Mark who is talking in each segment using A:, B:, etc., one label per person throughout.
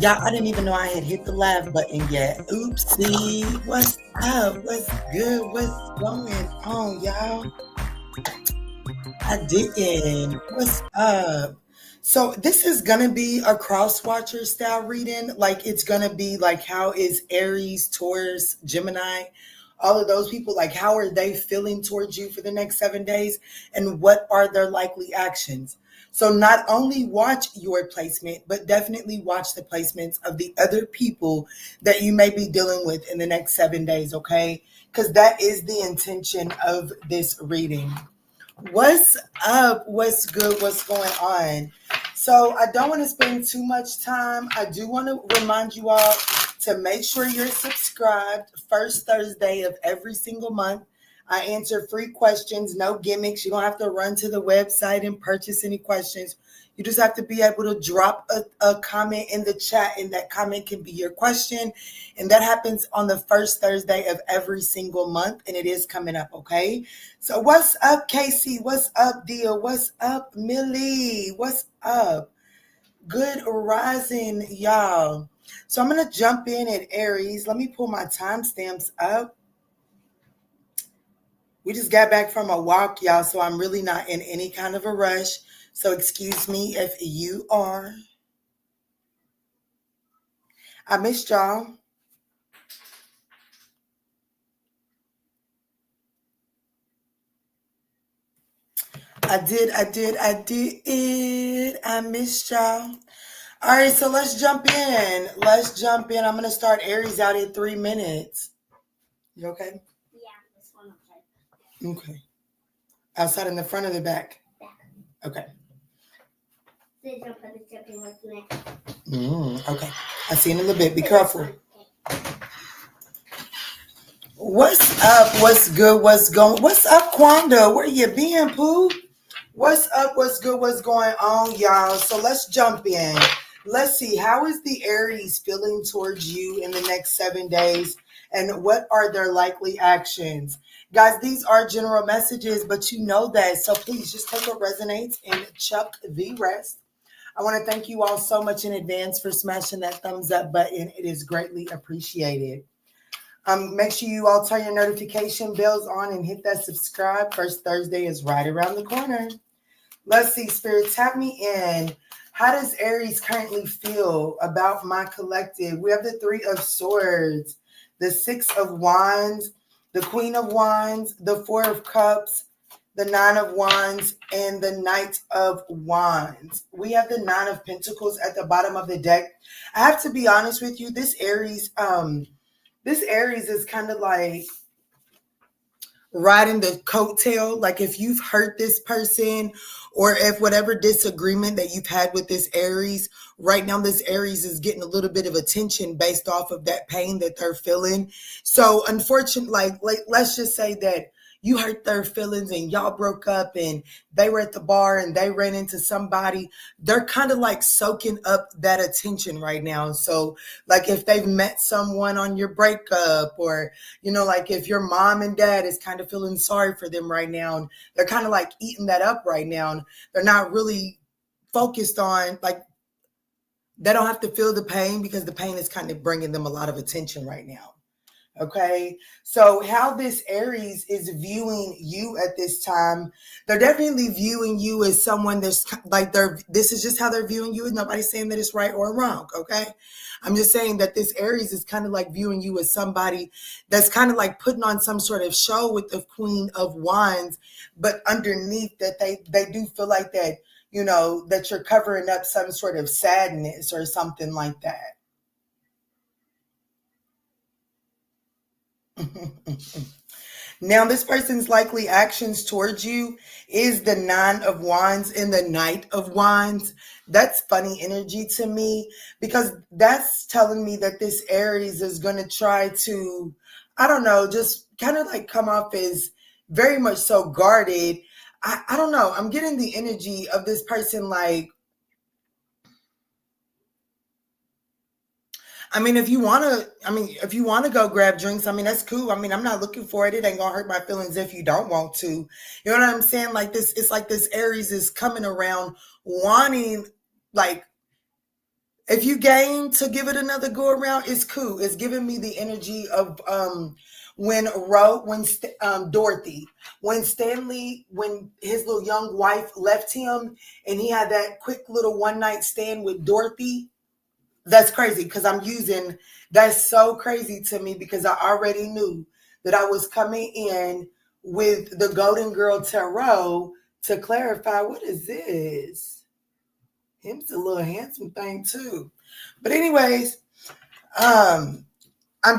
A: Y'all, I didn't even know I had hit the laugh button yet. Oopsie. What's up? What's good? What's going on, y'all? I didn't. What's up? So this is gonna be a cross watcher style reading. Like it's gonna be like how is Aries, Taurus, Gemini, all of those people, like how are they feeling towards you for the next 7 days? And what are their likely actions? So not only watch your placement, but definitely watch the placements of the other people that you may be dealing with in the next 7 days, okay? Because that is the intention of this reading. What's up? What's good? What's going on? So I don't want to spend too much time. I do want to remind you all to make sure you're subscribed. First Thursday of every single month, I answer free questions, no gimmicks. You don't have to run to the website and purchase any questions. You just have to be able to drop a comment in the chat, and that comment can be your question. And that happens on the first Thursday of every single month, and it is coming up, okay? So what's up, Casey? What's up, Dia? What's up, Millie? What's up? Good rising, y'all. So I'm going to jump in at Aries. Let me pull my timestamps up. We just got back from a walk, y'all, so I'm really not in any kind of a rush. So excuse me if you are. I missed y'all. I did. I missed y'all. All right, so let's jump in. I'm going to start Aries out in 3 minutes. You okay?
B: Yeah, this one outside.
A: Okay. Outside in the front or the back?
B: Back.
A: Okay.
B: Please don't put the jumping with me.
A: Okay. I'll see you in a little bit. Be careful.
B: Okay.
A: What's up? What's good? What's going? What's up, Quanda? Where you been, Pooh? What's up? What's good? What's going on, y'all? So let's jump in. Let's see. How is the Aries feeling towards you in the next 7 days? And what are their likely actions? Guys, these are general messages, but you know that. So please just take what resonates and chuck the rest. I want to thank you all so much in advance for smashing that thumbs up button. It is greatly appreciated. Make sure you all turn your notification bells on and hit that subscribe. First Thursday is right around the corner. Let's see, Spirit, tap me in. How does Aries currently feel about my collective? We have the 3 of Swords, the 6 of Wands, the Queen of Wands, the 4 of Cups, the 9 of Wands, and the Knight of Wands. We have the 9 of Pentacles at the bottom of the deck. I have to be honest with you, this Aries is kind of like riding the coattail. Like if you've hurt this person, or if whatever disagreement that you've had with this Aries, right now this Aries is getting a little bit of attention based off of that pain that they're feeling. So unfortunately, like let's just say that you hurt their feelings and y'all broke up and they were at the bar and they ran into somebody. They're kind of like soaking up that attention right now. So like if they've met someone on your breakup, or, you know, like if your mom and dad is kind of feeling sorry for them right now, and they're kind of like eating that up right now. And they're not really focused on, like, they don't have to feel the pain because the pain is kind of bringing them a lot of attention right now. Okay, so how this Aries is viewing you at this time, they're definitely viewing you as someone that's like, this is just how they're viewing you. Nobody's saying that it's right or wrong, okay? I'm just saying that this Aries is kind of like viewing you as somebody that's kind of like putting on some sort of show with the Queen of Wands, but underneath that they do feel like that, you know, that you're covering up some sort of sadness or something like that. Now, this person's likely actions towards you is the Nine of Wands and the Knight of Wands. That's funny energy to me because that's telling me that this Aries is going to try to, I don't know, just kind of like come off as very much so guarded. I don't know. I'm getting the energy of this person like, if you want to, go grab drinks, that's cool. I'm not looking for it. It ain't gonna hurt my feelings if you don't want to. You know what I'm saying? Like this, it's like this Aries is coming around wanting, like, if you game to give it another go around, it's cool. It's giving me the energy of Dorothy, when Stanley, when his little young wife left him, and he had that quick little one night stand with Dorothy. That's crazy because that's so crazy to me because I already knew that I was coming in with the Golden Girl Tarot to clarify, what is this? Him's a little handsome thing too. But anyways, I'm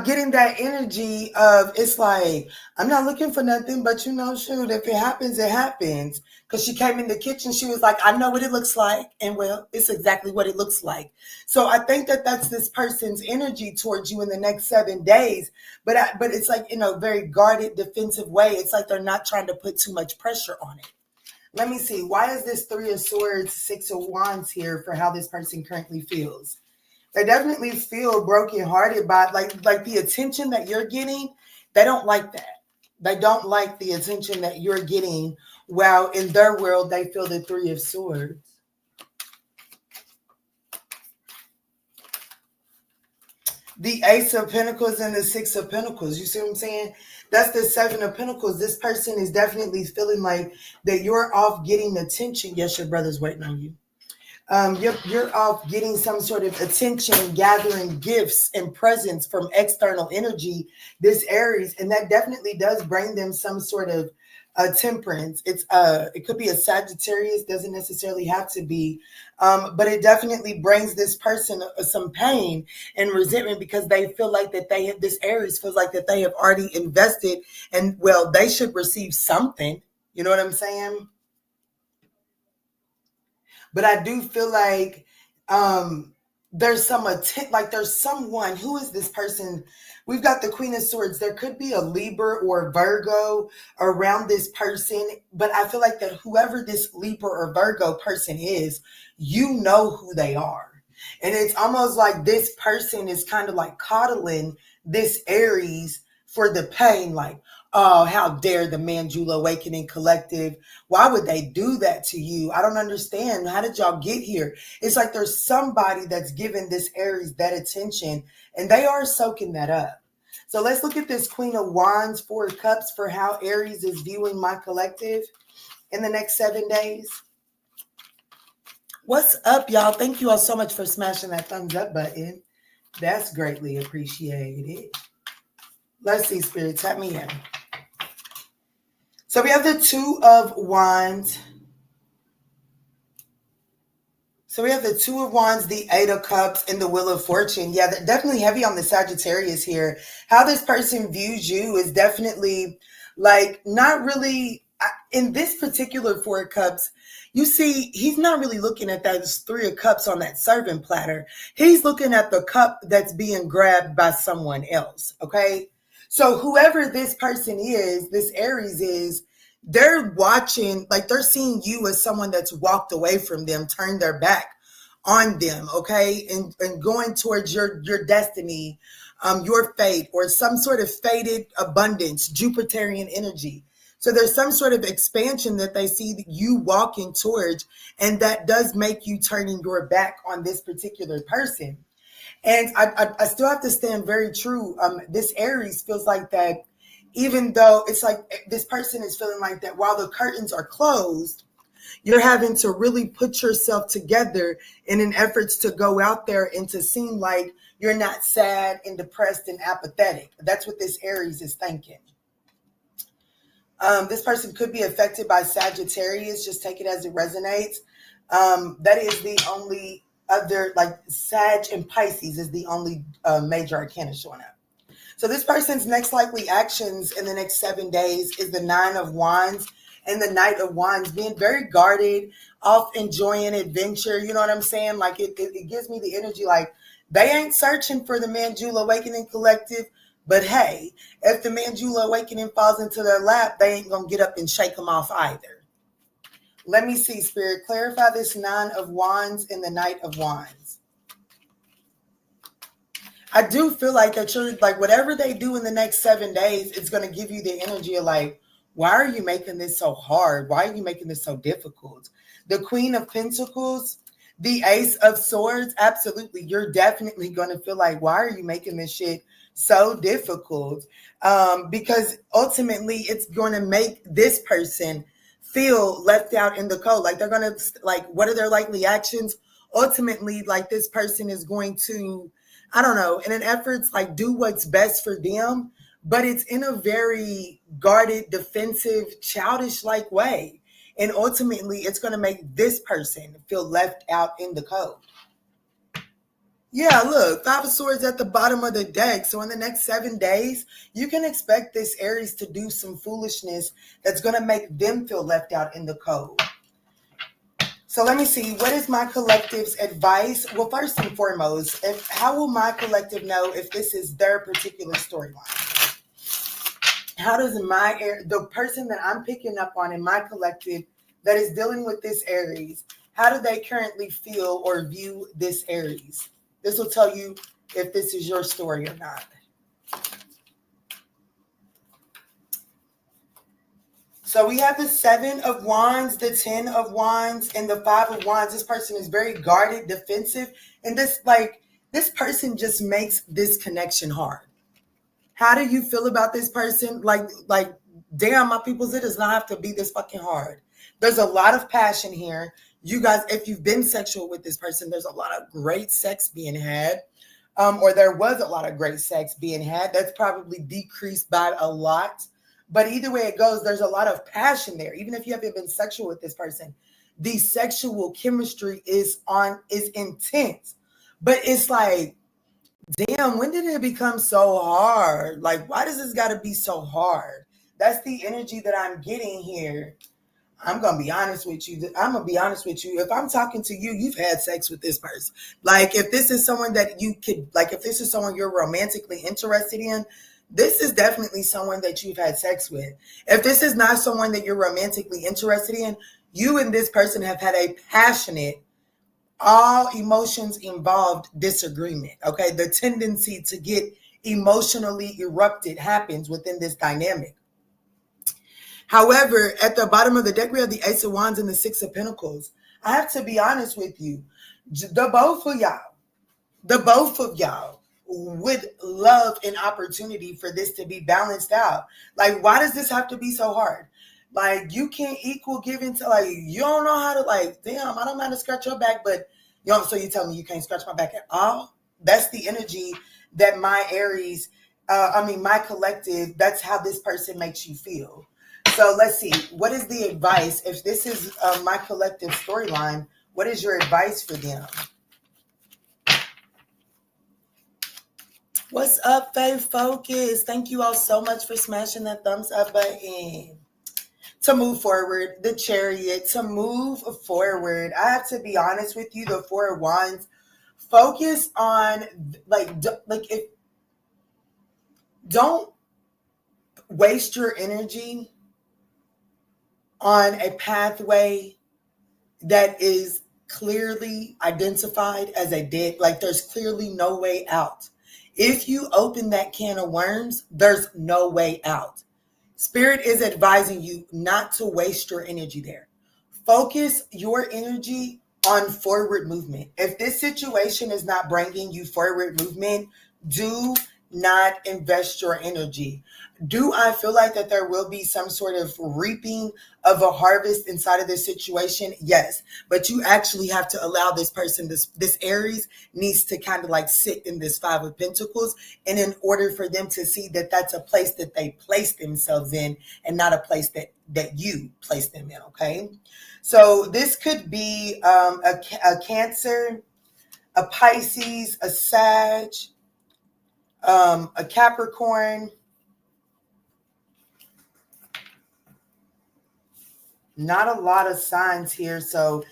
A: getting that energy of, it's like, I'm not looking for nothing, but shoot, if it happens, it happens. Because she came in the kitchen, she was like, I know what it looks like. And well, it's exactly what it looks like. So I think that that's this person's energy towards you in the next 7 days. But it's like in a very guarded, defensive way. It's like they're not trying to put too much pressure on it. Let me see. Why is this Three of Swords, Six of Wands here for how this person currently feels? They definitely feel brokenhearted by like the attention that you're getting. They don't like that. They don't like the attention that you're getting. While in their world, they feel the Three of Swords. The Ace of Pentacles and the Six of Pentacles. You see what I'm saying? That's the Seven of Pentacles. This person is definitely feeling like that you're off getting attention. Yes, your brother's waiting on you. You're off getting some sort of attention, gathering gifts and presents from external energy, this Aries, and that definitely does bring them some sort of temperance. It could be a Sagittarius, doesn't necessarily have to be, but it definitely brings this person some pain and resentment because they feel like that this Aries feels like that they have already invested, and well, they should receive something. You know what I'm saying? But I do feel like there's there's someone. Who is this person? We've got the Queen of Swords. There could be a Libra or Virgo around this person, but I feel like that whoever this Libra or Virgo person is, you know who they are. And it's almost like this person is kind of like coddling this Aries for the pain, like, oh, how dare the ManjulaAwakening Collective? Why would they do that to you? I don't understand. How did y'all get here? It's like there's somebody that's giving this Aries that attention, and they are soaking that up. So let's look at this Queen of Wands, Four of Cups, for how Aries is viewing my collective in the next 7 days. What's up, y'all? Thank you all so much for smashing that thumbs up button. That's greatly appreciated. Let's see, Spirit, tap me in. So we have the Two of Wands. So we have the Two of Wands, the Eight of Cups, and the Wheel of Fortune. Yeah, they're definitely heavy on the Sagittarius here. How this person views you is definitely like not really, in this particular Four of Cups, you see, he's not really looking at those Three of Cups on that serving platter. He's looking at the cup that's being grabbed by someone else, okay? So whoever this person is, this Aries is, they're watching, like they're seeing you as someone that's walked away from them, turned their back on them, okay? And going towards your destiny, your fate, or some sort of fated abundance, Jupiterian energy. So there's some sort of expansion that they see you walking towards, and that does make you turning your back on this particular person. And I still have to stand very true. This Aries feels like that, even though it's like this person is feeling like that while the curtains are closed, you're having to really put yourself together in an effort to go out there and to seem like you're not sad and depressed and apathetic. That's what this Aries is thinking. This person could be affected by Sagittarius. Just take it as it resonates. That is the only other, like Sag and Pisces is the only major arcana showing up. So this person's next likely actions in the next 7 days is the Nine of Wands and the Knight of Wands, being very guarded, off enjoying adventure. You know what I'm saying? Like it gives me the energy like they ain't searching for the Manjula Awakening Collective. But hey, if the Manjula Awakening falls into their lap, they ain't going to get up and shake them off either. Let me see, Spirit. Clarify this Nine of Wands and the Knight of Wands. I do feel like that you're like whatever they do in the next 7 days, it's going to give you the energy of like, why are you making this so hard? Why are you making this so difficult? The Queen of Pentacles, the Ace of Swords, absolutely. You're definitely going to feel like, why are you making this shit so difficult? Because ultimately it's going to make this person feel left out in the cold. Like they're going to, like, what are their likely actions? Ultimately, like this person is going to, I don't know, in an effort to like do what's best for them, but it's in a very guarded, defensive, childish like way. And ultimately, it's going to make this person feel left out in the cold. Yeah, look, Five of Swords at the bottom of the deck. So in the next 7 days, you can expect this Aries to do some foolishness that's going to make them feel left out in the cold. So let me see, what is my collective's advice? Well, first and foremost, how will my collective know if this is their particular storyline? How does the person that I'm picking up on in my collective that is dealing with this Aries, how do they currently feel or view this Aries? This will tell you if this is your story or not. So we have the Seven of Wands, the 10 of Wands, and the 5 of Wands. This person is very guarded, defensive, and this person just makes this connection hard. How do you feel about this person? Like, damn, my peoples, it does not have to be this fucking hard. There's a lot of passion here. You guys, if you've been sexual with this person, there's a lot of great sex being had. Or there was a lot of great sex being had. That's probably decreased by a lot. But either way it goes, there's a lot of passion there. Even if you haven't been sexual with this person, the sexual chemistry is intense. But it's like, damn, when did it become so hard? Like, why does this got to be so hard? That's the energy that I'm getting here. I'm going to be honest with you. If I'm talking to you, you've had sex with this person. Like, if this is someone that you could, like, if this is someone you're romantically interested in, this is definitely someone that you've had sex with. If this is not someone that you're romantically interested in, you and this person have had a passionate, all emotions involved disagreement. Okay. The tendency to get emotionally erupted happens within this dynamic. However, at the bottom of the deck, we have the Ace of Wands and the Six of Pentacles. I have to be honest with you. The both of y'all would love an opportunity for this to be balanced out. Like, why does this have to be so hard? Like, you can't equal give into, like, you don't know how to, like, damn, I don't know how to scratch your back, but you know, so you tell me you can't scratch my back at all? That's the energy that my Aries, my collective, that's how this person makes you feel. So let's see, what is the advice? If this is my collective storyline, what is your advice for them? What's up, Faith Focus? Thank you all so much for smashing that thumbs up button. To move forward, the Chariot, to move forward. I have to be honest with you, the Four of Wands, focus on, don't waste your energy on a pathway that is clearly identified as a dead, like there's clearly no way out. If you open that can of worms, there's no way out. Spirit is advising you not to waste your energy there. Focus your energy on forward movement. If this situation is not bringing you forward movement, do not invest your energy. Do I feel like that there will be some sort of reaping of a harvest inside of this situation? Yes, but you actually have to allow this person, this Aries needs to kind of like sit in this Five of Pentacles, and in order for them to see that that's a place that they place themselves in and not a place that you place them in, okay? So this could be a Cancer, a Pisces, a Sag, a Capricorn. Not a lot of signs here. So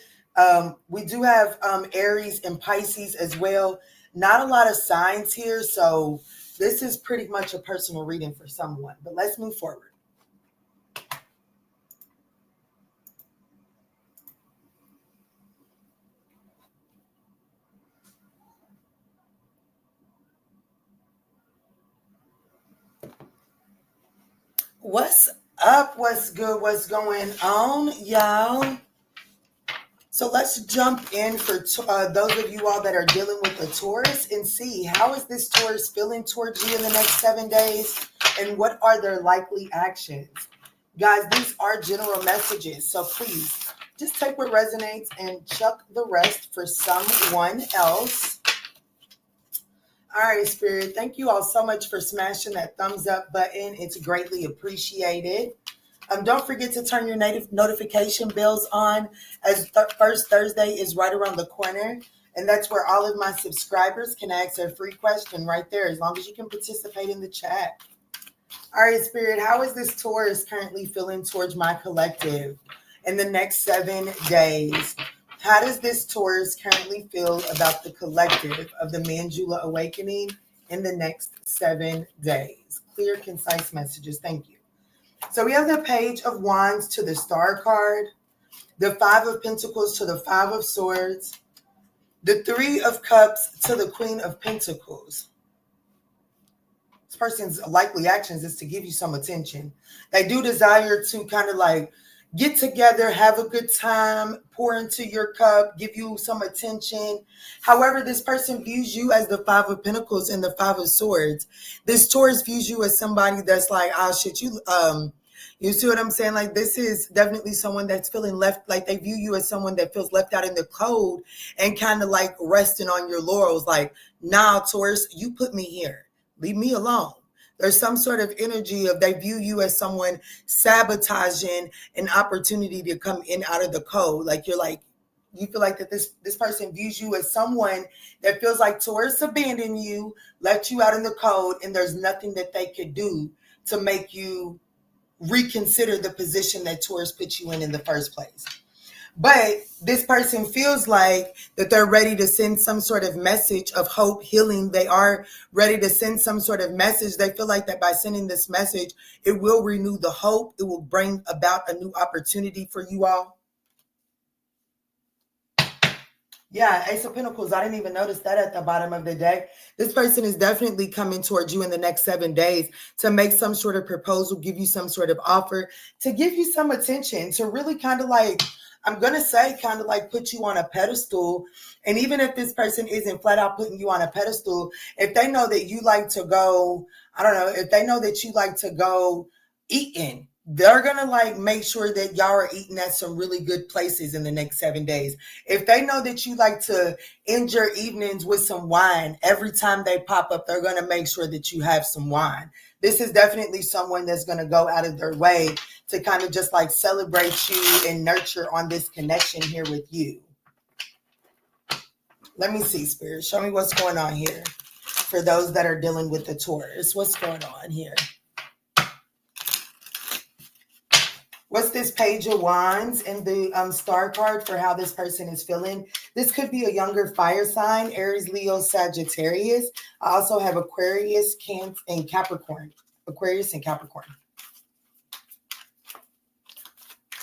A: we do have Aries and Pisces as well. Not a lot of signs here. So this is pretty much a personal reading for someone. But let's move forward. What's up? What's good? What's going on, y'all? So let's jump in for those of you all that are dealing with a Taurus and see how is this Taurus feeling towards you in the next 7 days and what are their likely actions. Guys, these are general messages, so please just take what resonates and chuck the rest for someone else. All right, Spirit, thank you all so much for smashing that thumbs up button. It's greatly appreciated. Don't forget to turn your notification bells on, as First Thursday is right around the corner. And that's where all of my subscribers can ask their free question right there, as long as you can participate in the chat. All right, Spirit, how is this Taurus currently feeling towards my collective in the next 7 days? How does this Taurus currently feel about the collective of the ManjulaAwakening in the next 7 days? Clear, concise messages. Thank you. So we have the Page of Wands to the Star card, the Five of Pentacles to the Five of Swords, the Three of Cups to the Queen of Pentacles. This person's likely actions is to give you some attention. They do desire to kind of like get together, have a good time, pour into your cup, give you some attention. However, this person views you as the Five of Pentacles and the Five of Swords. This Taurus views you as somebody that's like, oh shit, you see what I'm saying? Like, this is definitely someone that's feeling left, like they view you as someone that feels left out in the cold and kind of like resting on your laurels. Like, nah, Taurus, you put me here. Leave me alone. There's some sort of energy of they view you as someone sabotaging an opportunity to come in out of the cold. Like you feel like that this person views you as someone that feels like Taurus abandoned you, left you out in the cold, and there's nothing that they could do to make you reconsider the position that Taurus put you in the first place. But this person feels like that they're ready to send some sort of message of hope, healing. They are ready to send some sort of message. They feel like that by sending this message, it will renew the hope. It will bring about a new opportunity for you all. Yeah, Ace of Pentacles. I didn't even notice that at the bottom of the deck. This person is definitely coming towards you in the next 7 days to make some sort of proposal, give you some sort of offer, to give you some attention, to really kind of like, I'm going to say kind of like put you on a pedestal. And even if this person isn't flat out putting you on a pedestal, if they know that you like to go, I don't know, if they know that you like to go eating, they're going to like make sure that y'all are eating at some really good places in the next 7 days. If they know that you like to end your evenings with some wine, every time they pop up, they're going to make sure that you have some wine. This is definitely someone that's going to go out of their way to kind of just like celebrate you and nurture on this connection here with you. Let me see, Spirit. Show me what's going on here for those that are dealing with the Taurus. What's going on here? What's this Page of Wands and the Star card for how this person is feeling? This could be a younger fire sign, Aries, Leo, Sagittarius. I also have Aquarius, Cancer, and Capricorn. Aquarius and Capricorn.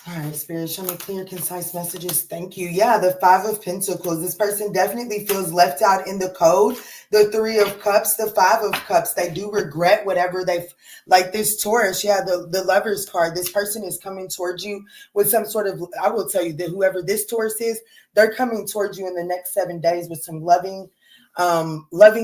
A: All right, Spirit, show me clear, concise messages. Thank you. Yeah, the Five of Pentacles. This person definitely feels left out in the cold. The Three of Cups, the Five of Cups. They do regret whatever they've, like this Taurus. Yeah, the Lover's card. This person is coming towards you with some sort of, I will tell you that whoever this Taurus is, they're coming towards you in the next 7 days with some loving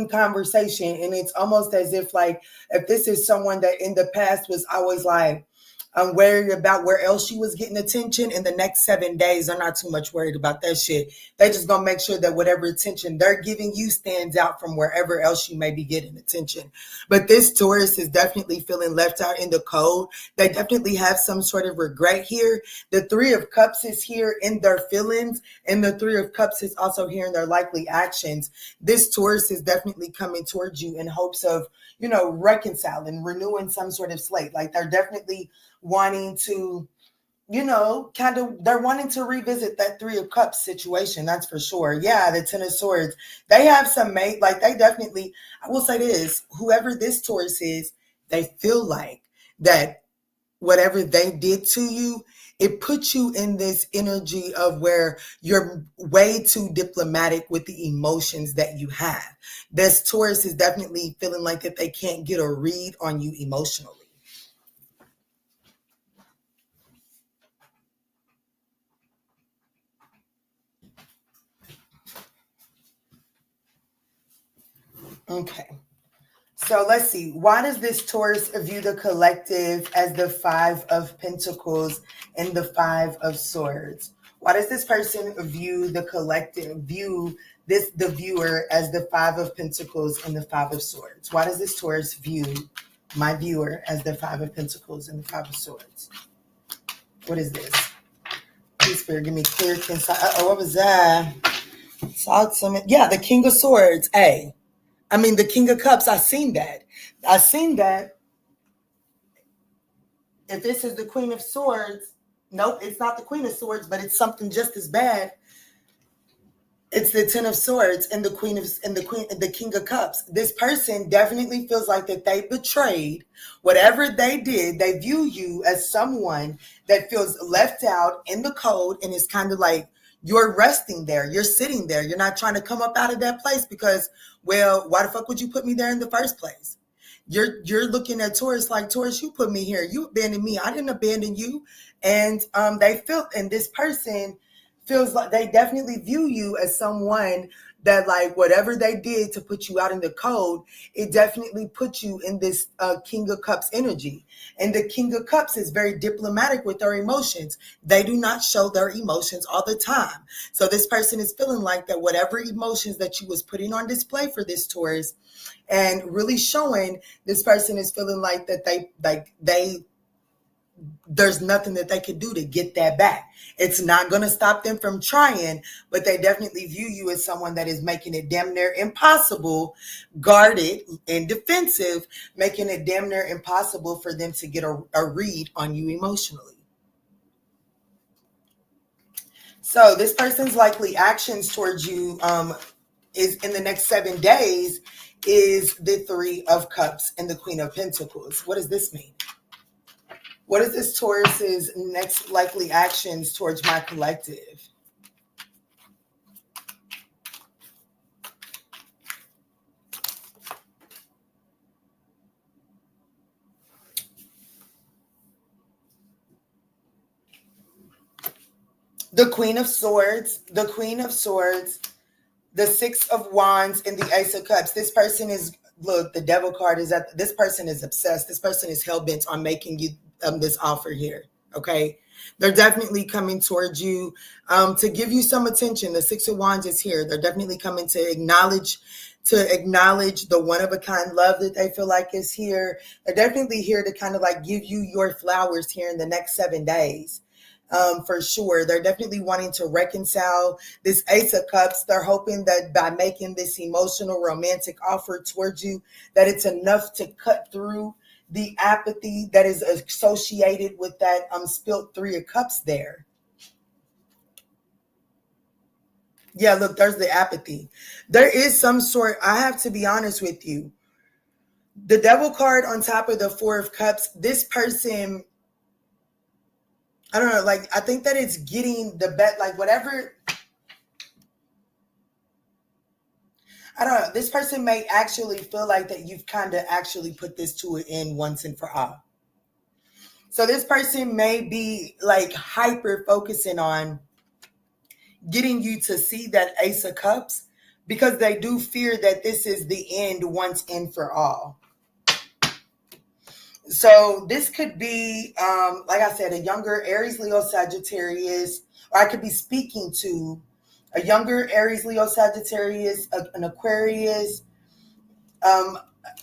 A: conversation. And it's almost as if like, if this is someone that in the past was always like, I'm worried about where else she was getting attention. In the next 7 days, they're not too much worried about that shit. They just gonna make sure that whatever attention they're giving you stands out from wherever else you may be getting attention. But this Taurus is definitely feeling left out in the cold. They definitely have some sort of regret here. The Three of Cups is here in their feelings, and the Three of Cups is also here in their likely actions. This Taurus is definitely coming towards you in hopes of, reconciling, renewing some sort of slate. Like they're definitely wanting to, they're wanting to revisit that Three of Cups situation. That's for sure. Yeah, the Ten of Swords. They have some mate, like they definitely, I will say this, whoever this Taurus is, they feel like that whatever they did to you, it puts you in this energy of where you're way too diplomatic with the emotions that you have. This Taurus is definitely feeling like that they can't get a read on you emotionally. Okay. So let's see. Why does this Taurus view the collective as the Five of Pentacles and the Five of Swords? Why does this person view the collective, the viewer as the Five of Pentacles and the Five of Swords? Why does this Taurus view my viewer as the Five of Pentacles and the Five of Swords? What is this? Please, Spirit, give me clear insight. What was that? Yeah, the King of Swords. Hey. I mean, the King of Cups, I seen that. If this is the Queen of Swords, nope, it's not the Queen of Swords, but it's something just as bad. It's the Ten of Swords and the King of Cups. This person definitely feels like that they betrayed. Whatever they did, they view you as someone that feels left out in the cold, and it's kind of like you're resting there. You're sitting there. You're not trying to come up out of that place because, well, why the fuck would you put me there in the first place? You're looking at Taurus like, Taurus, you put me here. You abandoned me. I didn't abandon you. And this person feels like they definitely view you as someone that, like, whatever they did to put you out in the cold, it definitely put you in this King of Cups energy. And the King of Cups is very diplomatic with their emotions. They do not show their emotions all the time. So this person is feeling like that whatever emotions that you was putting on display for this Taurus and really showing, this person is feeling like that there's nothing that they could do to get that back. It's not going to stop them from trying, but they definitely view you as someone that is making it damn near impossible, guarded and defensive, making it damn near impossible for them to get a read on you emotionally. So this person's likely actions towards you is in the next 7 days is the Three of Cups and the Queen of Pentacles. What does this mean? What is this Taurus's next likely actions towards my collective? The Queen of Swords, the Six of Wands, and the Ace of Cups. This person is, look, the Devil card is this person is obsessed. This person is hell-bent on making you this offer here, okay? They're definitely coming towards you to give you some attention. The Six of Wands is here. They're definitely coming to acknowledge the one-of-a-kind love that they feel like is here. They're definitely here to kind of like give you your flowers here in the next 7 days. For sure. They're definitely wanting to reconcile. This Ace of Cups, they're hoping that by making this emotional romantic offer towards you, that it's enough to cut through the apathy that is associated with that spilt Three of Cups there. Yeah, look, there's the apathy. There is some sort, I have to be honest with you. The Devil card on top of the Four of Cups, this person, I don't know, like, I think that it's getting the bet, like, whatever. I don't know. This person may actually feel like that you've kind of actually put this to an end once and for all. So this person may be like hyper focusing on getting you to see that Ace of Cups because they do fear that this is the end once and for all. So this could be, like I said, a younger Aries, Leo, Sagittarius, or I could be speaking to a younger Aries, Leo, Sagittarius, an Aquarius, um,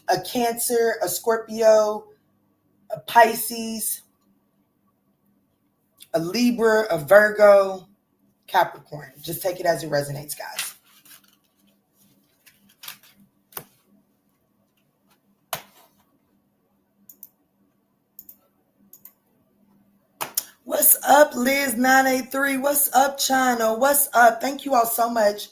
A: a Cancer, a Scorpio, a Pisces, a Libra, a Virgo, Capricorn. Just take it as it resonates, guys. What's up, Liz983? What's up, China? What's up? Thank you all so much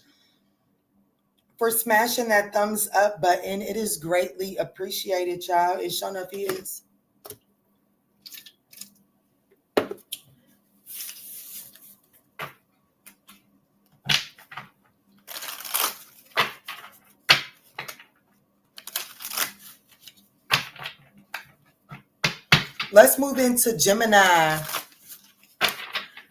A: for smashing that thumbs up button. It is greatly appreciated, y'all. It sure enough is. Let's move into Gemini.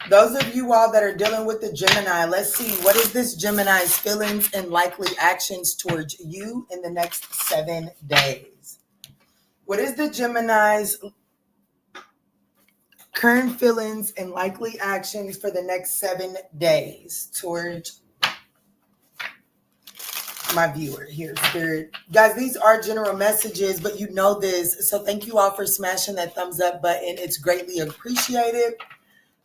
A: Those of you all that are dealing with the Gemini, let's see, what is this Gemini's feelings and likely actions towards you in the next 7 days? What is the Gemini's current feelings and likely actions for the next 7 days towards my viewer here, Spirit? Guys, these are general messages, but you know this. So thank you all for smashing that thumbs up button. It's greatly appreciated.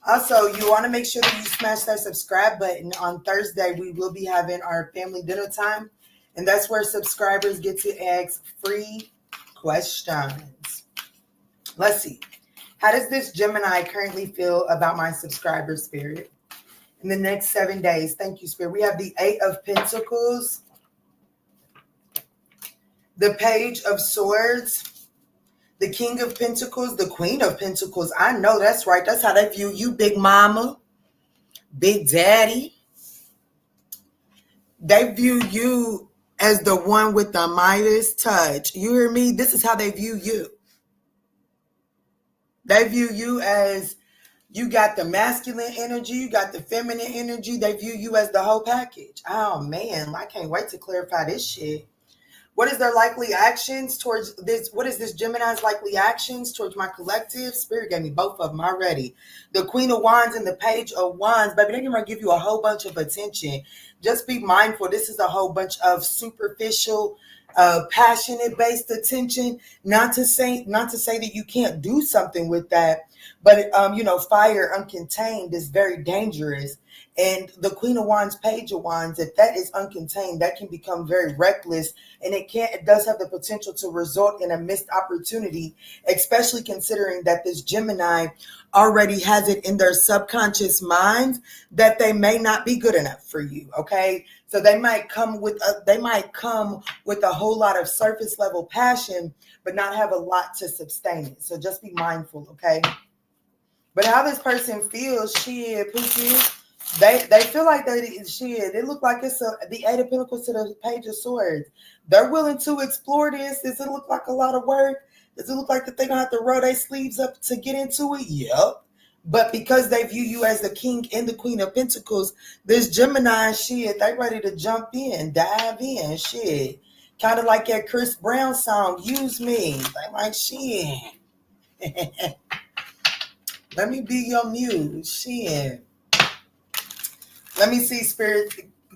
A: Also, you want to make sure that you smash that subscribe button. On Thursday, we will be having our family dinner time, and that's where subscribers get to ask free questions. Let's see. How does this Gemini currently feel about my subscriber, Spirit, in the next 7 days? Thank you, Spirit. We have the 8 of Pentacles, the Page of Swords, the King of Pentacles, the Queen of Pentacles. I know that's right. That's how they view you, Big Mama, Big Daddy. They view you as the one with the Midas touch. You hear me? This is how they view you. They view you as you got the masculine energy, you got the feminine energy. They view you as the whole package. Oh, man, I can't wait to clarify this shit. What is their likely actions towards this? What is this Gemini's likely actions towards my collective? Spirit gave me both of them already. The Queen of Wands and the Page of Wands. Baby, they're going to give you a whole bunch of attention. Just be mindful. This is a whole bunch of superficial, passionate-based attention. Not to say that you can't do something with that. But, fire uncontained is very dangerous. And the Queen of Wands, Page of Wands, if that is uncontained, that can become very reckless. And it does have the potential to result in a missed opportunity, especially considering that this Gemini already has it in their subconscious mind that they may not be good enough for you. Okay. So they might come with a whole lot of surface level passion, but not have a lot to sustain it. So just be mindful. Okay. But how this person feels, they feel like it look like it's the 8 of Pentacles to the Page of Swords. They're willing to explore this. Does it look like a lot of work? Does it look like that they're going to have to roll their sleeves up to get into it? Yep. But because they view you as the King and the Queen of Pentacles, this Gemini, they ready to jump in, dive in, shit. Kind of like that Chris Brown song, Use Me. They like, shit. Let me be your muse, shit. Let me see, Spirit.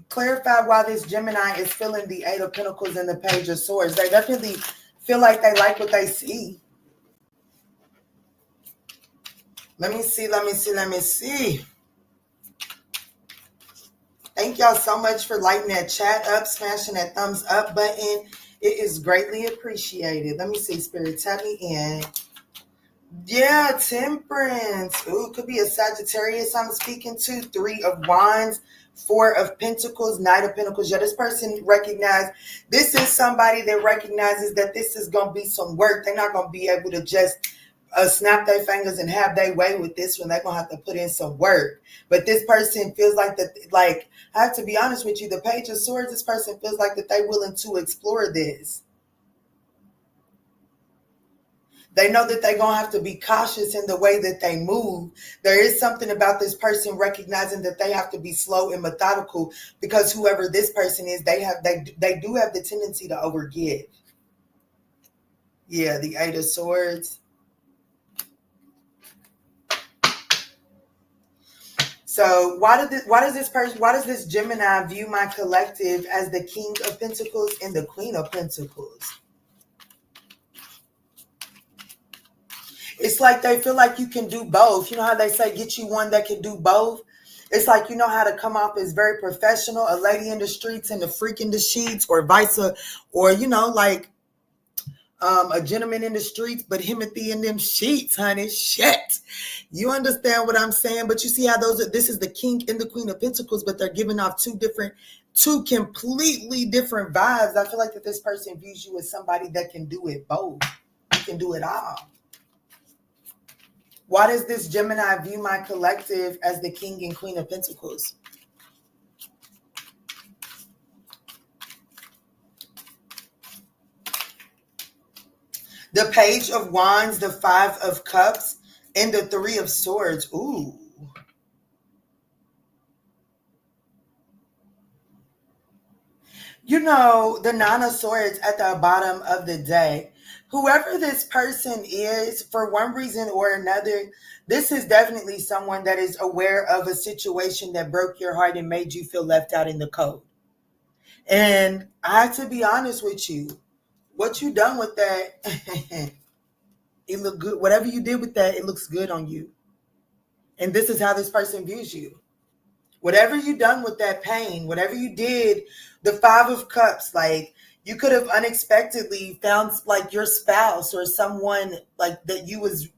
A: Clarify why this Gemini is feeling the 8 of Pentacles and the Page of Swords. They definitely feel like they like what they see. Let me see. Thank y'all so much for lighting that chat up, smashing that thumbs up button. It is greatly appreciated. Let me see, Spirit. Tap me in. Yeah, Temperance. Ooh, could be a Sagittarius I'm speaking to. 3 of Wands, 4 of Pentacles, Knight of Pentacles. Yeah, this person this is somebody that recognizes that this is going to be some work. They're not going to be able to just snap their fingers and have their way with this one. They're going to have to put in some work. But this person feels like that, like, I have to be honest with you, the Page of Swords, this person feels like that they're willing to explore this. They know that they're going to have to be cautious in the way that they move. There is something about this person recognizing that they have to be slow and methodical, because whoever this person is, they do have the tendency to overgive. Yeah, the Eight of Swords. So why does this Gemini view my collective as the King of Pentacles and the Queen of Pentacles? It's like they feel like you can do both. You know how they say get you one that can do both? It's like you know how to come off as very professional, a lady in the streets and the freak in the sheets, or vice versa, or you know, like a gentleman in the streets, but Timothy in them sheets, honey. Shit. You understand what I'm saying? But you see how this is the King and the Queen of Pentacles, but they're giving off two completely different vibes. I feel like that this person views you as somebody that can do it both. You can do it all. Why does this Gemini view my collective as the King and Queen of Pentacles? The Page of Wands, the Five of Cups, and the Three of Swords. Ooh. You know, the Nine of Swords at the bottom of the day. Whoever this person is, for one reason or another, this is definitely someone that is aware of a situation that broke your heart and made you feel left out in the cold. And I have to be honest with you. What you done with that, it looked good. Whatever you did with that, it looks good on you. And this is how this person views you. Whatever you done with that pain, whatever you did, the Five of Cups, like you could have unexpectedly found like your spouse or someone like that you was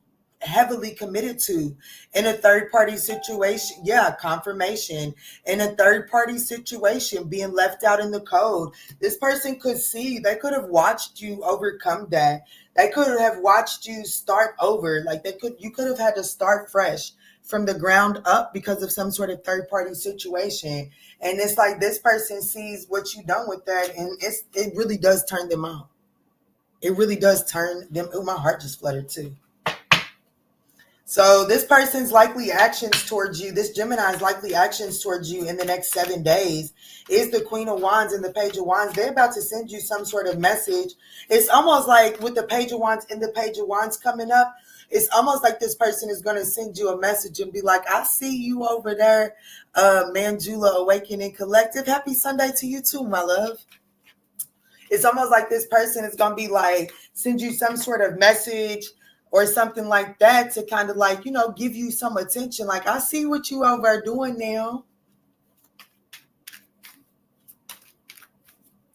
A: heavily committed to in a third party situation. Yeah, confirmation in a third party situation, being left out in the cold. This person could see, they could have watched you overcome that. They could have watched you start over. Like you could have had to start fresh from the ground up because of some sort of third party situation. And it's like this person sees what you done with that, and it really does turn them on. It really does turn them. Oh, my heart just fluttered too. So this person's likely actions towards you, this Gemini's likely actions towards you in the next 7 days is the Queen of Wands and the Page of Wands. They're about to send you some sort of message. It's almost like with the Page of Wands and the Page of Wands coming up, it's almost like this person is going to send you a message and be like, I see you over there, ManjulaAwakening Collective. Happy Sunday to you too, my love. It's almost like this person is going to be like, send you some sort of message or something like that to kind of like, you know, give you some attention. Like, I see what you over doing now.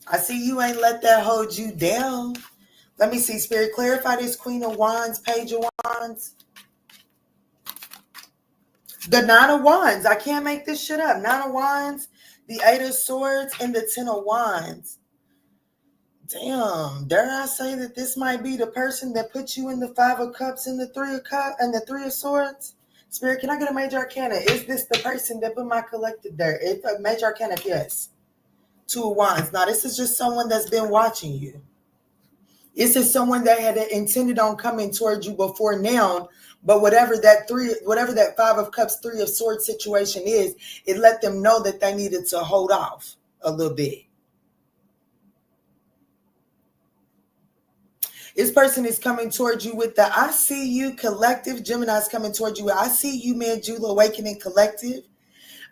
A: I see you ain't let that hold you down. Let me see, Spirit, clarify this Queen of Wands, Page of Wands. The Nine of Wands. I can't make this shit up. Nine of Wands, the Eight of Swords, and the Ten of Wands. Damn, dare I say that this might be the person that put you in the Five of Cups and the Three of Cups and the Three of Swords? Spirit, can I get a major arcana? Is this the person that put my collective there? If a major arcana, yes. Two of Wands. Now, this is just someone that's been watching you. This is someone that had intended on coming towards you before now, but whatever that Five of Cups, Three of Swords situation is, it let them know that they needed to hold off a little bit. This person is coming towards you with the I see you collective. Gemini's coming towards you with I see you, ManjulaAwakening Collective.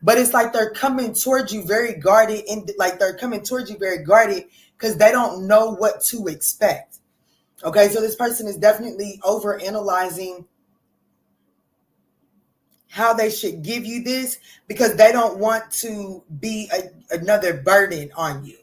A: But it's like they're coming towards you very guarded, and like they're coming towards you very guarded because they don't know what to expect. Okay, so this person is definitely over analyzing how they should give you this because they don't want to be another burden on you.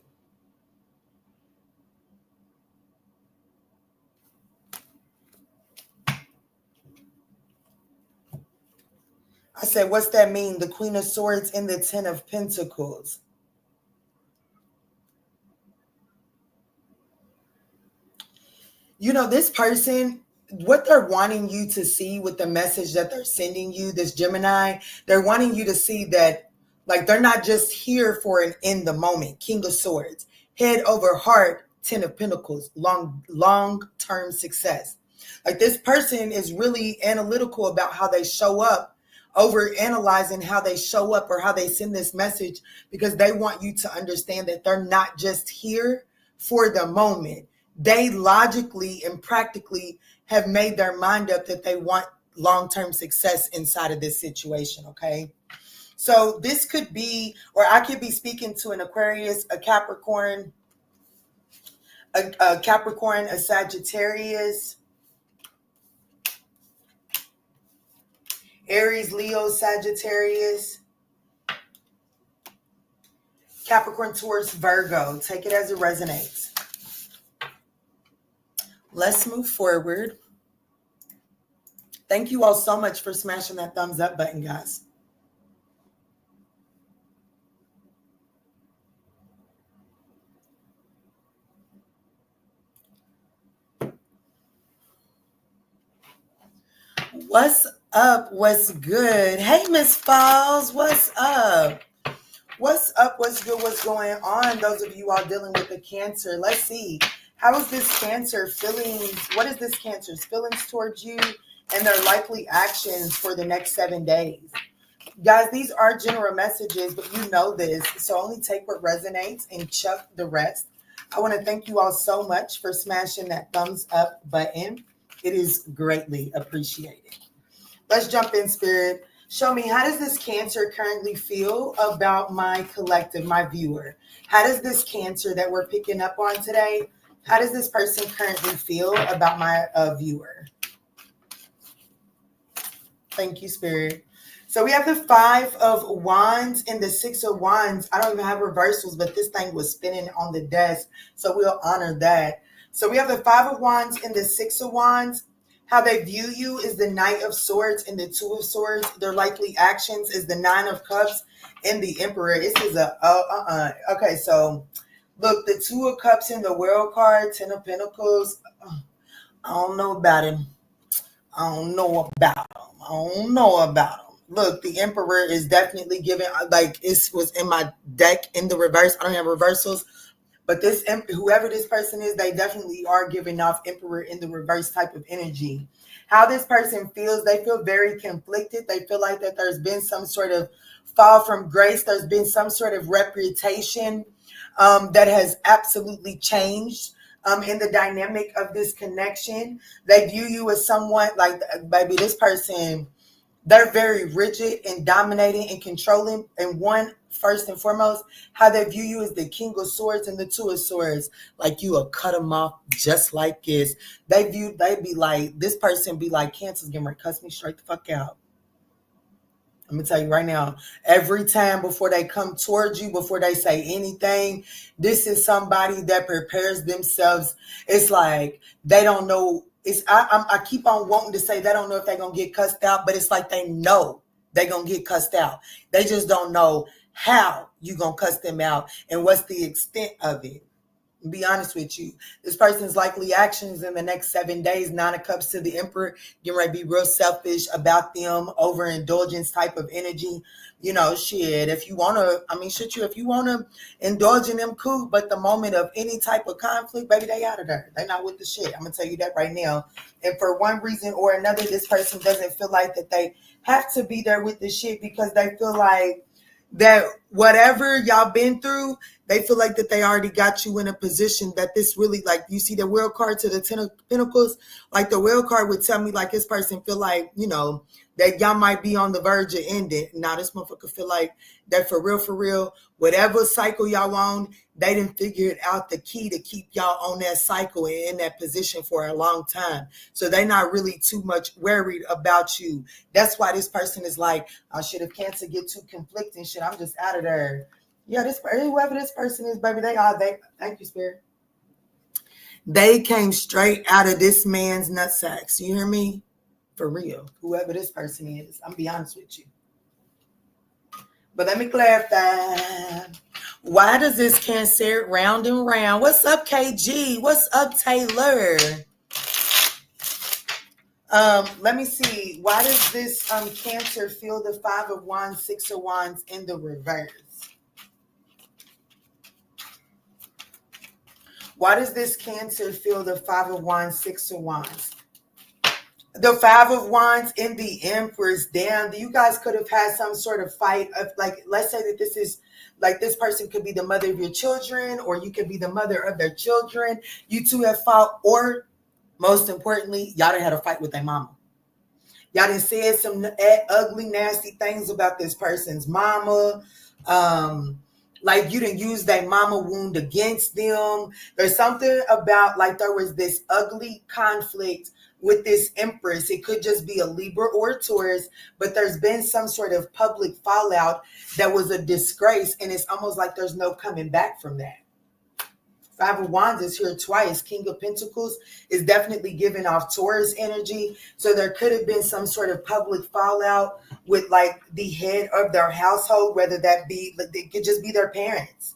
A: I said, what's that mean? The Queen of Swords and the Ten of Pentacles. You know, this person, what they're wanting you to see with the message that they're sending you, this Gemini, they're wanting you to see that, like, they're not just here for an in the moment, King of Swords, head over heart, Ten of Pentacles, long-term success. Like, this person is really analytical about how they show up, over analyzing how they show up or how they send this message because they want you to understand that they're not just here for the moment. they logically and practically have made their mind up that they want long-term success inside of this situation, okay? So this could be, or I could be speaking to an Aquarius, a Capricorn, a Sagittarius, Aries, Leo, Sagittarius, Capricorn, Taurus, Virgo. Take it as it resonates. Let's move forward. Thank you all so much for smashing that thumbs up button, guys. What's up? What's good? Hey, Miss Falls, what's up? What's up? What's good? What's going on? Those of you all dealing with the Cancer, let's see. How is this Cancer feelings? What is this Cancer's feelings towards you and their likely actions for the next 7 days? Guys, these are general messages, but you know this, so only take what resonates and chuck the rest. I want to thank you all so much for smashing that thumbs up button. It is greatly appreciated. Let's jump in, Spirit. Show me, how does this Cancer currently feel about my collective, my viewer? How does this Cancer that we're picking up on today, how does this person currently feel about my viewer? Thank you, Spirit. So we have the 5 of Wands and the 6 of Wands. I don't even have reversals, but this thing was spinning on the desk, so we'll honor that. So we have the 5 of Wands and the 6 of Wands. How they view you is the Knight of Swords and the 2 of Swords. Their likely actions is the 9 of Cups and the Emperor. This is a okay, so look, the 2 of Cups in the World card, 10 of Pentacles. I don't know about him. I don't know about him. Look, the Emperor is definitely giving, like, it was in my deck in the reverse. I don't have reversals. But this, whoever this person is, they definitely are giving off Emperor in the reverse type of energy. How this person feels, they feel very conflicted. They feel like that there's been some sort of fall from grace. There's been some sort of reputation that has absolutely changed in the dynamic of this connection. They view you as somewhat like, baby, this person, they're very rigid and dominating and controlling. And one, first and foremost, how they view you is the King of Swords and the 2 of Swords. Like, you will cut them off just like this. They be like, this person be like, Cancer's getting ready to cuss me straight the fuck out. I'm gonna tell you right now, every time before they come towards you, before they say anything, this is somebody that prepares themselves. It's like they don't know. I keep on wanting to say they don't know if they're gonna get cussed out, but it's like they know they're gonna get cussed out. They just don't know how you gonna cuss them out and what's the extent of it. Be honest with you, this person's likely actions in the next 7 days, 9 of Cups to the Emperor, getting ready to be real selfish about them, overindulgence type of energy. You know, shit, if you want to, if you want to indulge in them, cool. But the moment of any type of conflict, baby, they out of there. They not with the shit. I'm going to tell you that right now. And for one reason or another, this person doesn't feel like that they have to be there with the shit, because they feel like that whatever y'all been through, they feel like that they already got you in a position that this really, like, you see the World card to the 10 of Pentacles, like the World card would tell me like this person feel like, you know, that y'all might be on the verge of ending. Now this motherfucker feel like that for real, whatever cycle y'all on, they didn't figure it out the key to keep y'all on that cycle and in that position for a long time. So they're not really too much worried about you. That's why this person is like, oh shit, if Cancer get too conflicting shit, I'm just out of there. Yeah, whoever this person is, baby, thank you, Spirit. They came straight out of this man's nutsacks. You hear me? For real. Whoever this person is, I'm be honest with you. But let me clarify. Why does this Cancer round and round? What's up, KG? What's up, Taylor? Let me see. Why does this Cancer feel the 5 of Wands, 6 of Wands in the reverse? Why does this Cancer feel the 5 of Wands, 6 of Wands? The 5 of Wands in the Empress. Damn, you guys could have had some sort of fight of, like, let's say that this is Like this person could be the mother of your children, or you could be the mother of their children. You two have fought, or most importantly, y'all done had a fight with their mama. Y'all done said some ugly, nasty things about this person's mama. Like you didn't use that mama wound against them. There's something about like there was this ugly conflict with this Empress. It could just be a Libra or a Taurus, but there's been some sort of public fallout that was a disgrace, and it's almost like there's no coming back from that. Five of Wands is here twice. King of Pentacles is definitely giving off Taurus energy. So there could have been some sort of public fallout with like the head of their household, whether that be, it could just be their parents.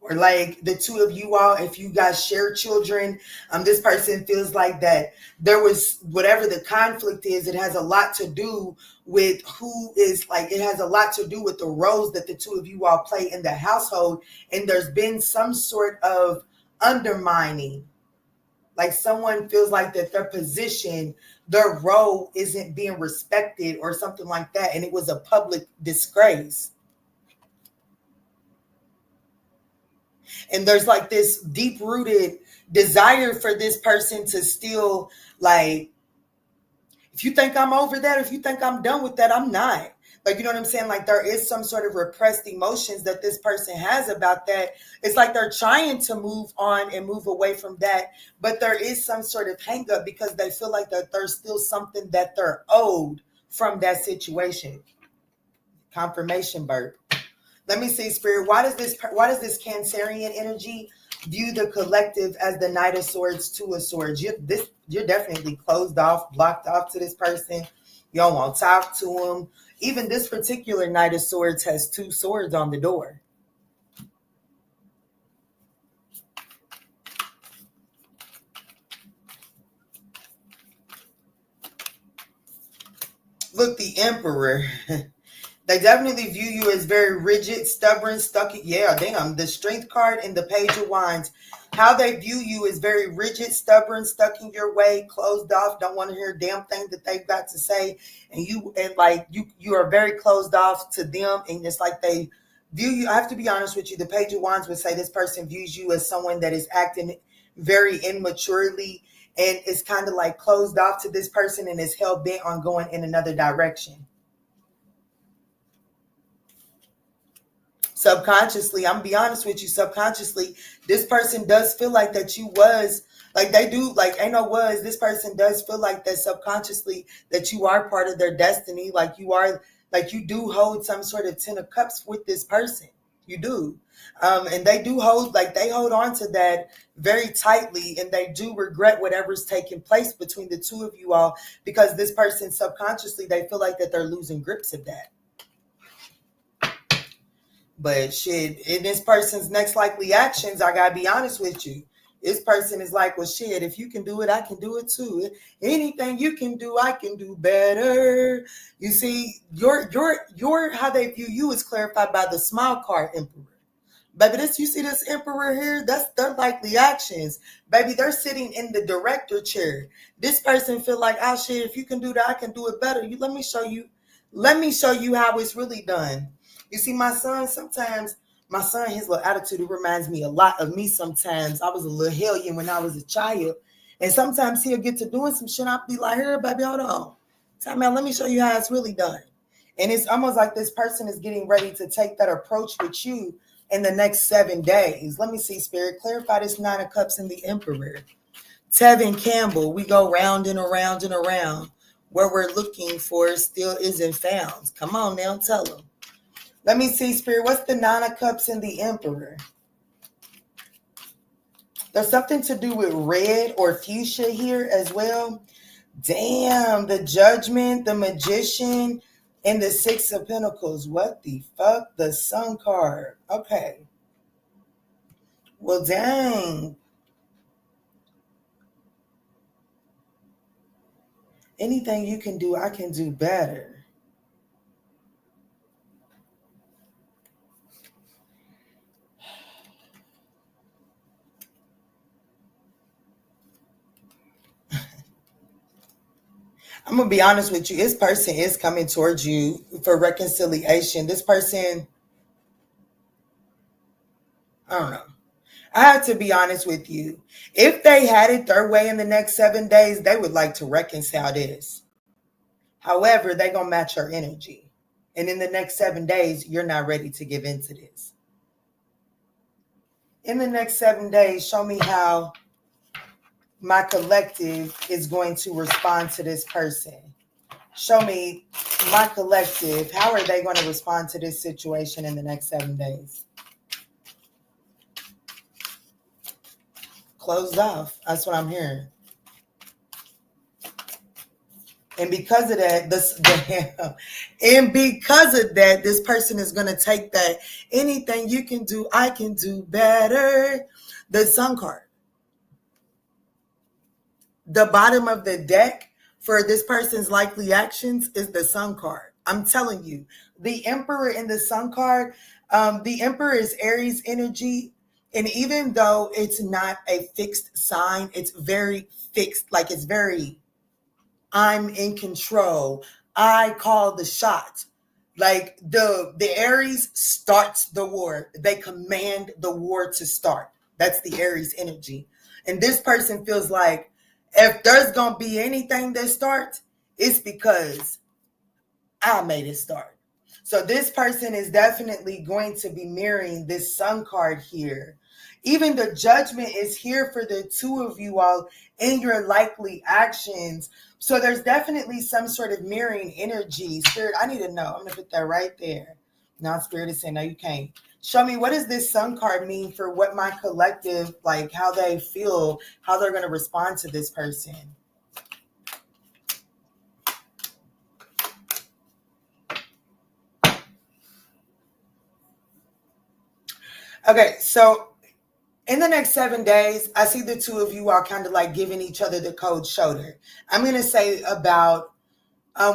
A: Or like the two of you all, if you guys share children, this person feels like that there was whatever the conflict is, it has a lot to do with who is like, it has a lot to do with the roles that the two of you all play in the household. And there's been some sort of undermining. Like someone feels like that their position, their role isn't being respected or something like that. And it was a public disgrace. And there's like this deep rooted desire for this person to still like, if you think I'm over that, if you think I'm done with that, I'm not. Like, you know what I'm saying? Like there is some sort of repressed emotions that this person has about that. It's like they're trying to move on and move away from that. But there is some sort of hang up because they feel like that there's still something that they're owed from that situation. Confirmation burp. Let me see, Spirit. Why does this Cancerian energy view the collective as the Knight of Swords, Two of Swords? You're definitely closed off, blocked off to this person. You don't want to talk to him. Even this particular Knight of Swords has two swords on the door. Look, the Emperor. They definitely view you as very rigid, stubborn, stuck. Yeah, damn. The Strength card and the Page of Wands. How they view you is very rigid, stubborn, stuck in your way, closed off, don't want to hear a damn thing that they've got to say. And you are very closed off to them. And it's like they view you. I have to be honest with you. The Page of Wands would say this person views you as someone that is acting very immaturely and is kind of like closed off to this person and is hell bent on going in another direction. Subconsciously, I'm gonna be honest with you, subconsciously, this person does feel like that you was, like they do, like ain't no was, this person does feel like that subconsciously that you are part of their destiny, like you are, like you do hold some sort of 10 of cups with this person. You do. And they do hold, like they hold on to that very tightly, and they do regret whatever's taking place between the two of you all, because this person subconsciously, they feel like that they're losing grips of that. But shit, in this person's next likely actions, I gotta be honest with you. This person is like, well, shit, if you can do it, I can do it too. Anything you can do, I can do better. You see, your how they view you is clarified by the Smile card, Emperor. Baby, you see this Emperor here? That's their likely actions. Baby, they're sitting in the director chair. This person feel like, oh shit, if you can do that, I can do it better. Let me show you how it's really done. You see, my son, his little attitude, it reminds me a lot of me sometimes. I was a little hellion when I was a child. And sometimes he'll get to doing some shit. I'll be like, here, baby, hold on. Time out, let me show you how it's really done. And it's almost like this person is getting ready to take that approach with you in the next 7 days. Let me see, Spirit. Clarify this 9 of Cups and the Emperor. Tevin Campbell, we go round and around and around. Where we're looking for still isn't found. Come on now, tell them. Let me see, Spirit. What's the 9 of Cups and the Emperor? There's something to do with red or fuchsia here as well. Damn, the Judgment, the Magician, and the 6 of Pentacles. What the fuck? The Sun card. Okay. Well, dang. Anything you can do, I can do better. I'm going to be honest with you. This person is coming towards you for reconciliation. This person, I don't know. I have to be honest with you. If they had it their way in the next 7 days, they would like to reconcile this. However, they're going to match your energy. And in the next 7 days, you're not ready to give into this. In the next 7 days, show me how my collective is going to respond to this person. Show me my collective. How are they going to respond to this situation in the next 7 days? Closed off. That's what I'm hearing. And because of that, this person is going to take that. Anything you can do, I can do better. The Sun card. The bottom of the deck for this person's likely actions is the Sun card. I'm telling you, the Emperor in the Sun card, the Emperor is Aries energy. And even though it's not a fixed sign, it's very fixed. Like it's very, I'm in control. I call the shots. Like the Aries starts the war. They command the war to start. That's the Aries energy. And this person feels like if there's going to be anything that starts, it's because I made it start. So this person is definitely going to be mirroring this Sun card here. Even the Judgment is here for the two of you all in your likely actions. So there's definitely some sort of mirroring energy. Spirit, I need to know. I'm going to put that right there. Now Spirit is saying, no, you can't. Show me, what does this Sun card mean for what my collective, like how they feel, how they're going to respond to this person? Okay, so in the next 7 days, I see the two of you are kind of like giving each other the cold shoulder. I'm going to say about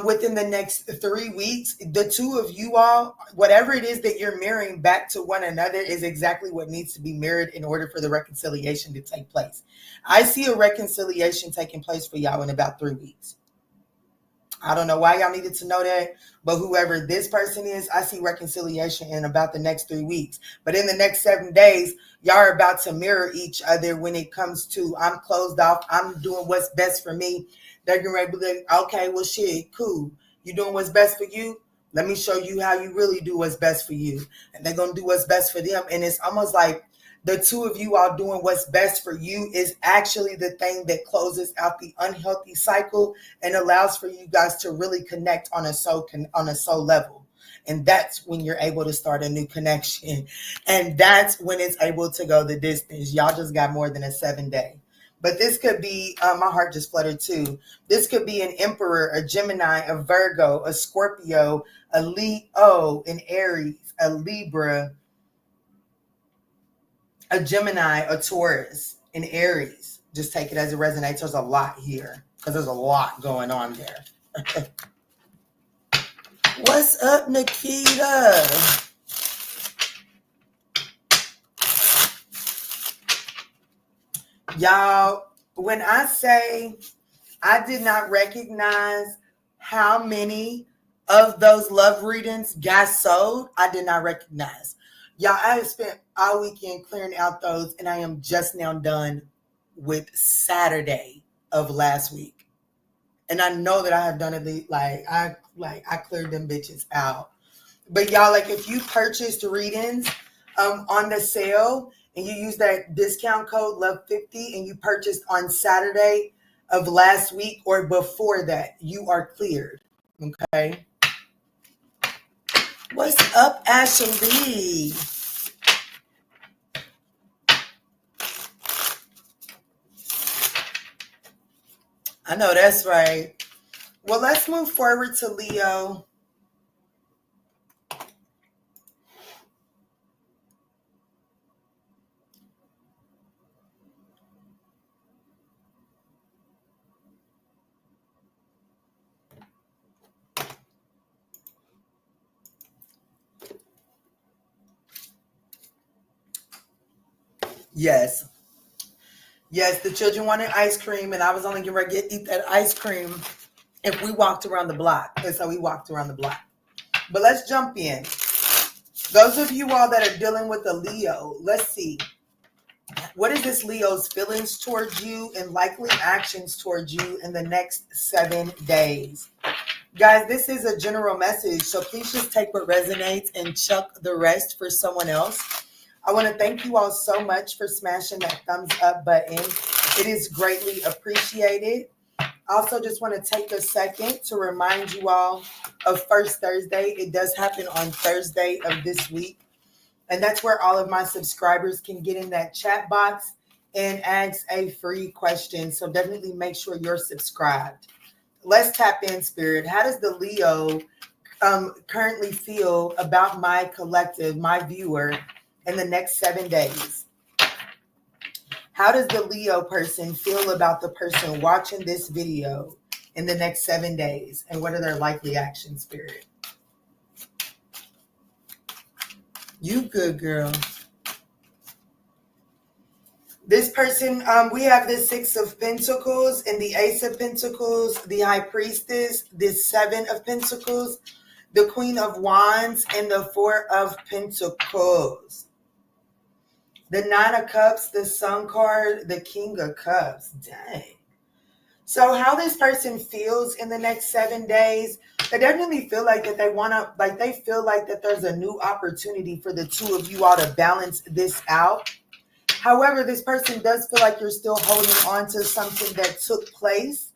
A: within the next 3 weeks, the two of you all, whatever it is that you're mirroring back to one another is exactly what needs to be mirrored in order for the reconciliation to take place. I see a reconciliation taking place for y'all in about 3 weeks. I don't know why y'all needed to know that, but whoever this person is, I see reconciliation in about the next 3 weeks. But in the next 7 days, y'all are about to mirror each other when it comes to I'm closed off, I'm doing what's best for me. They're going to be like, okay, well, shit, cool. You doing what's best for you? Let me show you how you really do what's best for you. And they're going to do what's best for them. And it's almost like the two of you are doing what's best for you is actually the thing that closes out the unhealthy cycle and allows for you guys to really connect on a soul level. And that's when you're able to start a new connection. And that's when it's able to go the distance. Y'all just got more than a 7 day. But this could be, my heart just fluttered too. This could be an Emperor, a Gemini, a Virgo, a Scorpio, a Leo, an Aries, a Libra, a Gemini, a Taurus, an Aries. Just take it as it resonates. There's a lot here because there's a lot going on there. What's up, Nikita? Y'all, when I say I did not recognize how many of those love readings got sold, I did not recognize. Y'all, I have spent all weekend clearing out those, and I am just now done with Saturday of last week. And I know that I have done it I cleared them bitches out. But y'all, like if you purchased readings on the sale and you use that discount code LOVE50 and you purchased on Saturday of last week or before that, you are cleared. Okay. What's up, Ashley? I know that's right. Well, let's move forward to Leo. Yes. Yes, the children wanted ice cream, and I was only going to eat that ice cream if we walked around the block. That's how we walked around the block. But let's jump in. Those of you all that are dealing with a Leo, let's see. What is this Leo's feelings towards you and likely actions towards you in the next 7 days? Guys, this is a general message, so please just take what resonates and chuck the rest for someone else. I want to thank you all so much for smashing that thumbs up button. It is greatly appreciated. Also, just want to take a second to remind you all of First Thursday. It does happen on Thursday of this week. And that's where all of my subscribers can get in that chat box and ask a free question. So definitely make sure you're subscribed. Let's tap in, Spirit. How does the Leo currently feel about my collective, my viewer, in the next 7 days? How does the Leo person feel about the person watching this video in the next 7 days? And what are their likely actions, Spirit? You good, girl. This person, we have the Six of Pentacles and the Ace of Pentacles, the High Priestess, the Seven of Pentacles, the Queen of Wands, and the Four of Pentacles. The Nine of Cups, the Sun card, the King of Cups. Dang. So how this person feels in the next 7 days, they definitely feel like that they feel like that there's a new opportunity for the two of you all to balance this out. However, this person does feel like you're still holding on to something that took place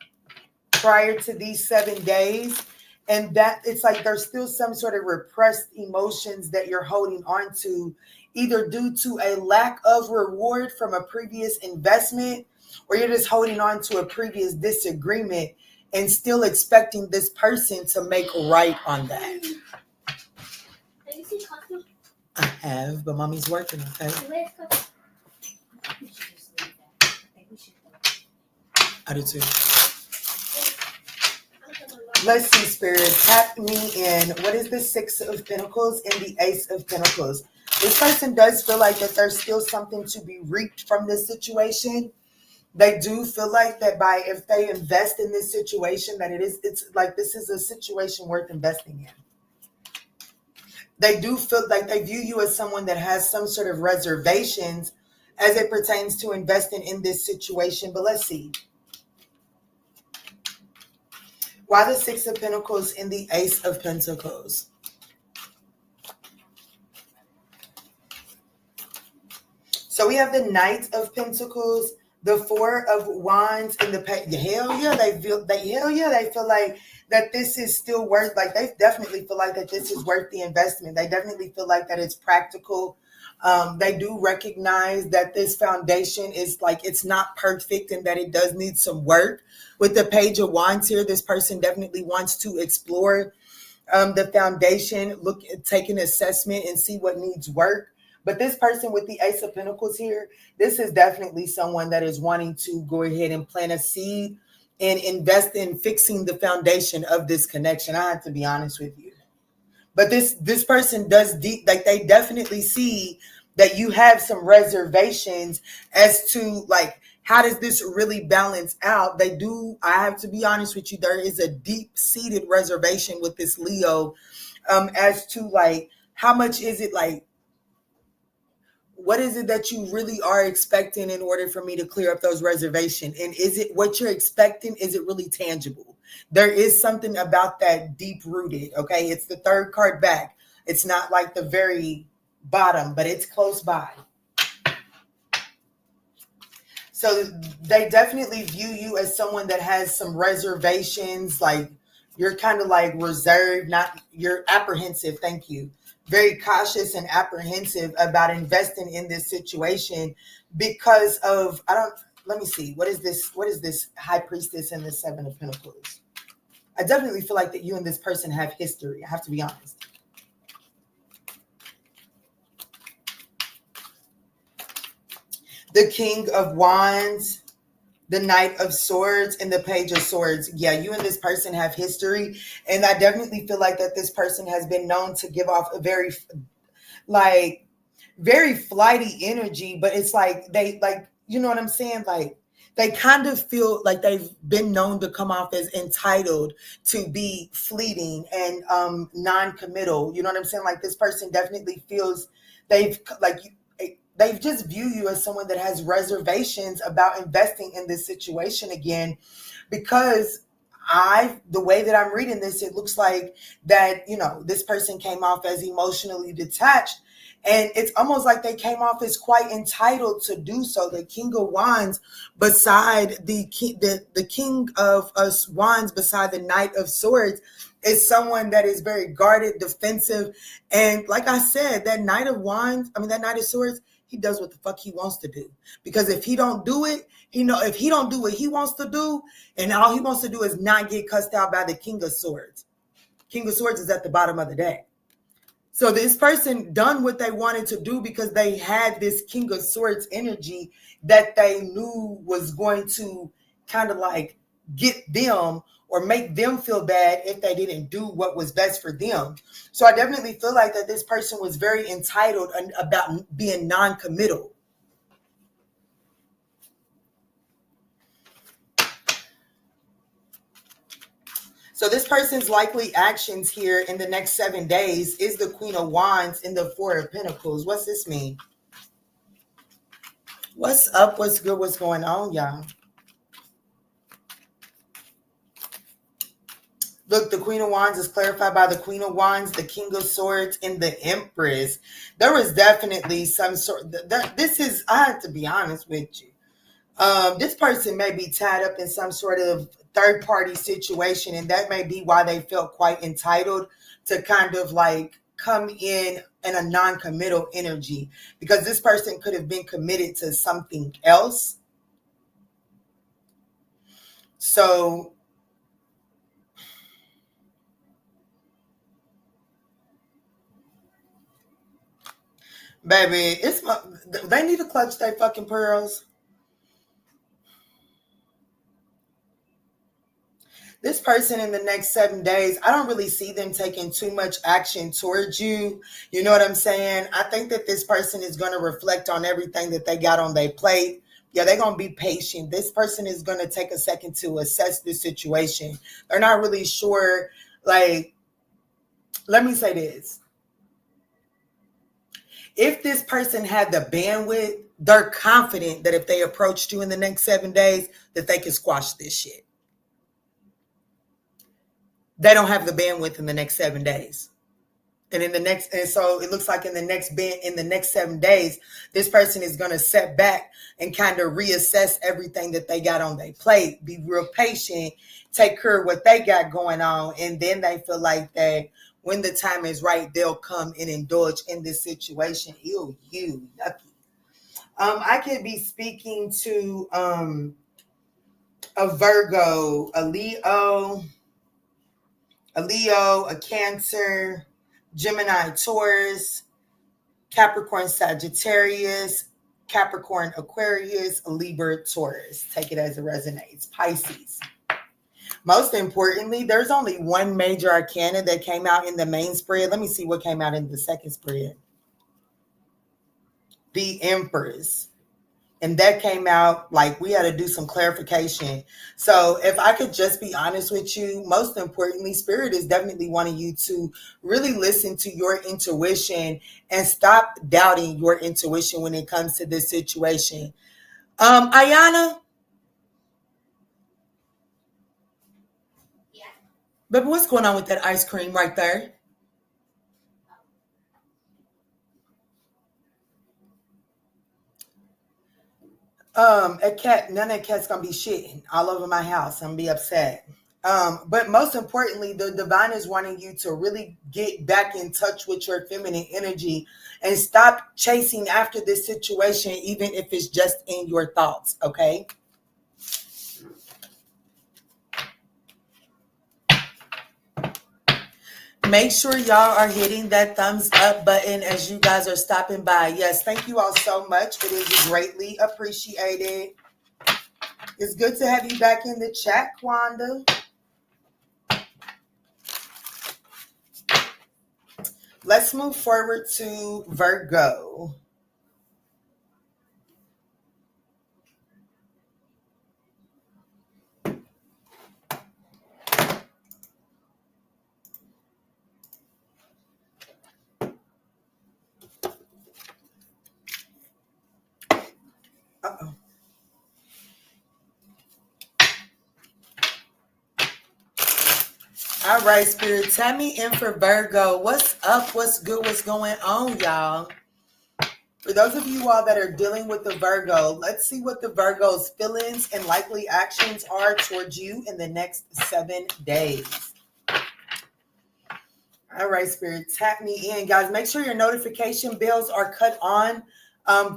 A: prior to these 7 days. And that it's like there's still some sort of repressed emotions that you're holding on to, either due to a lack of reward from a previous investment, or you're just holding on to a previous disagreement and still expecting this person to make right on that.
B: Have you seen Cosmo?
A: I have, but mommy's working, okay?
B: Where's Cosmo?
C: We should just leave that. I think we should go.
A: I do too. Let's see, Spirit. Tap me in. What is the Six of Pentacles and the Ace of Pentacles? This person does feel like that there's still something to be reaped from this situation. They do feel like that if they invest in this situation, that it's like this is a situation worth investing in. They do feel like they view you as someone that has some sort of reservations as it pertains to investing in this situation. But let's see. Why the Six of Pentacles and the Ace of Pentacles? So we have the Knight of Pentacles, the Four of Wands, and the hell yeah, they feel like that this is still worth, like they definitely feel like that this is worth the investment. They definitely feel like that it's practical. They do recognize that this foundation is like, it's not perfect and that it does need some work. With the Page of Wands here, this person definitely wants to explore the foundation, take an assessment and see what needs work. But this person with the Ace of Pentacles here, this is definitely someone that is wanting to go ahead and plant a seed and invest in fixing the foundation of this connection. I have to be honest with you. But this person does like they definitely see that you have some reservations as to like, how does this really balance out? They do. I have to be honest with you. There is a deep-seated reservation with this Leo as to like, how much is it like, what is it that you really are expecting in order for me to clear up those reservations? And is it what you're expecting? Is it really tangible? There is something about that deep rooted. Okay. It's the third card back. It's not like the very bottom, but it's close by. So they definitely view you as someone that has some reservations. Like you're kind of like reserved, you're apprehensive. Thank you. Very cautious and apprehensive about investing in this situation because of, let me see. What is this High Priestess and the Seven of Pentacles? I definitely feel like that you and this person have history. I have to be honest. The King of Wands, the Knight of Swords, and the Page of Swords. Yeah, you and this person have history. And I definitely feel like that this person has been known to give off a very flighty energy. But it's like, you know what I'm saying? Like, they kind of feel like they've been known to come off as entitled, to be fleeting and non-committal. You know what I'm saying? Like, this person definitely feels they've just view you as someone that has reservations about investing in this situation again, because the way that I'm reading this, it looks like that, this person came off as emotionally detached. And it's almost like they came off as quite entitled to do so. The King of Wands beside the King of Wands beside the Knight of Swords is someone that is very guarded, defensive. And like I said, that Knight of Swords, he does what the fuck he wants to do. Because if he don't do it, if he don't do what he wants to do, and all he wants to do is not get cussed out by the King of Swords. King of Swords is at the bottom of the deck. So this person done what they wanted to do because they had this King of Swords energy that they knew was going to kind of like get them or make them feel bad if they didn't do what was best for them. So I definitely feel like that this person was very entitled about being non-committal. So this person's likely actions here in the next 7 days is the Queen of Wands in the Four of Pentacles. What's this mean? What's up? What's good? What's going on, y'all? Look, the Queen of Wands is clarified by the Queen of Wands, the King of Swords, and the Empress. There was definitely some sort. I have to be honest with you. This person may be tied up in some sort of third-party situation, and that may be why they felt quite entitled to kind of like come in a non-committal energy, because this person could have been committed to something else. So baby, they need to clutch their fucking pearls. This person in the next 7 days, I don't really see them taking too much action towards you. You know what I'm saying? I think that this person is going to reflect on everything that they got on their plate. Yeah, they're going to be patient. This person is going to take a second to assess the situation. They're not really sure. Like, let me say this. If this person had the bandwidth, they're confident that if they approached you in the next 7 days, that they can squash this shit. They don't have the bandwidth in the next 7 days. And so it looks like in the next 7 days, this person is going to set back and kind of reassess everything that they got on their plate, be real patient, take care of what they got going on. And then they feel like that when the time is right, they'll come and indulge in this situation. Ew, yucky. I could be speaking to a Virgo, a Leo, a Cancer, Gemini, Taurus, Capricorn, Sagittarius, Capricorn, Aquarius, Libra, Taurus. Take it as it resonates. Pisces. Most importantly, there's only one major arcana that came out in the main spread. Let me see what came out in the second spread. The Empress. And that came out like we had to do some clarification. So if I could just be honest with you, most importantly, Spirit is definitely wanting you to really listen to your intuition and stop doubting your intuition when it comes to this situation. Ayana?
B: Yeah.
A: Baby, what's going on with that ice cream right there? None of that cat's gonna be shitting all over my house. I'm gonna be upset. But most importantly, the divine is wanting you to really get back in touch with your feminine energy and stop chasing after this situation, even if it's just in your thoughts, okay? Make sure y'all are hitting that thumbs up button as you guys are stopping by. Yes, thank you all so much. It is greatly appreciated. It's good to have you back in the chat, Kwanda. Let's move forward to Virgo. Uh-oh. All right, Spirit, tap me in for Virgo. What's up? What's good? What's going on, y'all? For those of you all that are dealing with the Virgo, let's see what the Virgo's feelings and likely actions are towards you in the next 7 days. All right, Spirit, tap me in. Guys, make sure your notification bells are cut on.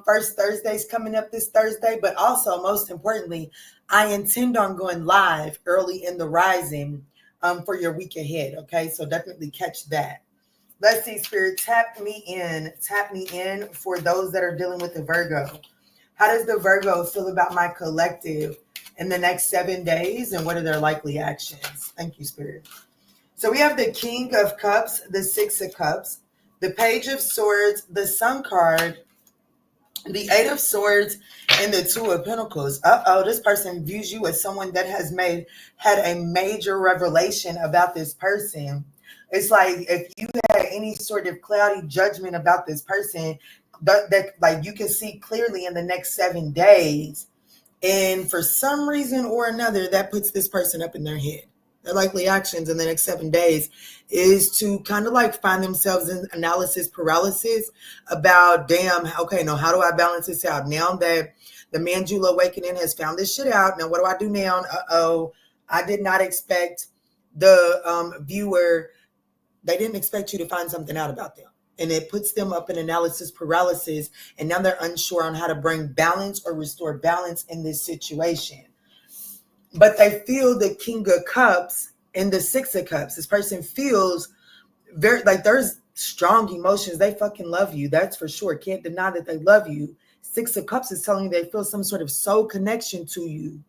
A: First Thursday's coming up this Thursday, but also, most importantly, I intend on going live early in the rising for your week ahead, okay? So definitely catch that. Let's see, Spirit, tap me in. Tap me in for those that are dealing with the Virgo. How does the Virgo feel about my collective in the next 7 days, and what are their likely actions? Thank you, Spirit. So we have the King of Cups, the Six of Cups, the Page of Swords, the Sun card, the Eight of Swords, and the Two of Pentacles. Uh-oh, this person views you as someone that has had a major revelation about this person. It's like if you had any sort of cloudy judgment about this person, that like you can see clearly in the next 7 days. And for some reason or another, that puts this person up in their head. Their likely actions in the next 7 days is to kind of like find themselves in analysis paralysis about, damn, okay, no, how do I balance this out? Now that the ManjulaAwakening has found this shit out, now what do I do now? Uh-oh, I did not expect the viewer, they didn't expect you to find something out about them. And it puts them up in analysis paralysis, and now they're unsure on how to bring balance or restore balance in this situation. But they feel the King of Cups and the Six of Cups. This person feels very like there's strong emotions. They fucking love you. That's for sure. Can't deny that they love you. Six of Cups is telling you they feel some sort of soul connection to you.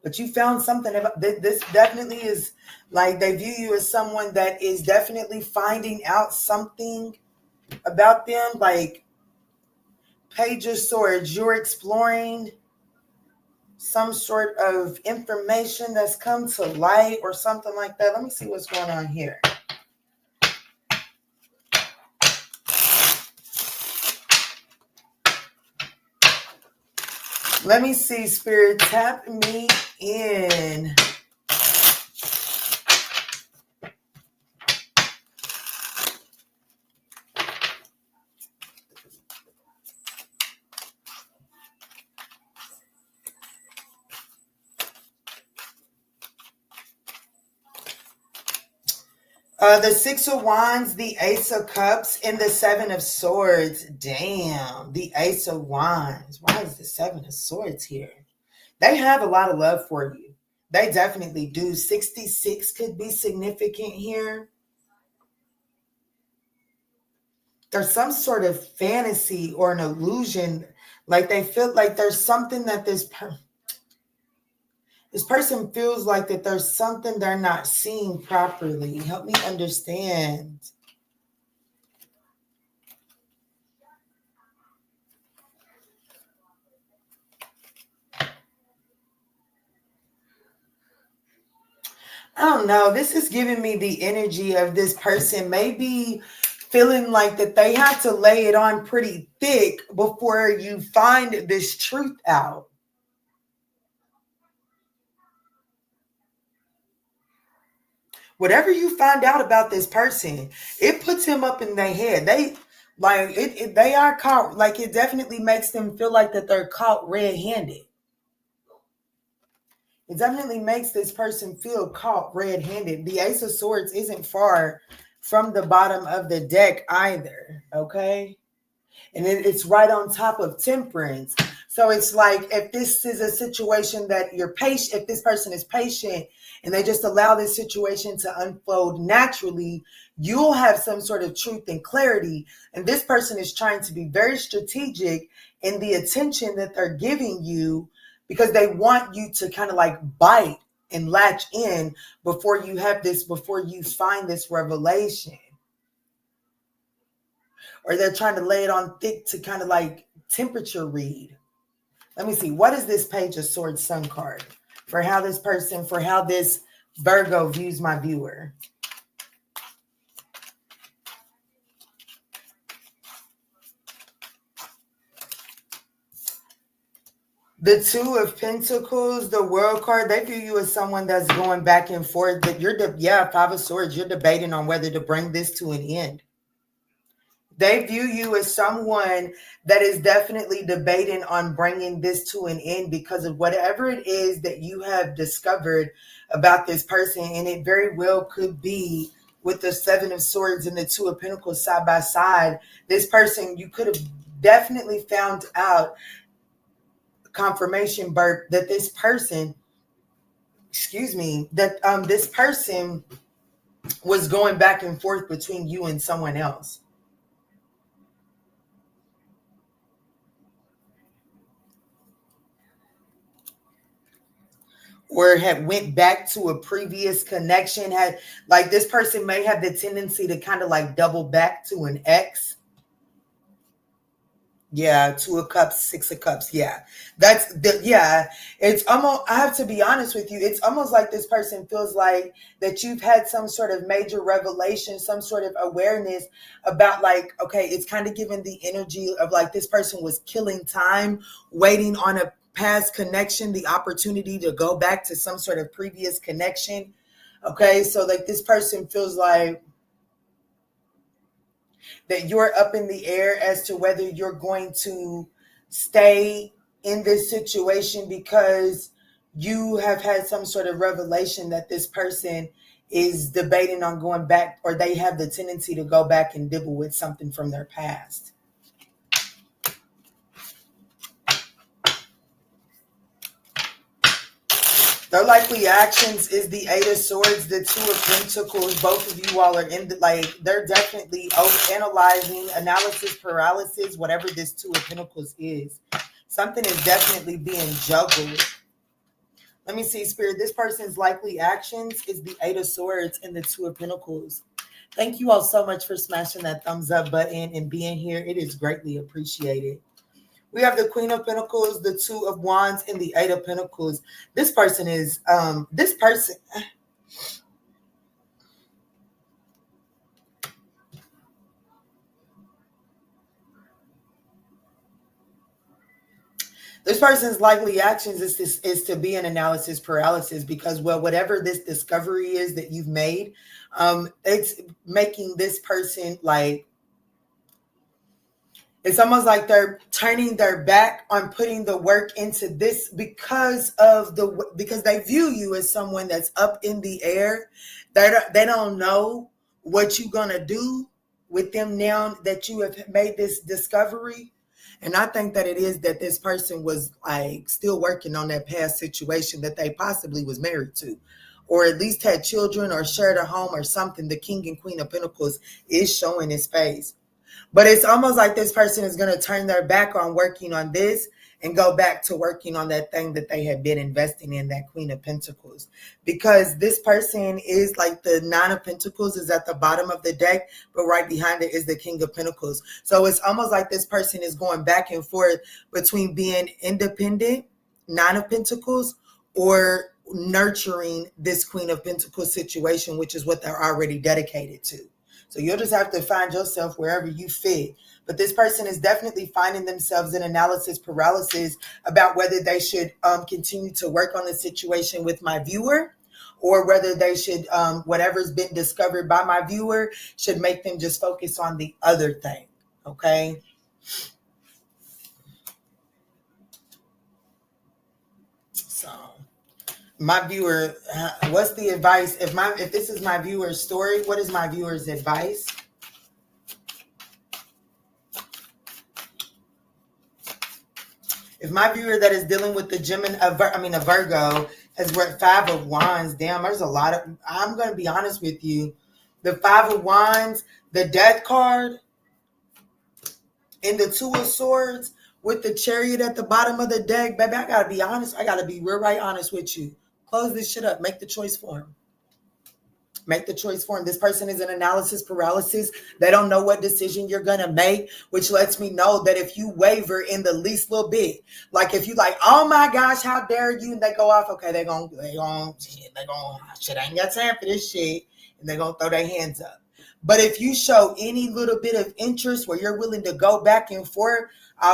A: But you found something about this. Definitely is like they view you as someone that is definitely finding out something about them. Like Page of Swords, you're exploring some sort of information that's come to light or something like that. Let me see what's going on here. Let me see, Spirit, tap me in. The Six of Wands, the Ace of Cups, and the Seven of Swords. Damn, the Ace of Wands. Why is the Seven of Swords here? They have a lot of love for you. They definitely do. 66 could be significant here. There's some sort of fantasy or an illusion. Like they feel like there's something that this person feels like that there's something they're not seeing properly. Help me understand. I don't know. This is giving me the energy of this person maybe feeling like that they have to lay it on pretty thick before you find this truth out. Whatever you find out about this person, it puts him up in their head. They like it they are caught, like it definitely makes them feel like that they're caught red-handed. It definitely makes this person feel caught red-handed. The Ace of Swords isn't far from the bottom of the deck either, okay? And it's right on top of Temperance. So it's like if this is a situation that you're patient, if this person is patient and they just allow this situation to unfold naturally, you'll have some sort of truth and clarity. And this person is trying to be very strategic in the attention that they're giving you because they want you to kind of like bite and latch in before you find this revelation. Or they're trying to lay it on thick to kind of like temperature read. Let me see. What is this Page of Swords Sun card for how this Virgo views my viewer? The Two of Pentacles, the World card, they view you as someone that's going back and forth. That you're Five of Swords, you're debating on whether to bring this to an end. They view you as someone that is definitely debating on bringing this to an end because of whatever it is that you have discovered about this person. And it very well could be with the Seven of Swords and the Two of Pentacles side by side. This person, you could have definitely found out confirmation, Bert, that this person, this person was going back and forth between you and someone else. Or had went back to a previous connection, had like this person may have the tendency to kind of like double back to an ex. Yeah, Two of Cups, Six of Cups. Yeah, it's almost, I have to be honest with you, it's almost like this person feels like that you've had some sort of major revelation, some sort of awareness about like, okay, it's kind of given the energy of like this person was killing time, waiting on a past connection, the opportunity to go back to some sort of previous connection. Okay, so like this person feels like that you're up in the air as to whether you're going to stay in this situation because you have had some sort of revelation that this person is debating on going back, or they have the tendency to go back and dibble with something from their past. Their likely actions is the Eight of Swords, the Two of Pentacles. Both of you all are in the, like, they're definitely analyzing, analysis paralysis, whatever this Two of Pentacles is. Something is definitely being juggled. Let me see, Spirit. This person's likely actions is the Eight of Swords and the Two of Pentacles. Thank you all so much for smashing that thumbs up button and being here. It is greatly appreciated. We have the Queen of Pentacles, the Two of Wands, and the Eight of Pentacles. This person is, This person This person's likely actions is to be an analysis paralysis because, well, whatever this discovery is that you've made, it's making this person like, it's almost like they're turning their back on putting the work into this because they view you as someone that's up in the air. They don't know what you're going to do with them now that you have made this discovery. And I think that it is that this person was like still working on that past situation that they possibly was married to, or at least had children or shared a home or something. The King and Queen of Pentacles is showing his face. But it's almost like this person is going to turn their back on working on this and go back to working on that thing that they had been investing in, that Queen of Pentacles. Because this person is like the Nine of Pentacles is at the bottom of the deck, but right behind it is the King of Pentacles. So it's almost like this person is going back and forth between being independent, Nine of Pentacles, or nurturing this Queen of Pentacles situation, which is what they're already dedicated to. So you'll just have to find yourself wherever you fit. But this person is definitely finding themselves in analysis paralysis about whether they should continue to work on the situation with my viewer, or whether they should, whatever's been discovered by my viewer should make them just focus on the other thing. Okay. So my viewer, what's the advice? If this is my viewer's story, what is my viewer's advice? If my viewer that is dealing with the Gemini, a Virgo, has read Five of Wands, damn, there's a lot of, I'm going to be honest with you. The Five of Wands, the Death card, and the Two of Swords with the Chariot at the bottom of the deck. Baby, I got to be honest. I got to be real right honest with you. Close this shit up. Make the choice for him. Make the choice for him. This person is in analysis paralysis. They don't know what decision you're going to make, which lets me know that if you waver in the least little bit, like if you like, oh my gosh, how dare you? And they go off, okay, they going, shit, I ain't got time for this shit. And they're going to throw their hands up. But if you show any little bit of interest where you're willing to go back and forth,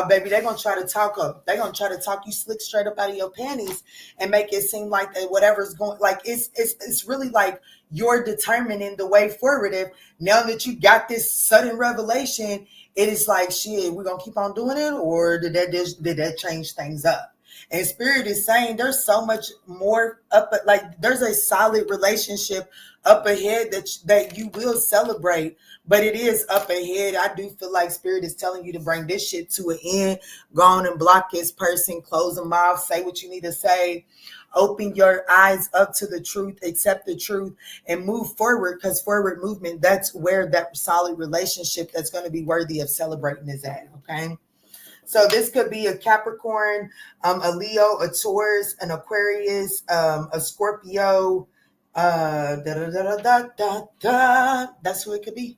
A: baby, they're gonna try to talk up. They're gonna try to talk you slick straight up out of your panties and make it seem like that whatever's going, like it's really like you're determining the way forward. If now that you got this sudden revelation, it is like, shit, we're gonna keep on doing it, or did that change things up? And Spirit is saying there's so much more up, like there's a solid relationship up ahead that you will celebrate, but it is up ahead. I do feel like Spirit is telling you to bring this shit to an end. Go on and block this person, close them off, say what you need to say, open your eyes up to the truth, accept the truth, and move forward, because forward movement, that's where that solid relationship that's going to be worthy of celebrating is at. Okay. So this could be a Capricorn, a Leo, a Taurus, an Aquarius, a Scorpio, That's who it could be.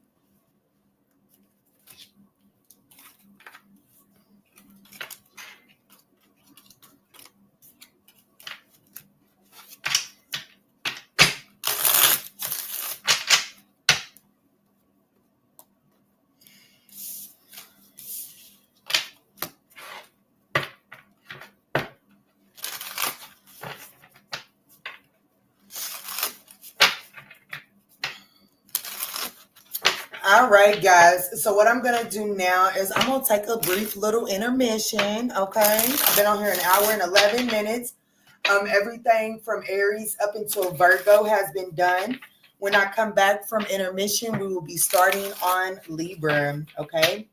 A: All right, guys. So what I'm going to do now is I'm going to take a brief little intermission, okay? I've been on here an hour and 11 minutes. Everything from Aries up until Virgo has been done. When I come back from intermission, we will be starting on Libra, okay?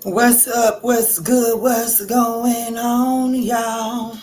A: What's up? What's good? What's going on, y'all?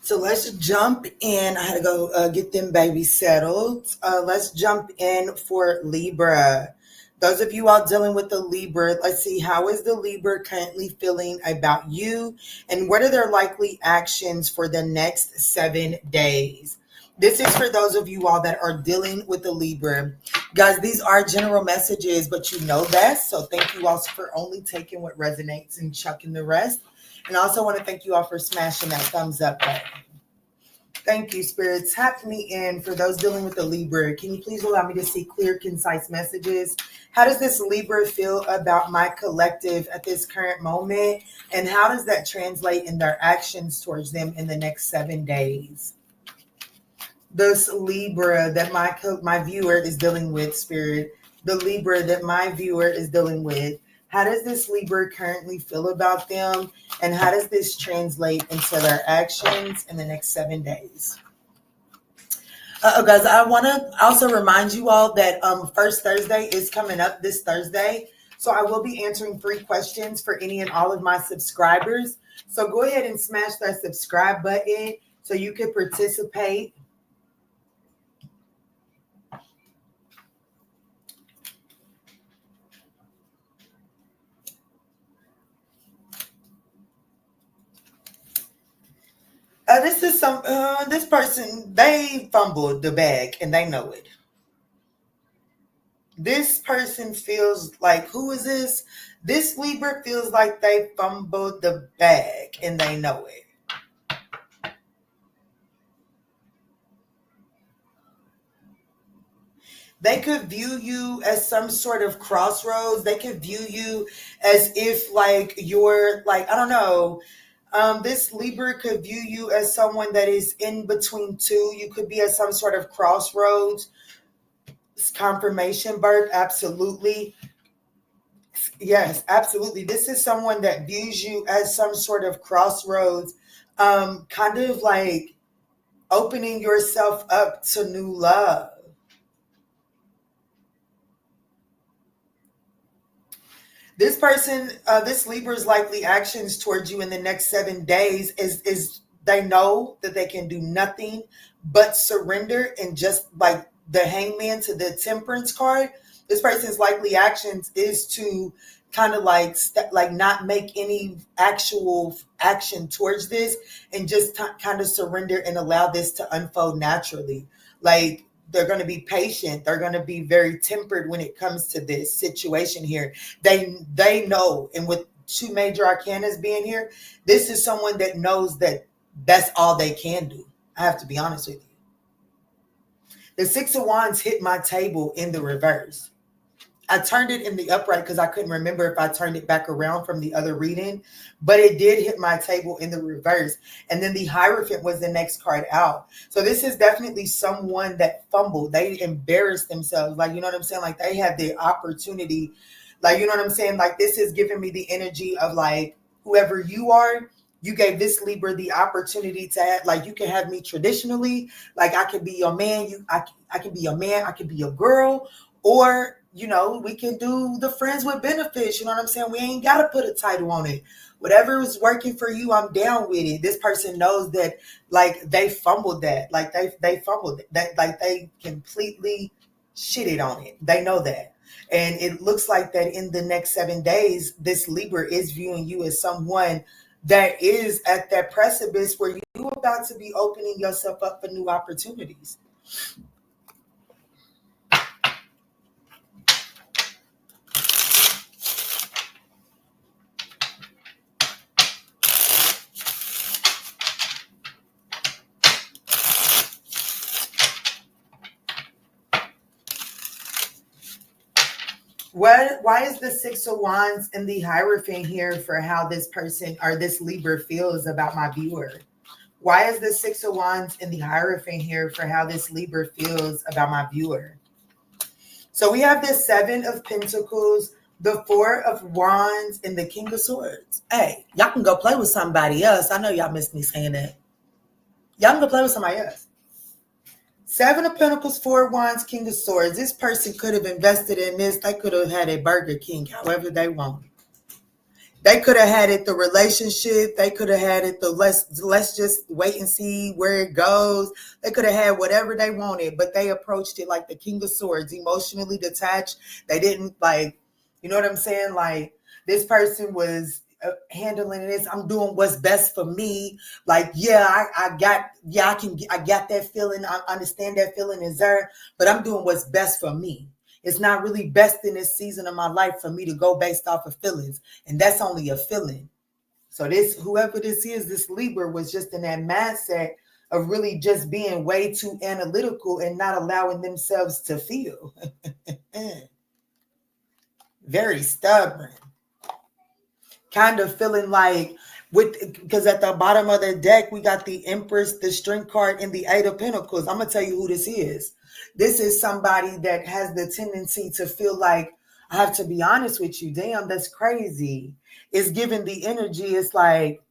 A: So let's jump in. I had to go get them babies settled. Let's jump in for Libra. Those of you all dealing with the Libra, let's see, how is the Libra currently feeling about you? And what are their likely actions for the next 7 days? This is for those of you all that are dealing with the Libra. Guys, these are general messages, but you know best. So thank you all for only taking what resonates and chucking the rest. And I also want to thank you all for smashing that thumbs up button. Thank you, Spirit. Tap me in for those dealing with the Libra. Can you please allow me to see clear, concise messages? How does this Libra feel about my collective at this current moment? And how does that translate in their actions towards them in the next 7 days? This Libra that my viewer is dealing with, Spirit. The Libra that my viewer is dealing with. How does this Libra currently feel about them? And how does this translate into their actions in the next 7 days? Guys, I want to also remind you all that First Thursday is coming up this Thursday. So I will be answering 3 questions for any and all of my subscribers. So go ahead and smash that subscribe button so you can participate. This person, they fumbled the bag and they know it. This person feels like, who is this? This Libra feels like they fumbled the bag and they know it. They could view you as some sort of crossroads. They could view you as if like you're like, I don't know. This Libra could view you as someone that is in between two. You could be at some sort of crossroads. Confirmation birth, absolutely. Yes, absolutely. This is someone that views you as some sort of crossroads, kind of like opening yourself up to new love. This person, this Libra's likely actions towards you in the next 7 days is they know that they can do nothing but surrender, and just like the Hangman to the Temperance card, this person's likely actions is to kind of like not make any actual action towards this, and just kind of surrender and allow this to unfold naturally. Like, they're going to be patient. They're going to be very tempered when it comes to this situation here. They know, and with 2 major arcanas being here, this is someone that knows that that's all they can do. I have to be honest with you. The Six of Wands hit my table in the reverse. I turned it in the upright because I couldn't remember if I turned it back around from the other reading, but it did hit my table in the reverse. And then the Hierophant was the next card out. So this is definitely someone that fumbled. They embarrassed themselves. Like, you know what I'm saying? Like they had the opportunity. Like, you know what I'm saying? Like this is giving me the energy of like, whoever you are, you gave this Libra the opportunity to have, like, you can have me traditionally. Like I can be your man. I can be your man. I can be your girl. Or, you know, we can do the friends with benefits. You know what I'm saying? We ain't got to put a title on it. Whatever is working for you, I'm down with it. This person knows that, like, they fumbled that. Like, they fumbled it. That, like, they completely shitted on it. They know that. And it looks like that in the next 7 days, this Libra is viewing you as someone that is at that precipice where you're about to be opening yourself up for new opportunities. Why is the Six of Wands and the Hierophant here for how this person or this Libra feels about my viewer? Why is the Six of Wands and the Hierophant here for how this Libra feels about my viewer? So we have the Seven of Pentacles, the Four of Wands, and the King of Swords. Hey, y'all can go play with somebody else. I know y'all missed me saying that. Y'all can go play with somebody else. Seven of Pentacles, Four of Wands, King of Swords. This person could have invested in this. They could have had a Burger King however they wanted. They could have had it the relationship. They could have had it the let's just wait and see where it goes. They could have had whatever they wanted, but they approached it like the King of Swords, emotionally detached. They didn't like, you know what I'm saying? Like this person was handling this. I'm doing what's best for me. Like, yeah, I got that feeling. I understand that feeling is there, but I'm doing what's best for me. It's not really best in this season of my life for me to go based off of feelings. And that's only a feeling. So this, whoever this is, this Libra was just in that mindset of really just being way too analytical and not allowing themselves to feel. Very stubborn. Kind of feeling like, because at the bottom of the deck, we got the Empress, the Strength card, and the Eight of Pentacles. I'm going to tell you who this is. This is somebody that has the tendency to feel like, I have to be honest with you. Damn, that's crazy. It's giving the energy. It's like,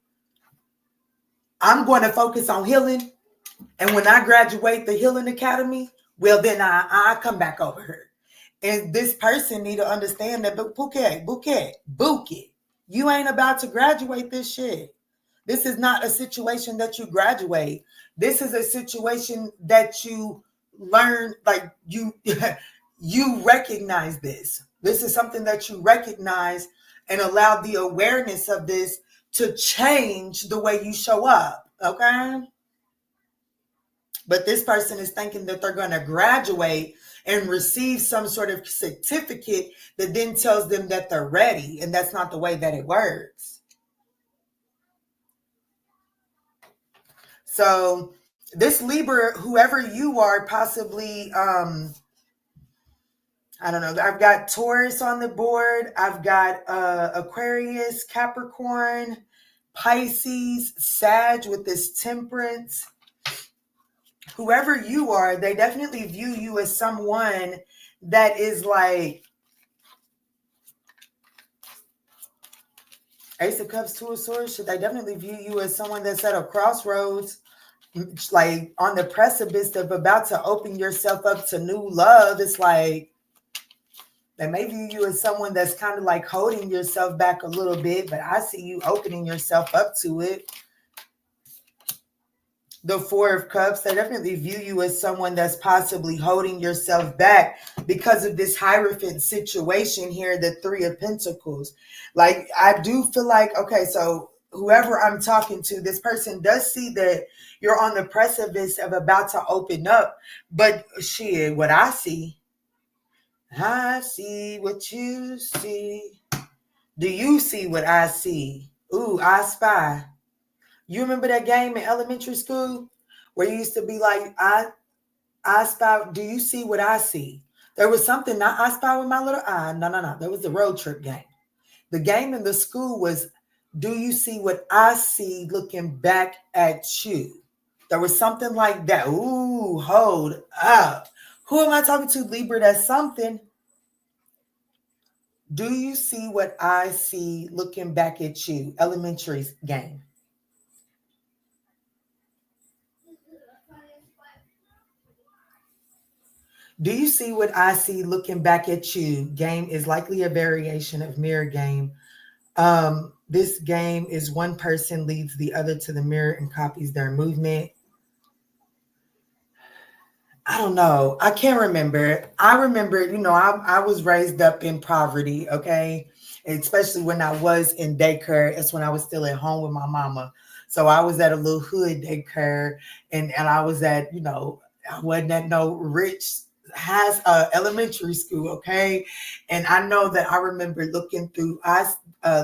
A: I'm going to focus on healing. And when I graduate the Healing Academy, well, then I come back over here. And this person need to understand that, but Bouquet, you ain't about to graduate this shit. This is not a situation that you graduate. This is a situation that you learn, like you recognize this. This is something that you recognize and allow the awareness of this to change the way you show up, okay? But this person is thinking that they're going to graduate and receive some sort of certificate that then tells them that they're ready. And that's not the way that it works. So this Libra, whoever you are, possibly, I don't know. I've got Taurus on the board. I've got Aquarius, Capricorn, Pisces, Sag with this Temperance. Whoever you are, they definitely view you as someone that is like Ace of Cups, Two of Swords. Should they definitely view you as someone that's at a crossroads, like on the precipice of about to open yourself up to new love? It's like they may view you as someone that's kind of like holding yourself back a little bit, but I see you opening yourself up to it. The Four of Cups, they definitely view you as someone that's possibly holding yourself back because of this Hierophant situation here, the Three of Pentacles. Like, I do feel like, okay, so whoever I'm talking to, this person does see that you're on the precipice of about to open up. But shit, what I see what you see. Do you see what I see? Ooh, I spy. You remember that game in elementary school where you used to be like, I spy. Do you see what I see? There was something, not I spy with my little eye. No. That was the road trip game. The game in the school was, do you see what I see looking back at you? There was something like that. Ooh, hold up. Who am I talking to, Libra? That's something. Do you see what I see looking back at you? Elementary game. Do you see what I see looking back at you? Game is likely a variation of mirror game. This game is one person leads the other to the mirror and copies their movement. I don't know. I can't remember. I remember, I was raised up in poverty, okay? Especially when I was in daycare. It's when I was still at home with my mama. So I was at a little hood daycare, and I was at, I wasn't at no rich elementary school, okay? And I know that I remember looking through,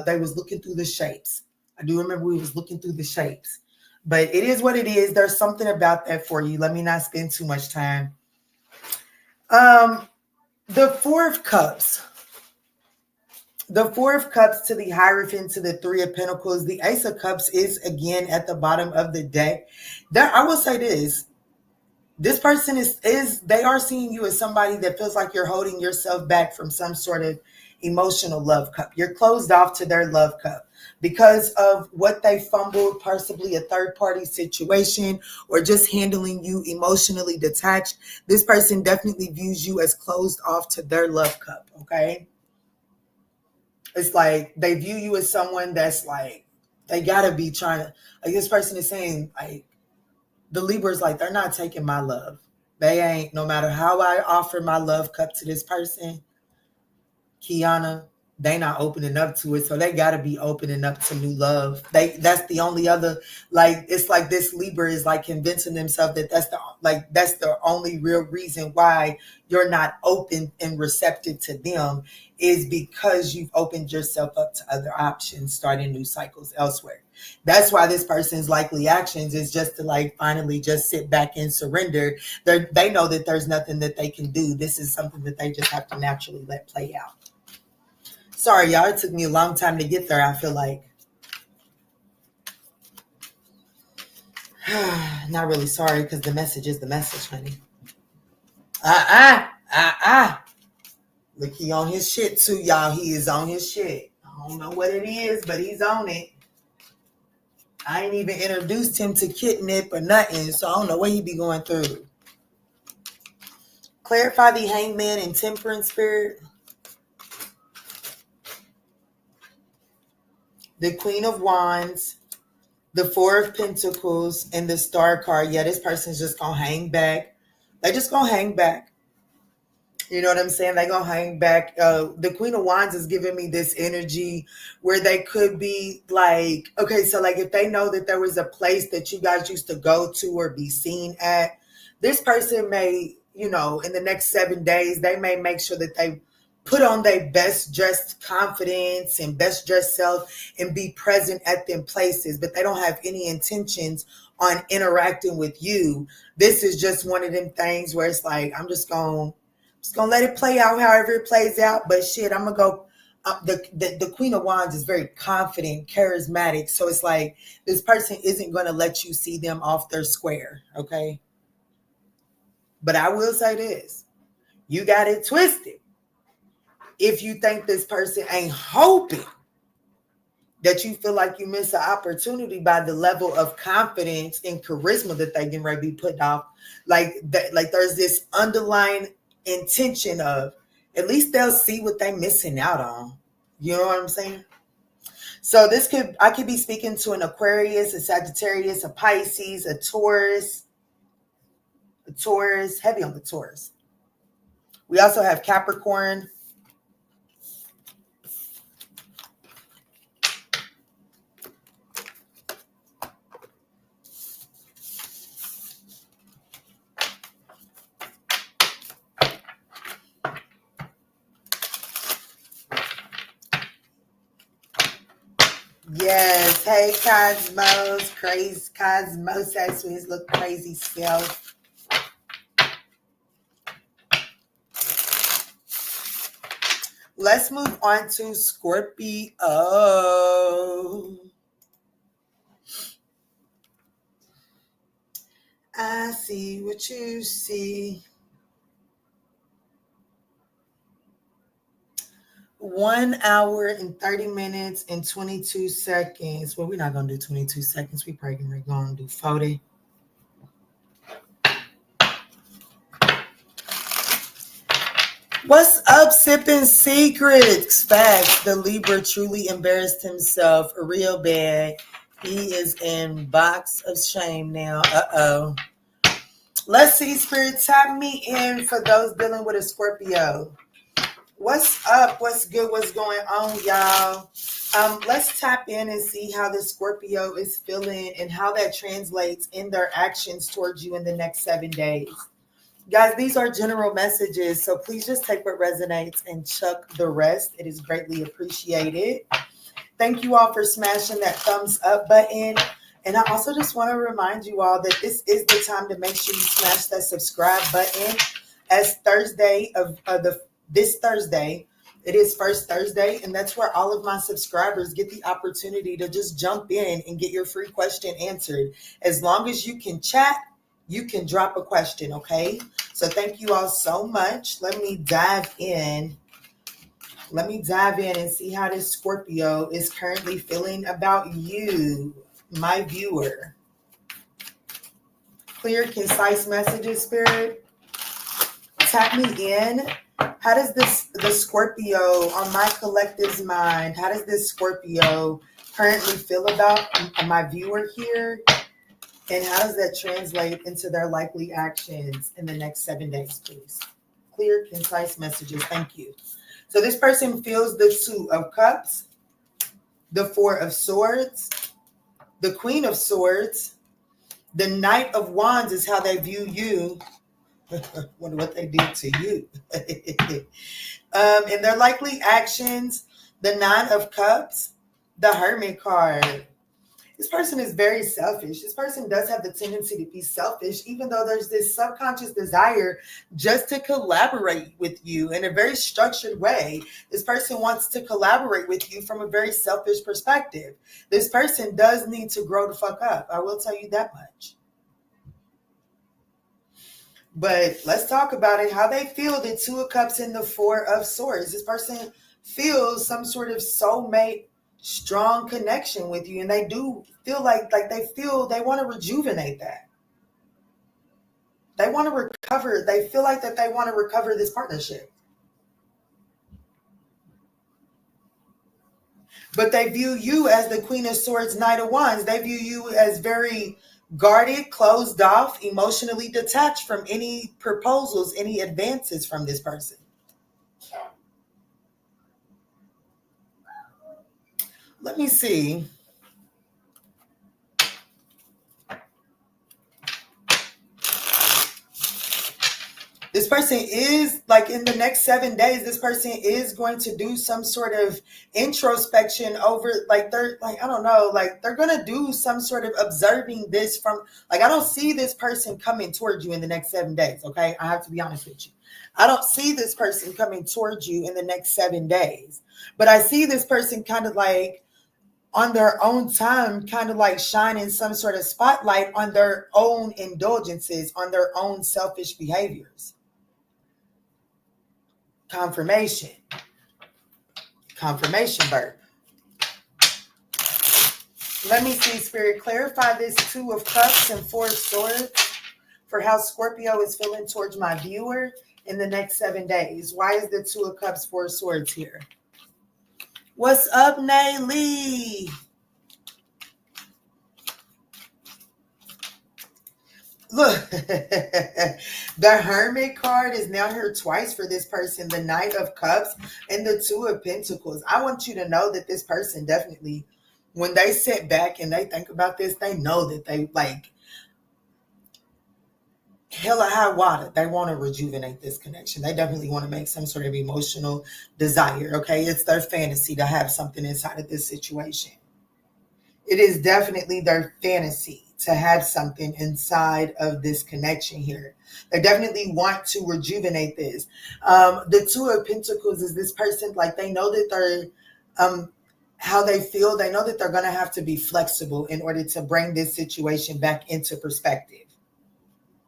A: they was looking through the shapes. I do remember we was looking through the shapes. But it is what it is. There's something about that for you. Let me not spend too much time. The Four of Cups. The Four of Cups to the Hierophant to the Three of Pentacles. The Ace of Cups is again at the bottom of the deck. I will say this. This person they are seeing you as somebody that feels like you're holding yourself back from some sort of emotional love cup. You're closed off to their love cup because of what they fumbled, possibly a third party situation, or just handling you emotionally detached. This person definitely views you as closed off to their love cup. Okay. It's like they view you as someone that's like, they gotta be trying to, like this person is saying, like, the Libra is like, they're not taking my love. They ain't, no matter how I offer my love cup to this person, Kiana, they not opening up to it. So they got to be opening up to new love. That's the only other, like, it's like this Libra is like convincing themselves that that's the only real reason why you're not open and receptive to them is because you've opened yourself up to other options, starting new cycles elsewhere. That's why this person's likely actions is just to like finally just sit back and surrender. They know that there's nothing that they can do. This is something that they just have to naturally let play out. Sorry, y'all. It took me a long time to get there, I feel like. Not really sorry, because the message is the message, honey. Look, he on his shit too, y'all. He is on his shit. I don't know what it is, but he's on it. I ain't even introduced him to Kitnip or nothing, so I don't know what he be going through. Clarify the Hangman and Temperance spirit. The Queen of Wands, the Four of Pentacles, and the Star card. Yeah, this person's just going to hang back. They just going to hang back. You know what I'm saying? They going to hang back. The Queen of Wands is giving me this energy where they could be like, okay, so like if they know that there was a place that you guys used to go to or be seen at, this person may, in the next 7 days, they may make sure that they put on their best dressed confidence and best dressed self and be present at them places, but they don't have any intentions on interacting with you. This is just one of them things where it's like, I'm just gonna let it play out however it plays out. But shit, I'm gonna go. The Queen of Wands is very confident, charismatic. So it's like this person isn't gonna let you see them off their square, okay? But I will say this: you got it twisted. If you think this person ain't hoping that you feel like you miss an opportunity by the level of confidence and charisma that they can be putting off, like there's this underlying intention of at least they'll see what they're missing out on. You know what I'm saying? So I could be speaking to an Aquarius, a Sagittarius, a Pisces, a Taurus, heavy on the Taurus. We also have Capricorn. Yes, Okay, Cosmos, crazy Cosmos as his little crazy self. Let's move on to Scorpio. I see what you see. 1 hour and 30 minutes and 22 seconds. Well, we're not going to do 22 seconds. We probably going to do 40. What's up, Sipping Secrets? Facts. The Libra truly embarrassed himself real bad. He is in box of shame now. Uh-oh. Let's see, Spirit, tap me in for those dealing with a Scorpio. What's up? What's good? What's going on, y'all? Let's tap in and see how the Scorpio is feeling and how that translates in their actions towards you in the next 7 days. Guys, these are general messages, so please just take what resonates and chuck the rest. It is greatly appreciated. Thank you all for smashing that thumbs up button. And I also just want to remind you all that this is the time to make sure you smash that subscribe button. As Thursday of this Thursday, it is first Thursday, and that's where all of my subscribers get the opportunity to just jump in and get your free question answered. As long as you can chat, you can drop a question, okay? So thank you all so much. Let me dive in and see how this Scorpio is currently feeling about you, my viewer. Clear, concise messages, Spirit. Tap me in. How does the Scorpio on my collective's mind, how does this Scorpio currently feel about my viewer here? And how does that translate into their likely actions in the next 7 days, please? Clear, concise messages. Thank you. So this person feels the 2 of Cups, the 4 of Swords, the Queen of Swords, the Knight of Wands is how they view you. Wonder what they did to you. And their likely actions, the 9 of Cups, the Hermit card. This person is very selfish. This person does have the tendency to be selfish, even though there's this subconscious desire just to collaborate with you in a very structured way. This person wants to collaborate with you from a very selfish perspective. This person does need to grow the fuck up. I will tell you that much. But let's talk about it. How they feel the 2 of Cups and the 4 of Swords. This person feels some sort of soulmate, strong connection with you, and they do feel like they want to rejuvenate that. They want to recover. They feel like that they want to recover this partnership. But they view you as the Queen of Swords, Knight of Wands. They view you as very guarded, closed off, emotionally detached from any proposals, any advances from this person. Let me see. This person is, like, in the next 7 days, this person is going to do some sort of introspection over, like, they're, like, I don't know, like, they're going to do some sort of observing this from, like, I don't see this person coming towards you in the next 7 days, okay? I have to be honest with you. I don't see this person coming towards you in the next 7 days. But I see this person kind of like, on their own time, kind of like shining some sort of spotlight on their own indulgences, on their own selfish behaviors. Confirmation verb. Let me see, Spirit, clarify this 2 of Cups and 4 of Swords for how Scorpio is feeling towards my viewer in the next 7 days. Why is the 2 of Cups, 4 of Swords here? What's up, Naylee? Look, the Hermit card is now here twice for this person, the Knight of Cups and the 2 of Pentacles. I want you to know that this person definitely, when they sit back and they think about this, they know that they, like, hella high water, they want to rejuvenate this connection. They definitely want to make some sort of emotional desire, okay? It's their fantasy to have something inside of this situation. It is definitely their fantasy to have something inside of this connection here. They definitely want to rejuvenate this. The Two of Pentacles is this person, like they know that they're, how they feel, they know that they're going to have to be flexible in order to bring this situation back into perspective.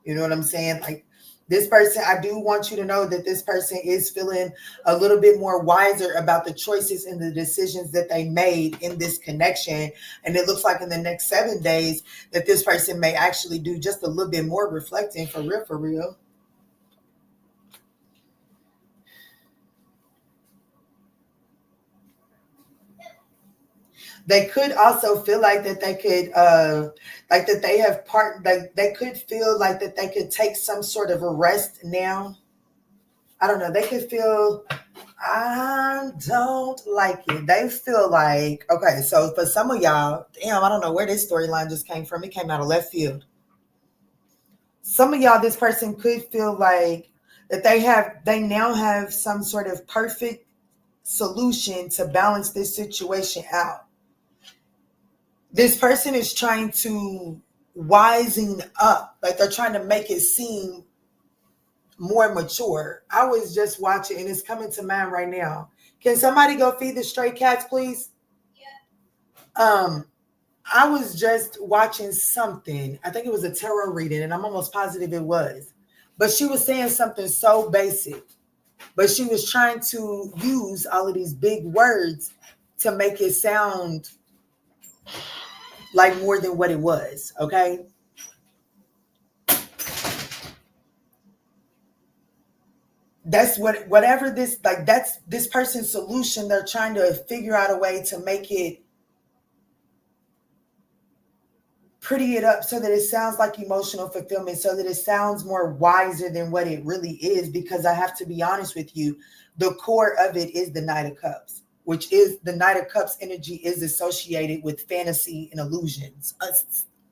A: You know what I'm saying? Like this person, I do want you to know that this person is feeling a little bit more wiser about the choices and the decisions that they made in this connection. And it looks like in the next 7 days that this person may actually do just a little bit more reflecting, for real, for real. They could also feel like that they could, like that they have like they could feel like that they could take some sort of a rest now. I don't know. They could feel, I don't like it. They feel like, okay, so for some of y'all, damn, I don't know where this storyline just came from. It came out of left field. Some of y'all, this person could feel like that they now have some sort of perfect solution to balance this situation out. This person is trying to wisen up, like they're trying to make it seem more mature. I was just watching, and it's coming to mind right now. Can somebody go feed the stray cats, please? Yeah. I was just watching something. I think it was a tarot reading, and I'm almost positive it was. But she was saying something so basic, but she was trying to use all of these big words to make it sound like more than what it was, okay? That's whatever this, like that's this person's solution. They're trying to figure out a way to make it, pretty it up so that it sounds like emotional fulfillment, so that it sounds more wiser than what it really is. Because I have to be honest with you, the core of it is the Knight of Cups, which is the Knight of Cups energy is associated with fantasy and illusions,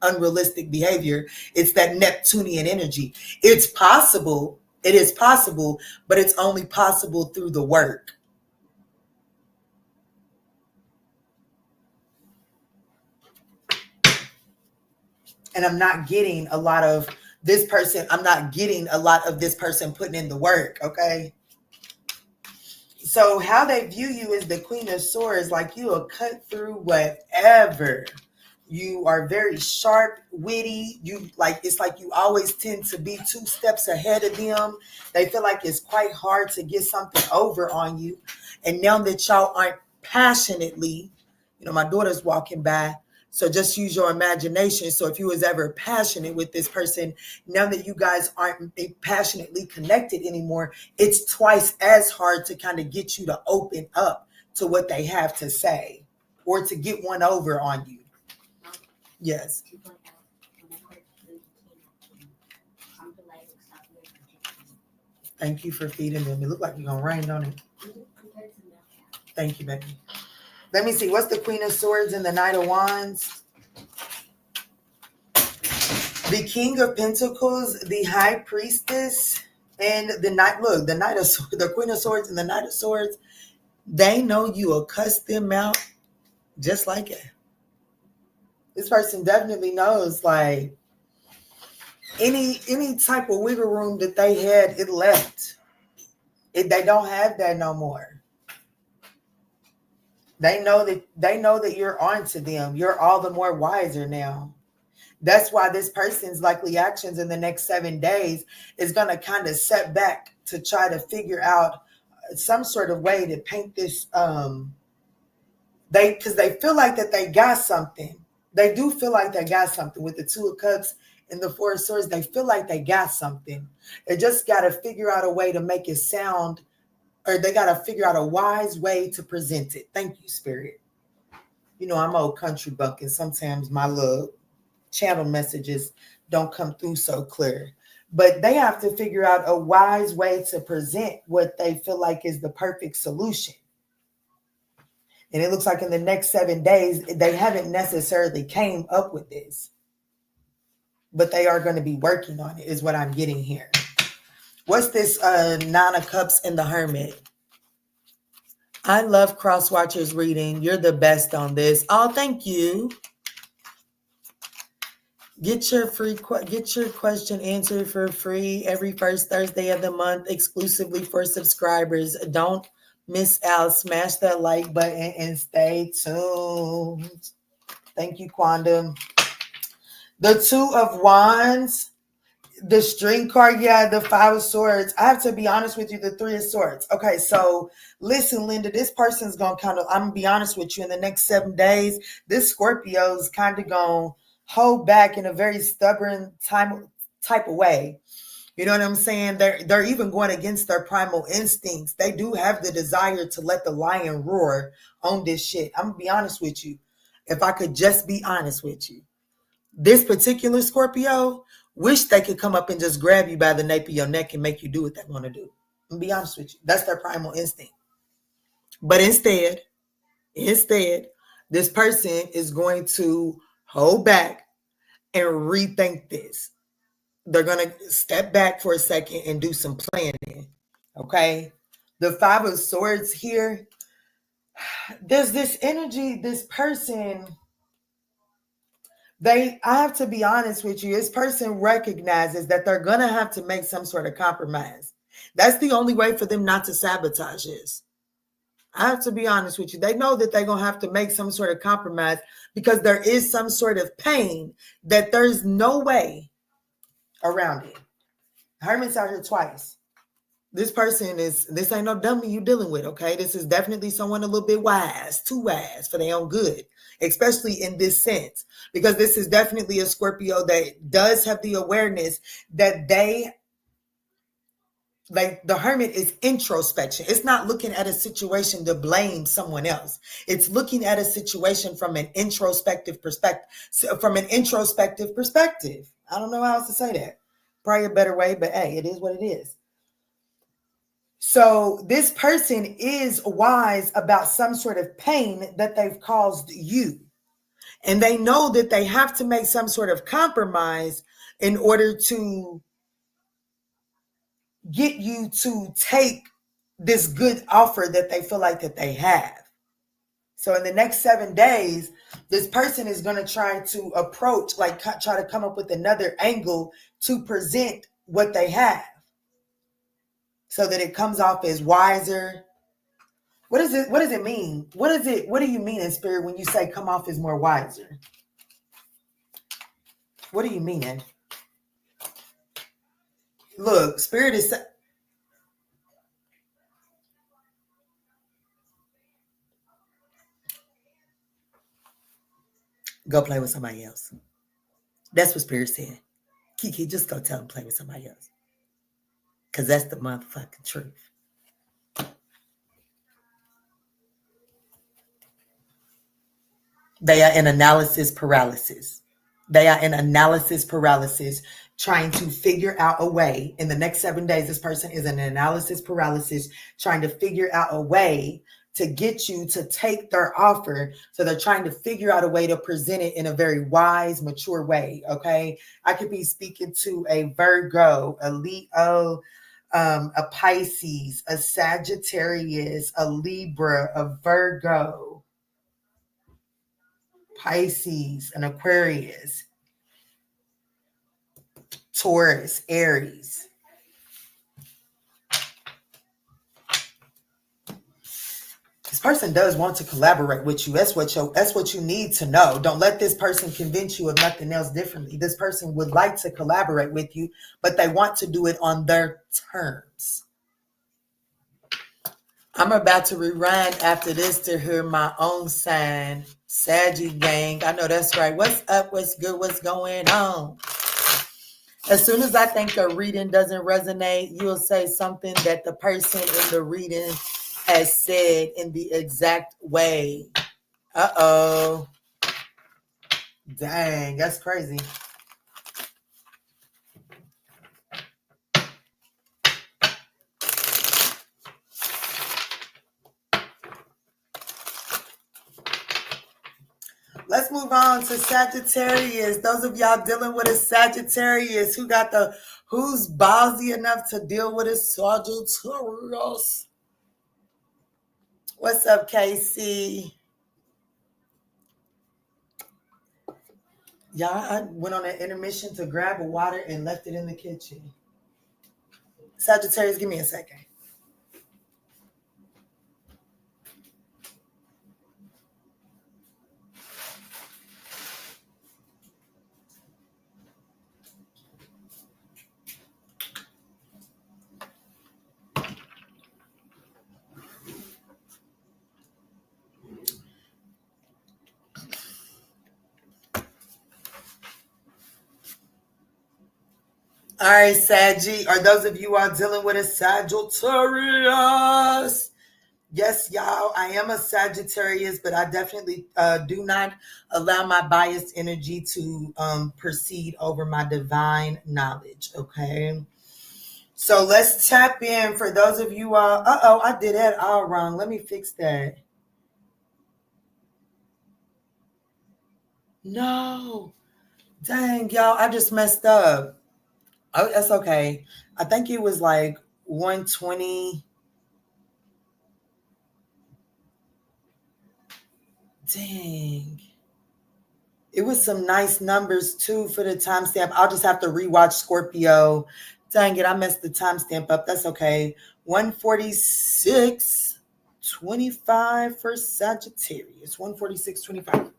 A: unrealistic behavior. It's that Neptunian energy. It's possible. It is possible, but it's only possible through the work. And I'm not getting a lot of this person. I'm not getting a lot of this person putting in the work, okay? So how they view you is the Queen of Swords, like you will cut through whatever. You are very sharp, witty. You like, it's like you always tend to be 2 steps ahead of them. They feel like it's quite hard to get something over on you. And now that y'all aren't passionately, you know, my daughter's walking by, so just use your imagination. So if you was ever passionate with this person, now that you guys aren't passionately connected anymore, it's twice as hard to kind of get you to open up to what they have to say or to get one over on you. Yes. Thank you for feeding them. It looked like you're going to rain, don't it? Thank you, baby. Let me see. What's the Queen of Swords and the Knight of Wands? The King of Pentacles, the High Priestess, and the Knight. Look, the Knight of the Queen of Swords and the Knight of Swords. They know you will cuss them out just like it. This person definitely knows, like, any type of wiggle room that they had, it left. They don't have that no more. They know that you're on to them. You're all the more wiser now. That's why this person's likely actions in the next 7 days is going to kind of set back to try to figure out some sort of way to paint this. Because they feel like that they got something. They do feel like they got something with the Two of Cups and the Four of Swords. They feel like they got something. They just got to figure out a way to make it sound, or they got to figure out a wise way to present it. Thank you, Spirit. You know, I'm old country buck, and sometimes my little channel messages don't come through so clear. But they have to figure out a wise way to present what they feel like is the perfect solution. And it looks like in the next 7 days, they haven't necessarily came up with this. But they are going to be working on it, is what I'm getting here. What's this Nine of Cups and the Hermit? I love Cross Watchers reading. You're the best on this. Oh, thank you. Get your question answered for free every first Thursday of the month, exclusively for subscribers. Don't miss out. Smash that like button and stay tuned. Thank you, Quantum. The Two of Wands, the String card, yeah, the Five of Swords. I have to be honest with you, the Three of Swords. Okay, so listen, Linda, this person's going to I'm going to be honest with you, in the next 7 days, this Scorpio's kind of going to hold back in a very stubborn type of way. You know what I'm saying? They're even going against their primal instincts. They do have the desire to let the lion roar on this shit. I'm going to be honest with you. If I could just be honest with you. This particular Scorpio wish they could come up and just grab you by the nape of your neck and make you do what they want to do. I'm be honest with you. That's their primal instinct. But instead, this person is going to hold back and rethink this. They're going to step back for a second and do some planning. Okay? The Five of Swords here, there's this energy, this person... I have to be honest with you, this person recognizes that they're going to have to make some sort of compromise. That's the only way for them not to sabotage this. I have to be honest with you. They know that they're going to have to make some sort of compromise because there is some sort of pain that there's no way around it. Hermit's out here twice. This ain't no dummy you dealing with, okay? This is definitely someone a little bit wise, too wise for their own good, especially in this sense, because this is definitely a Scorpio that does have the awareness that the Hermit is introspection. It's not looking at a situation to blame someone else. It's looking at a situation from an introspective perspective. I don't know how else to say that. Probably a better way, but hey, it is what it is. So this person is wise about some sort of pain that they've caused you. And they know that they have to make some sort of compromise in order to get you to take this good offer that they feel like that they have. So in the next 7 days, this person is going to try to approach, try to come up with another angle to present what they have, so that it comes off as wiser. What does it mean? What do you mean in spirit when you say come off as more wiser? What do you mean? Look, spirit is... Go play with somebody else. That's what spirit said. Kiki, just go tell them play with somebody else. Because that's the motherfucking truth. They are in analysis paralysis. Trying to figure out a way. In the next 7 days, this person is in analysis paralysis, trying to figure out a way to get you to take their offer. So they're trying to figure out a way to present it in a very wise, mature way. Okay. I could be speaking to a Virgo, a Leo, a Pisces, a Sagittarius, a Libra, a Virgo, Pisces, an Aquarius, Taurus, Aries. This person does want to collaborate with you. That's what you need to know. Don't let this person convince you of nothing else differently. This person would like to collaborate with you, but they want to do it on their terms. I'm about to rewind after this to hear my own sign, Saggy gang. I know that's right. What's up? What's good? What's going on? As soon as I think a reading doesn't resonate, you'll say something that the person in the reading has said in the exact way. Uh-oh. Dang, that's crazy. Let's move on to Sagittarius. Those of y'all dealing with a Sagittarius, who's ballsy enough to deal with a Sagittarius? What's up, Casey? Y'all, I went on an intermission to grab a water and left it in the kitchen. Sagittarius, give me a second. All right, Saggy. Are those of you all dealing with a Sagittarius? Yes, y'all. I am a Sagittarius, but I definitely do not allow my biased energy to proceed over my divine knowledge. Okay. So let's tap in for those of you all. I did that all wrong. Let me fix that. No. Dang, y'all. I just messed up. Oh, that's okay. I think it was like 120. Dang. It was some nice numbers too for the timestamp. I'll just have to rewatch Scorpio. Dang it, I messed the timestamp up. That's okay. 146.25 for Sagittarius. 146.25.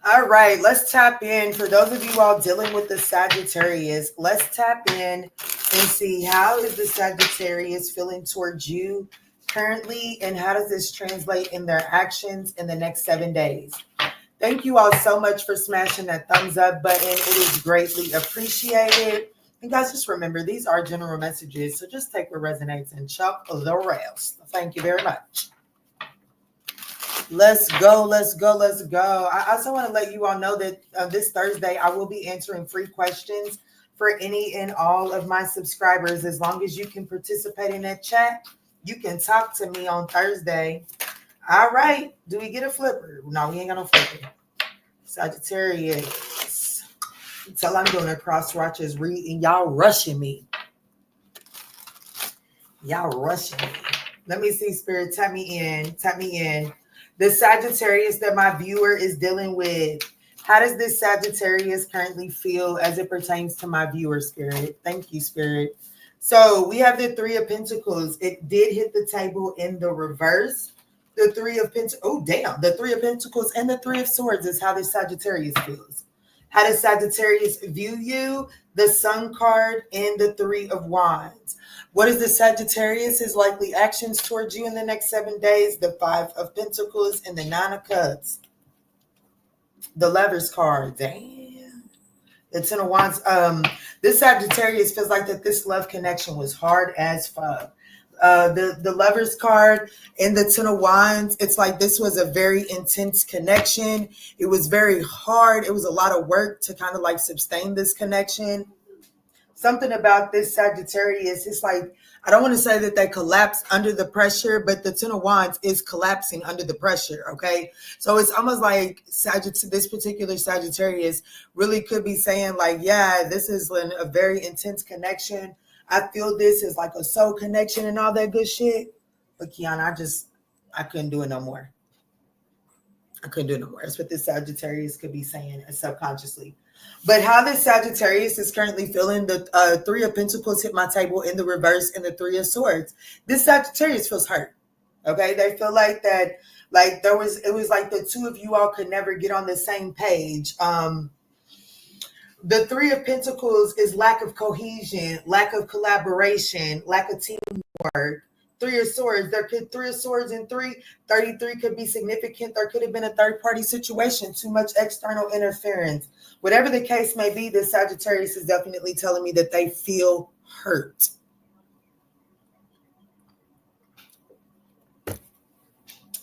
A: All right, let's tap in. For those of you all dealing with the Sagittarius, let's tap in and see how is the Sagittarius feeling towards you currently, and how does this translate in their actions in the next 7 days. Thank you all so much for smashing that thumbs up button. It is greatly appreciated. And guys, just remember, these are general messages, so just take what resonates and chuck the rest. Thank you very much. Let's go, let's go, let's go. I also want to let you all know that this Thursday, I will be answering free questions for any and all of my subscribers. As long as you can participate in that chat, you can talk to me on Thursday. All right. Do we get a flipper? No, we ain't got no flipper. Sagittarius. Until I'm doing a cross watches read and y'all rushing me. Y'all rushing me. Let me see, Spirit. Tap me in. Tap me in. The Sagittarius that my viewer is dealing with. How does this Sagittarius currently feel as it pertains to my viewer, Spirit? Thank you, Spirit. So we have the Three of Pentacles. It did hit the table in the reverse. The Three of Pentacles. Oh, damn. The Three of Pentacles and the Three of Swords is how this Sagittarius feels. How does Sagittarius view you? The Sun card and the Three of Wands. What is the Sagittarius' likely actions towards you in the next 7 days? The Five of Pentacles and the Nine of Cups. The Lovers card. Damn. The Ten of Wands. This Sagittarius feels like that this love connection was hard as fuck. The Lovers card and the Ten of Wands, it's like this was a very intense connection. It was very hard. It was a lot of work to kind of like sustain this connection. Something about this Sagittarius, it's like, I don't want to say that they collapse under the pressure, but the Ten of Wands is collapsing under the pressure, okay? So it's almost like this particular Sagittarius really could be saying like, yeah, this is a very intense connection. I feel this is like a soul connection and all that good shit. But Kiana, I couldn't do it no more. I couldn't do it no more. That's what this Sagittarius could be saying subconsciously. But how this Sagittarius is currently feeling, the Three of Pentacles hit my table in the reverse and the Three of Swords. This Sagittarius feels hurt. Okay. They feel like that, like it was like the two of you all could never get on the same page. The Three of Pentacles is lack of cohesion, lack of collaboration, lack of teamwork. Three of Swords, Three of Swords and 33 could be significant. There could have been a third party situation, too much external interference. Whatever the case may be, this Sagittarius is definitely telling me that they feel hurt.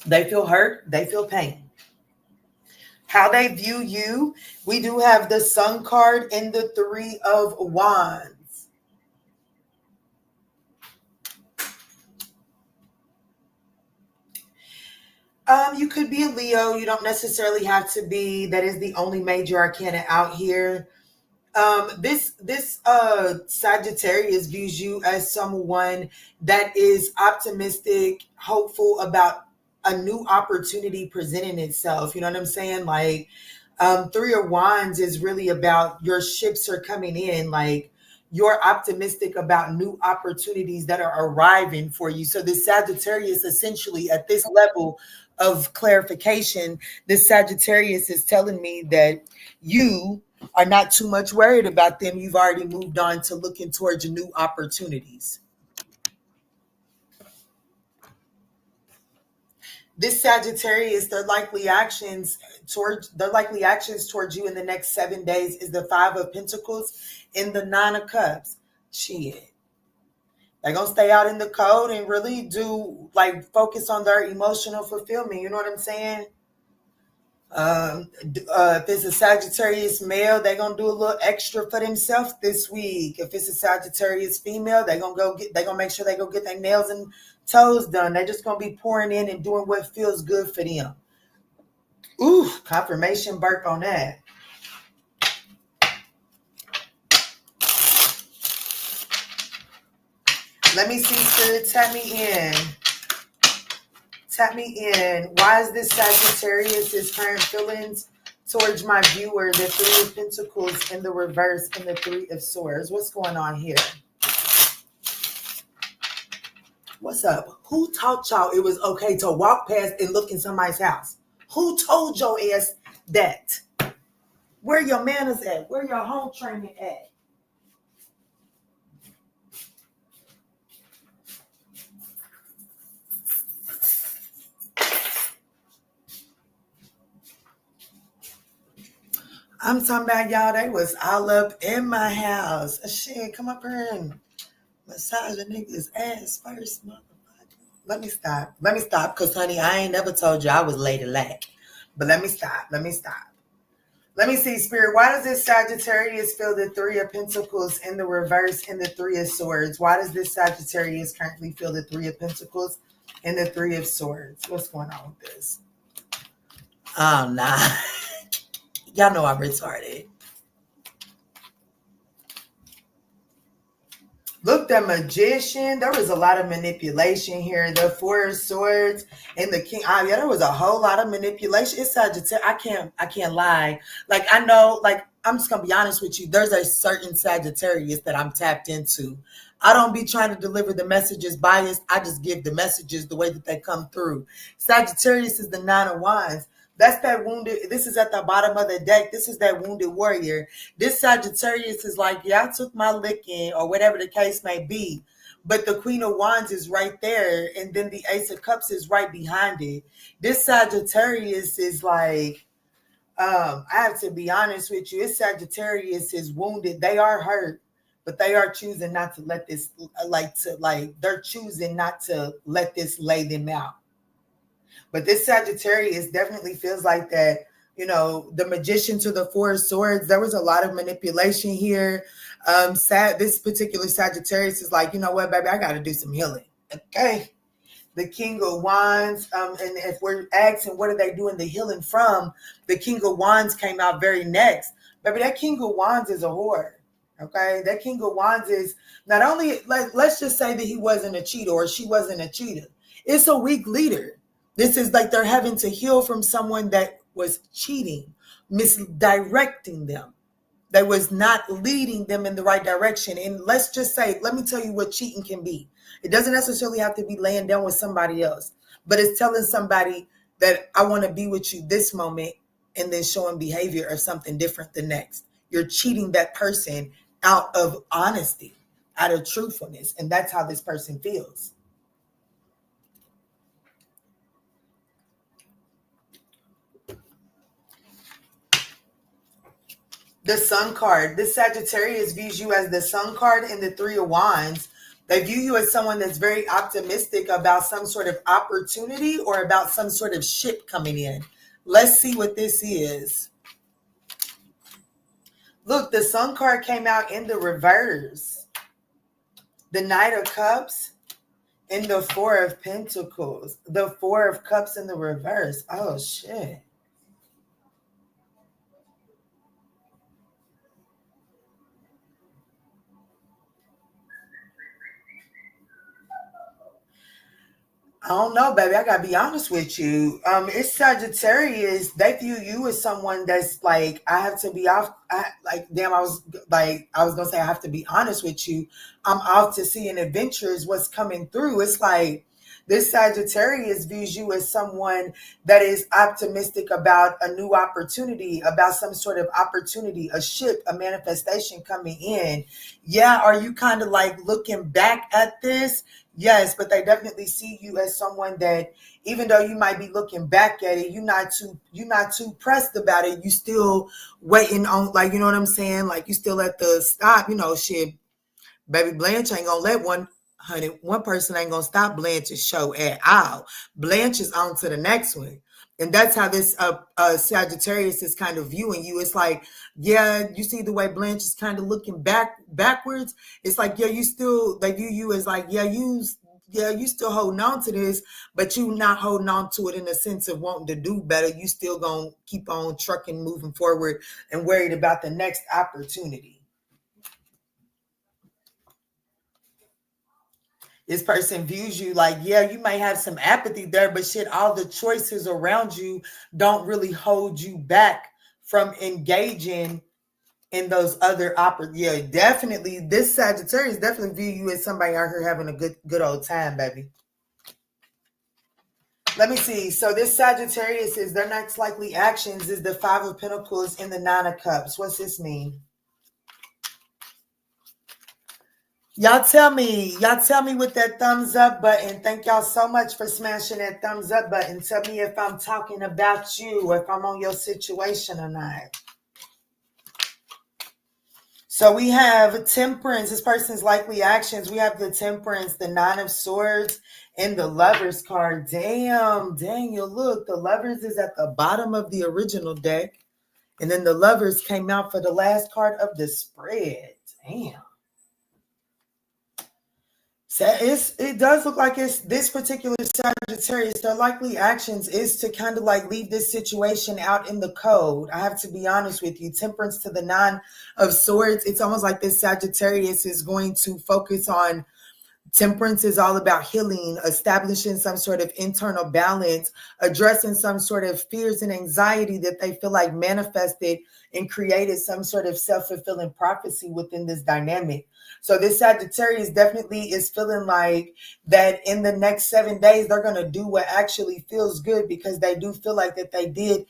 A: They feel hurt. They feel pain. How they view you, we do have the Sun card and the Three of Wands. You could be a Leo. You don't necessarily have to be. That is the only major arcana out here. This Sagittarius views you as someone that is optimistic, hopeful about a new opportunity presenting itself. You know what I'm saying? Like, Three of Wands is really about your ships are coming in. Like, you're optimistic about new opportunities that are arriving for you. So this Sagittarius, essentially at this level of clarification, this Sagittarius is telling me that you are not too much worried about them. You've already moved on to looking towards new opportunities. This Sagittarius, their likely actions towards you in the next 7 days is the Five of Pentacles and the Nine of Cups. Shit. They're going to stay out in the cold and really do, like, focus on their emotional fulfillment. You know what I'm saying? If it's a Sagittarius male, they're going to do a little extra for themselves this week. If it's a Sagittarius female, they're going to make sure they go get their nails and toes done. They're just going to be pouring in and doing what feels good for them. Ooh, confirmation burp on that. Let me see, Spirit, tap me in. Tap me in. Why is this Sagittarius' current feelings towards my viewer, the Three of Pentacles in the reverse and the Three of Swords? What's going on here? What's up? Who taught y'all it was okay to walk past and look in somebody's house? Who told your ass that? Where your manners at? Where your home training at? I'm talking about y'all, they was all up in my house. Shit, come up here and massage a nigga's ass first, motherfucker. Let me stop, because, honey, I ain't never told you I was ladylike. But let me stop. Let me see, Spirit. Why does this Sagittarius feel the Three of Pentacles in the reverse and the Three of Swords? Why does this Sagittarius currently feel the Three of Pentacles and the Three of Swords? What's going on with this? Oh, nah. Y'all know I'm retarded. Look, the Magician. There was a lot of manipulation here. The Four of Swords and the King. Yeah, there was a whole lot of manipulation. It's Sagittarius. I can't lie. Like, I know, like, I'm just gonna be honest with you. There's a certain Sagittarius that I'm tapped into. I don't be trying to deliver the messages biased. I just give the messages the way that they come through. Sagittarius is the Nine of Wands. That's that wounded. This is at the bottom of the deck. This is that wounded warrior. This Sagittarius is like, yeah, I took my licking, or whatever the case may be. But the Queen of Wands is right there. And then the Ace of Cups is right behind it. This Sagittarius is like, I have to be honest with you. This Sagittarius is wounded. They are hurt, but they are choosing not to let this, they're choosing not to let this lay them out. But this Sagittarius definitely feels like that, you know, the Magician to the Four of Swords. There was a lot of manipulation here. This particular Sagittarius is like, you know what, baby, I got to do some healing. Okay. The King of Wands. And if we're asking, what are they doing the healing from? The King of Wands came out very next. Baby, that King of Wands is a whore. Okay. That King of Wands is not only, like, let's just say that he wasn't a cheater or she wasn't a cheater. It's a weak leader. This is like they're having to heal from someone that was cheating, misdirecting them, that was not leading them in the right direction. And let's just say, let me tell you what cheating can be. It doesn't necessarily have to be laying down with somebody else, but it's telling somebody that I want to be with you this moment and then showing behavior of something different the next. You're cheating that person out of honesty, out of truthfulness. And that's how this person feels. The Sun card. This Sagittarius views you as the Sun card and the Three of Wands. They view you as someone that's very optimistic about some sort of opportunity or about some sort of ship coming in. Let's see what this is. Look, the Sun card came out in the reverse. The Knight of Cups and the Four of Pentacles. The Four of Cups in the reverse. Oh, shit. don't know, baby. I gotta be honest with you. It's Sagittarius. They view you as someone that's like, I have to be off. I was gonna say I have to be honest with you. I'm off to see an adventure is what's coming through. It's like this Sagittarius views you as someone that is optimistic about a new opportunity, about some sort of opportunity, a ship, a manifestation coming in. Yeah, are you kind of like looking back at this? Yes, but they definitely see you as someone that, even though you might be looking back at it, you're not too pressed about it. You still waiting on, like, you know what I'm saying? Like, you still at the stop, shit. Baby Blanche ain't gonna let one person ain't gonna stop Blanche's show at all. Blanche is on to the next one. And that's how this Sagittarius is kind of viewing you. It's like, yeah, you see the way Blanche is kind of looking backwards. It's like, yeah, you still, they view you as like, you still holding on to this, but you not holding on to it in the sense of wanting to do better. You still gonna keep on trucking, moving forward, and worried about the next opportunity. This person views you like, yeah, you might have some apathy there, but shit, all the choices around you don't really hold you back from engaging in those other Yeah, definitely. This Sagittarius definitely view you as somebody out here having a good old time, baby. Let me see. So this Sagittarius is their next likely actions is the Five of Pentacles and the Nine of Cups. What's this mean? Y'all tell me with that thumbs up button. Thank y'all so much for smashing that thumbs up button. Tell me if I'm talking about you, if I'm on your situation or not. So we have Temperance, this person's likely actions. We have the Temperance, the Nine of Swords, and the Lovers card. Damn, Daniel, look, the Lovers is at the bottom of the original deck. And then the Lovers came out for the last card of the spread. Damn. So it does look like it's this particular Sagittarius, their likely actions is to kind of like leave this situation out in the cold. I have to be honest with you. Temperance to the Nine of Swords. It's almost like this Sagittarius is going to focus on. Temperance is all about healing, establishing some sort of internal balance, addressing some sort of fears and anxiety that they feel like manifested and created some sort of self-fulfilling prophecy within this dynamic. So this Sagittarius definitely is feeling like that in the next 7 days, they're going to do what actually feels good, because they do feel like that they did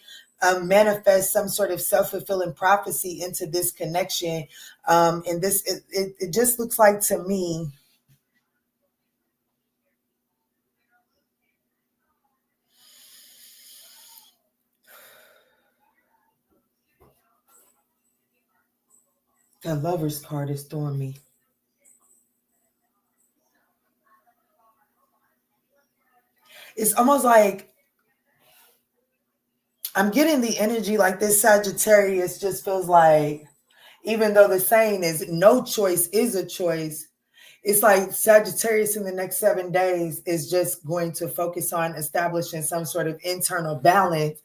A: manifest some sort of self-fulfilling prophecy into this connection. And this, it just looks like to me, the Lovers card is throwing me. It's almost like I'm getting the energy like this Sagittarius just feels like, even though the saying is no choice is a choice, it's like Sagittarius in the next 7 days is just going to focus on establishing some sort of internal balance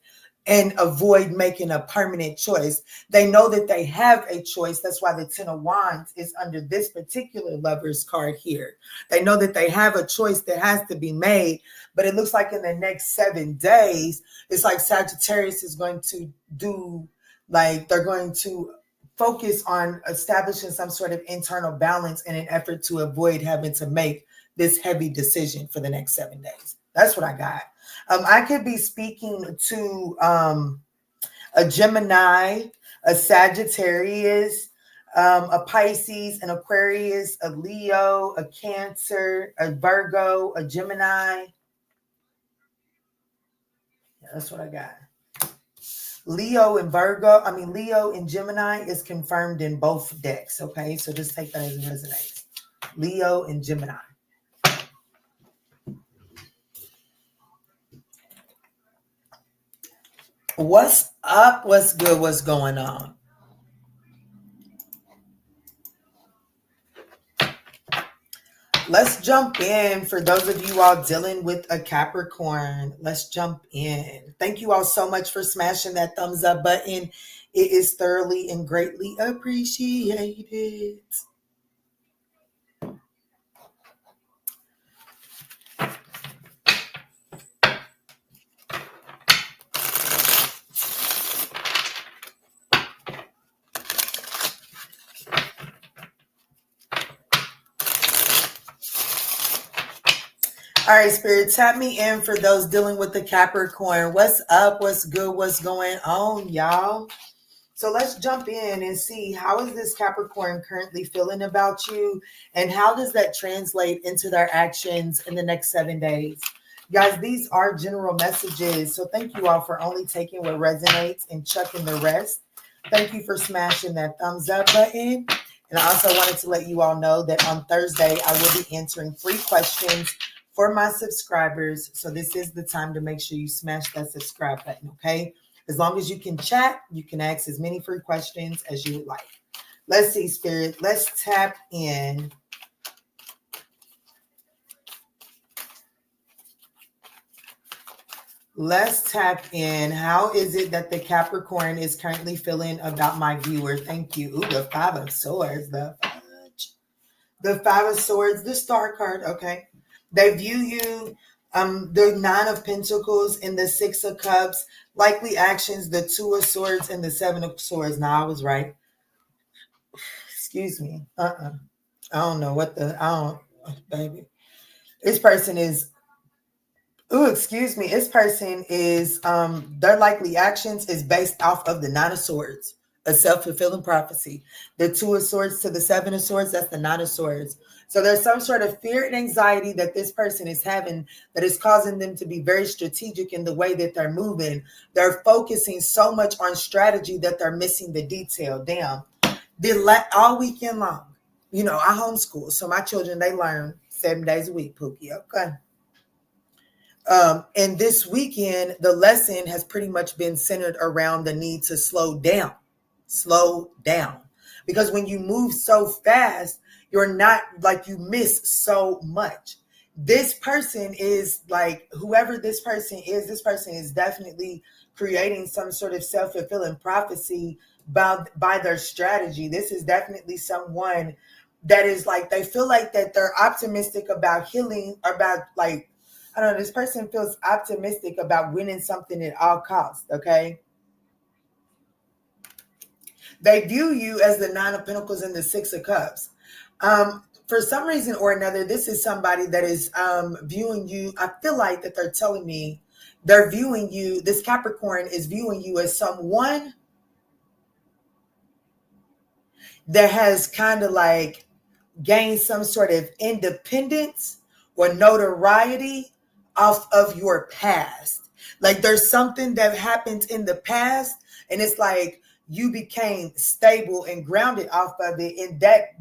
A: and avoid making a permanent choice. They know that they have a choice. That's why the Ten of Wands is under this particular Lovers card here. They know that they have a choice that has to be made, but it looks like in the next 7 days, it's like Sagittarius is going to do, like, they're going to focus on establishing some sort of internal balance in an effort to avoid having to make this heavy decision for the next 7 days. That's what I got. I could be speaking to a Gemini, a Sagittarius, a Pisces, an Aquarius, a Leo, a Cancer, a Virgo, a Gemini. Yeah, that's what I got. Leo and Leo and Gemini is confirmed in both decks. Okay, so just take that as it resonates. Leo and Gemini. What's up? What's good? What's going on? Let's jump in. For those of you all dealing with a Capricorn, let's jump in. Thank you all so much for smashing that thumbs up button. It is thoroughly and greatly appreciated. All right, Spirit, tap me in for those dealing with the Capricorn. What's up? What's good? What's going on, y'all? So let's jump in and see, how is this Capricorn currently feeling about you, and how does that translate into their actions in the next 7 days? Guys, these are general messages, so thank you all for only taking what resonates and chucking the rest. Thank you for smashing that thumbs up button. And I also wanted to let you all know that on Thursday, I will be answering 3 questions for my subscribers. So this is the time to make sure you smash that subscribe button, okay? As long as you can chat, you can ask as many free questions as you would like. Let's see, Spirit. Let's tap in. Let's tap in. How is it that the Capricorn is currently feeling about my viewer? Thank you. Ooh, the 5 of Swords. The 5 of Swords. The Star card. Okay. They view you. The 9 of Pentacles and the 6 of Cups. Likely actions, the 2 of Swords and the 7 of Swords. Now, I was right. Excuse me. I don't know what baby. This person is, excuse me. This person is, their likely actions is based off of the 9 of Swords, a self-fulfilling prophecy. The 2 of Swords to the 7 of Swords, that's the 9 of Swords. So there's some sort of fear and anxiety that this person is having that is causing them to be very strategic in the way that they're moving. They're focusing so much on strategy that they're missing the detail. Damn. All weekend long. You know, I homeschool, so my children, they learn 7 days a week, Pookie, okay? And this weekend, the lesson has pretty much been centered around the need to slow down. Slow down. Because when you move so fast, you're not, like, you miss so much. This person is like, whoever this person is definitely creating some sort of self-fulfilling prophecy by their strategy. This is definitely someone that is like, they feel like that they're optimistic about healing, about, like, I don't know, this person feels optimistic about winning something at all costs, okay? They view you as the 9 of Pentacles and the 6 of Cups. For some reason or another, this is somebody that is viewing you. I feel like that they're telling me they're viewing you, this Capricorn is viewing you as someone that has kind of like gained some sort of independence or notoriety off of your past. Like there's something that happened in the past, and it's like you became stable and grounded off of it. And that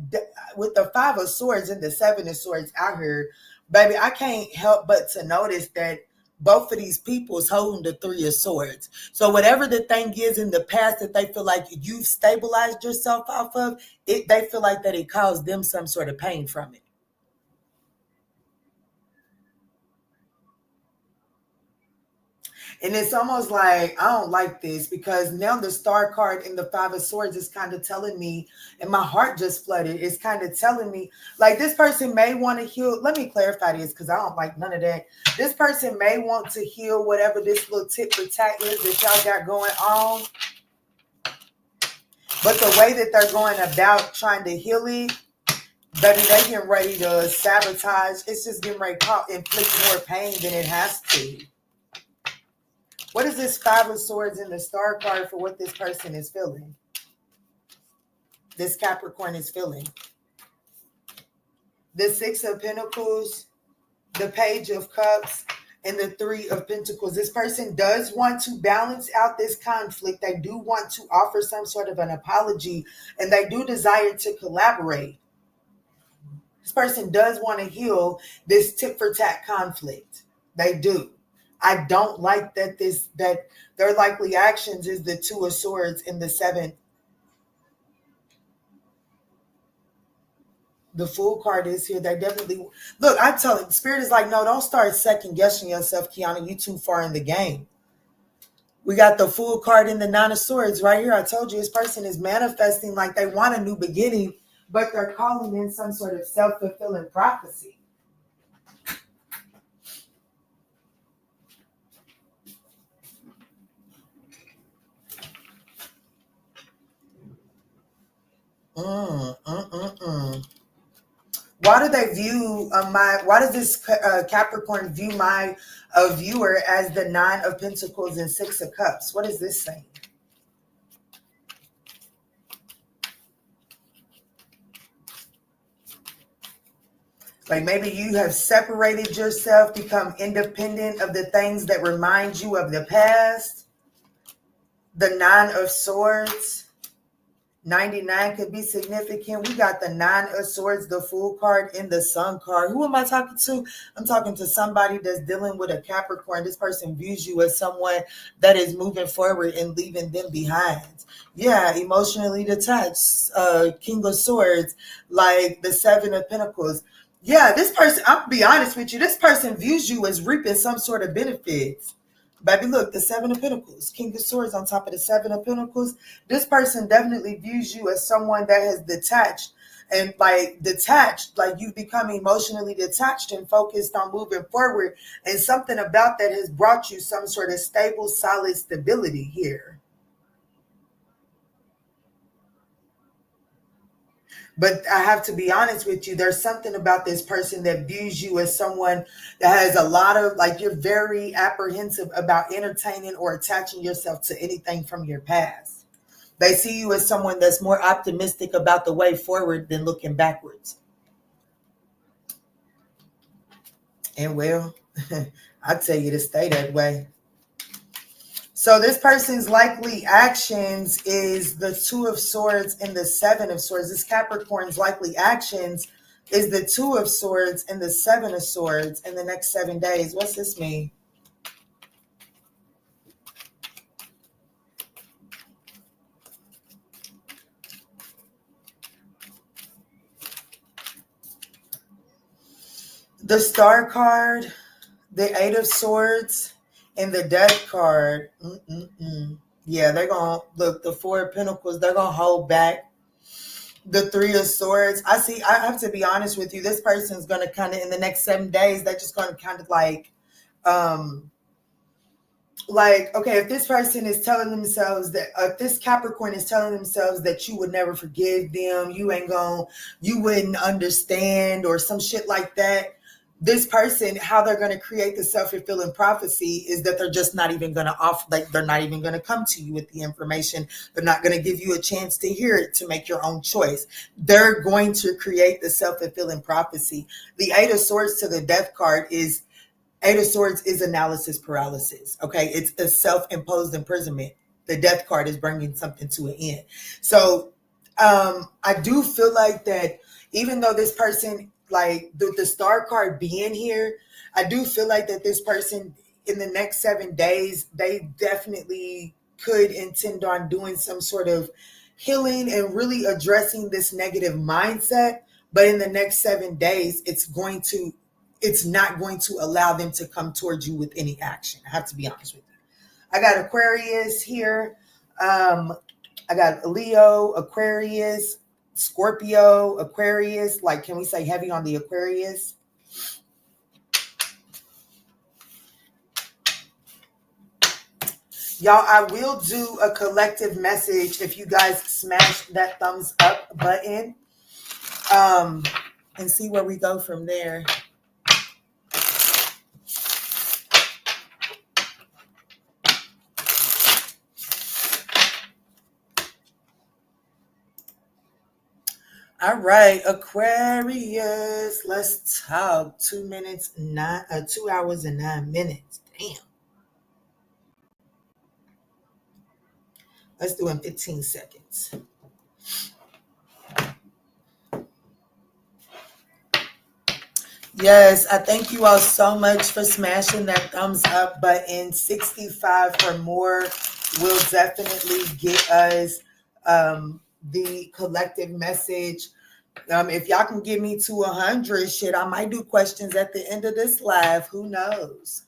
A: with the 5 of Swords and the 7 of Swords out here, baby, I can't help but to notice that both of these people is holding the 3 of Swords. So whatever the thing is in the past that they feel like you've stabilized yourself off of, they feel like that it caused them some sort of pain from it. And it's almost like, I don't like this, because now the Star card in the 5 of Swords is kind of telling me, and my heart just flooded, it's kind of telling me, like, this person may want to heal. Let me clarify this, because I don't like none of that. This person may want to heal whatever this little tit for tat is that y'all got going on. But the way that they're going about trying to heal it, baby, they getting ready to sabotage. It's just getting ready to inflict more pain than it has to. What is this 5 of Swords in the Star card for what this person is feeling? This Capricorn is feeling. The 6 of Pentacles, the Page of Cups, and the 3 of Pentacles. This person does want to balance out this conflict. They do want to offer some sort of an apology, and they do desire to collaborate. This person does want to heal this tit for tat conflict. They do. I don't like that that their likely actions is the 2 of Swords and the 7. The Fool card is here. They definitely, look, I tell you, Spirit is like, no, don't start second guessing yourself, Kiana. You too far in the game. We got the Fool card in the 9 of Swords right here. I told you this person is manifesting like they want a new beginning, but they're calling in some sort of self-fulfilling prophecy. Why do they view why does this Capricorn view my viewer as the 9 of Pentacles and 6 of Cups? What is this saying? Like maybe you have separated yourself, become independent of the things that remind you of the past. The 9 of Swords. 99 could be significant. We got the 9 of Swords, the Fool card, and the Sun card. Who am I talking to? I'm talking to somebody that's dealing with a Capricorn. This person views you as someone that is moving forward and leaving them behind. Yeah, emotionally detached. King of Swords, like the 7 of Pentacles. Yeah, this person, I'll be honest with you, this person views you as reaping some sort of benefits. Baby, look, the 7 of Pentacles, King of Swords on top of the 7 of Pentacles. This person definitely views you as someone that has detached and like you've become emotionally detached and focused on moving forward. And something about that has brought you some sort of stable, solid stability here. But I have to be honest with you, there's something about this person that views you as someone that has a lot of, like, you're very apprehensive about entertaining or attaching yourself to anything from your past. They see you as someone that's more optimistic about the way forward than looking backwards. And well, I tell you to stay that way. So this person's likely actions is the 2 of Swords and the 7 of Swords. This Capricorn's likely actions is the 2 of Swords and the 7 of Swords in the next 7 days. What's this mean? The Star card, the 8 of Swords, and the Death card. Yeah, they're going to, look, the 4 of Pentacles, they're going to hold back. The 3 of Swords. I have to be honest with you. This person's going to kind of, in the next 7 days, they're just going to kind of okay, if this person is telling themselves that, if this Capricorn is telling themselves that you would never forgive them, you wouldn't understand or some shit like that. This person, how they're going to create the self-fulfilling prophecy is that they're just not even going to offer, like they're not even going to come to you with the information. They're not going to give you a chance to hear it, to make your own choice. They're going to create the self-fulfilling prophecy. The 8 of Swords to the Death card is, 8 of Swords is analysis paralysis. Okay, it's a self-imposed imprisonment. The Death card is bringing something to an end. So I do feel like that even though this person, like the Star card being here, I do feel like that this person in the next 7 days, they definitely could intend on doing some sort of healing and really addressing this negative mindset. But in the next 7 days, it's not going to allow them to come towards you with any action. I have to be honest with you. I got Aquarius here. I got Leo, Aquarius, Scorpio, Aquarius. Like, can we say heavy on the Aquarius? Y'all, I will do a collective message if you guys smash that thumbs up button and see where we go from there. All right, Aquarius, let's talk. 2 hours and 9 minutes. Damn. Let's do it in 15 seconds. Yes, I thank you all so much for smashing that thumbs up button. 65 or more will definitely get us the collective message. If y'all can get me to 100, shit, I might do questions at the end of this live. Who knows?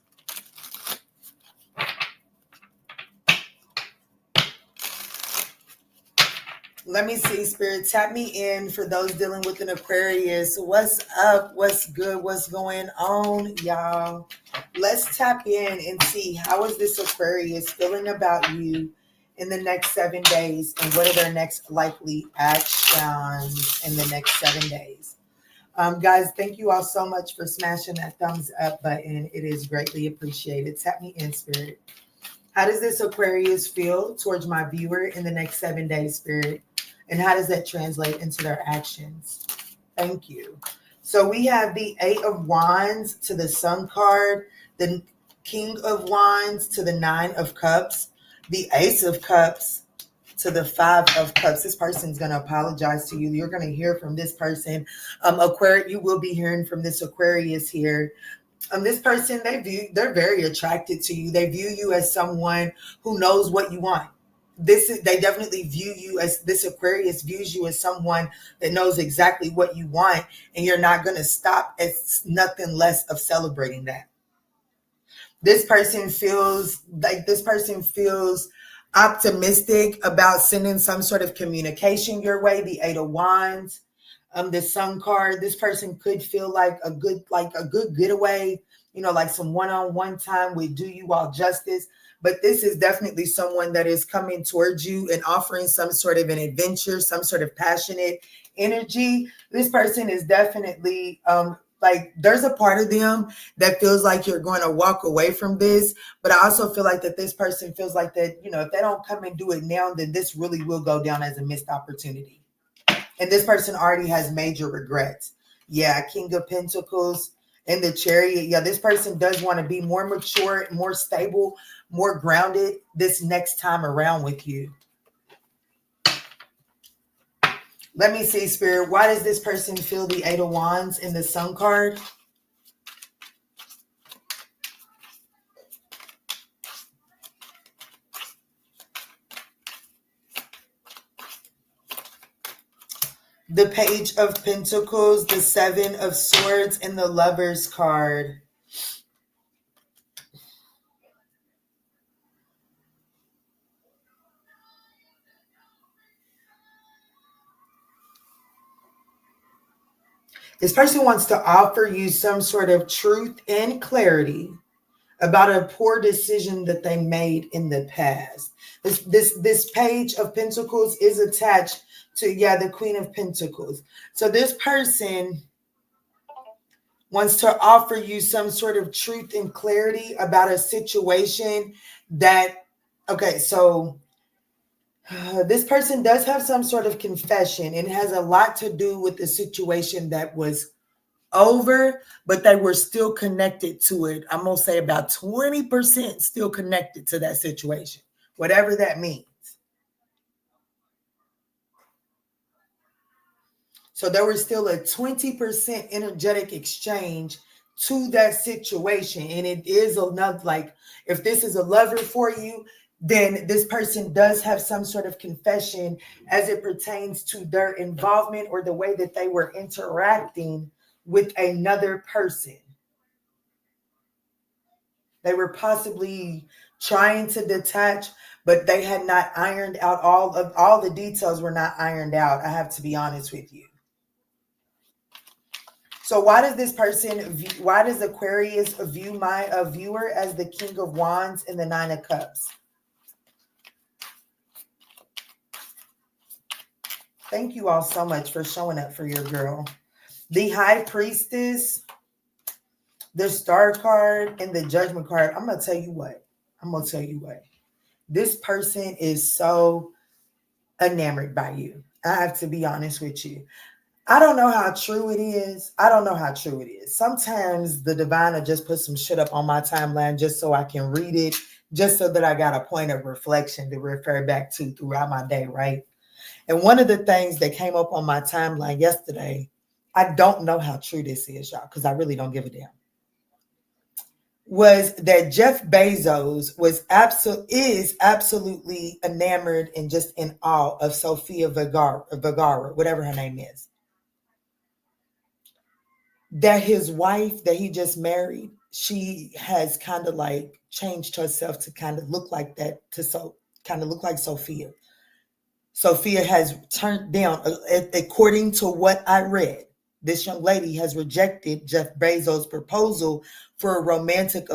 A: Let me see, Spirit. Tap me in for those dealing with an Aquarius. What's up? What's good? What's going on, y'all? Let's tap in and see how is this Aquarius feeling about you in the next 7 days, and what are their next likely actions in the next 7 days. Guys, thank you all so much for smashing that thumbs up button. It is greatly appreciated. Tap me in, Spirit. How does this Aquarius feel towards my viewer in the next 7 days, Spirit? And how does that translate into their actions? Thank you. So we have the 8 of Wands to the Sun card, the King of Wands to the 9 of Cups, the Ace of Cups to the 5 of Cups. This person's going to apologize to you. You're going to hear from this person. Aquarius, you will be hearing from this Aquarius here. This person, they're very attracted to you. They view you as someone who knows what you want. They definitely view you as, this Aquarius views you as someone that knows exactly what you want, and you're not going to stop at nothing less of celebrating that. This person feels optimistic about sending some sort of communication your way. The 8 of Wands, the Sun card. This person could feel like a good getaway, like some one-on-one time would do you all justice. But this is definitely someone that is coming towards you and offering some sort of an adventure, some sort of passionate energy. This person is definitely there's a part of them that feels like you're going to walk away from this. But I also feel like that this person feels like that, if they don't come and do it now, then this really will go down as a missed opportunity. And this person already has major regrets. Yeah, King of Pentacles and the Chariot. Yeah, this person does want to be more mature, more stable, more grounded this next time around with you. Let me see, Spirit. Why does this person feel the 8 of Wands in the Sun card? The Page of Pentacles, the 7 of Swords, and the Lovers card. This person wants to offer you some sort of truth and clarity about a poor decision that they made in the past. This Page of Pentacles is attached to, the Queen of Pentacles. So this person wants to offer you some sort of truth and clarity about a situation that, this person does have some sort of confession, and it has a lot to do with the situation that was over, but they were still connected to it. I'm going to say about 20% still connected to that situation, whatever that means. So there was still a 20% energetic exchange to that situation. And it is enough, if this is a lover for you, then this person does have some sort of confession as it pertains to their involvement or the way that they were interacting with another person. They were possibly trying to detach, but they had not ironed out all the details were not ironed out. I have to be honest with you. So why does Aquarius view my viewer as the King of Wands and the 9 of Cups? Thank you all so much for showing up for your girl. The High Priestess, the Star card, and the Judgment card. I'm going to tell you what. This person is so enamored by you. I have to be honest with you. I don't know how true it is. Sometimes the divine will just put some shit up on my timeline just so I can read it, just so that I got a point of reflection to refer back to throughout my day, right? And one of the things that came up on my timeline yesterday, I don't know how true this is, y'all, because I really don't give a damn, was that Jeff Bezos is absolutely enamored and just in awe of Sofia Vergara, whatever her name is. That his wife that he just married, she has kind of changed herself to kind of look like that, kind of look like Sophia. Sophia has turned down, according to what I read, this young lady has rejected Jeff Bezos' proposal for a romantic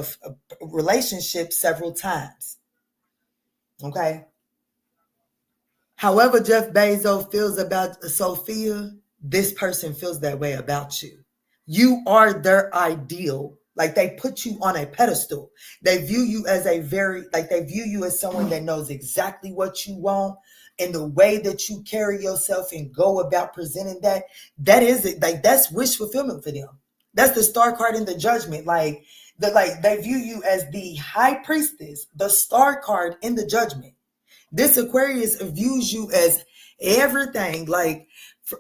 A: relationship several times. Okay. However Jeff Bezos feels about Sophia, this person feels that way about you. You are their ideal. Like they put you on a pedestal. They view you as they view you as someone that knows exactly what you want, and the way that you carry yourself and go about presenting that is it. Like that's wish fulfillment for them. That's the star card in the judgment. Like they view you as the high priestess, the star card in the judgment. This Aquarius views you as everything. Like,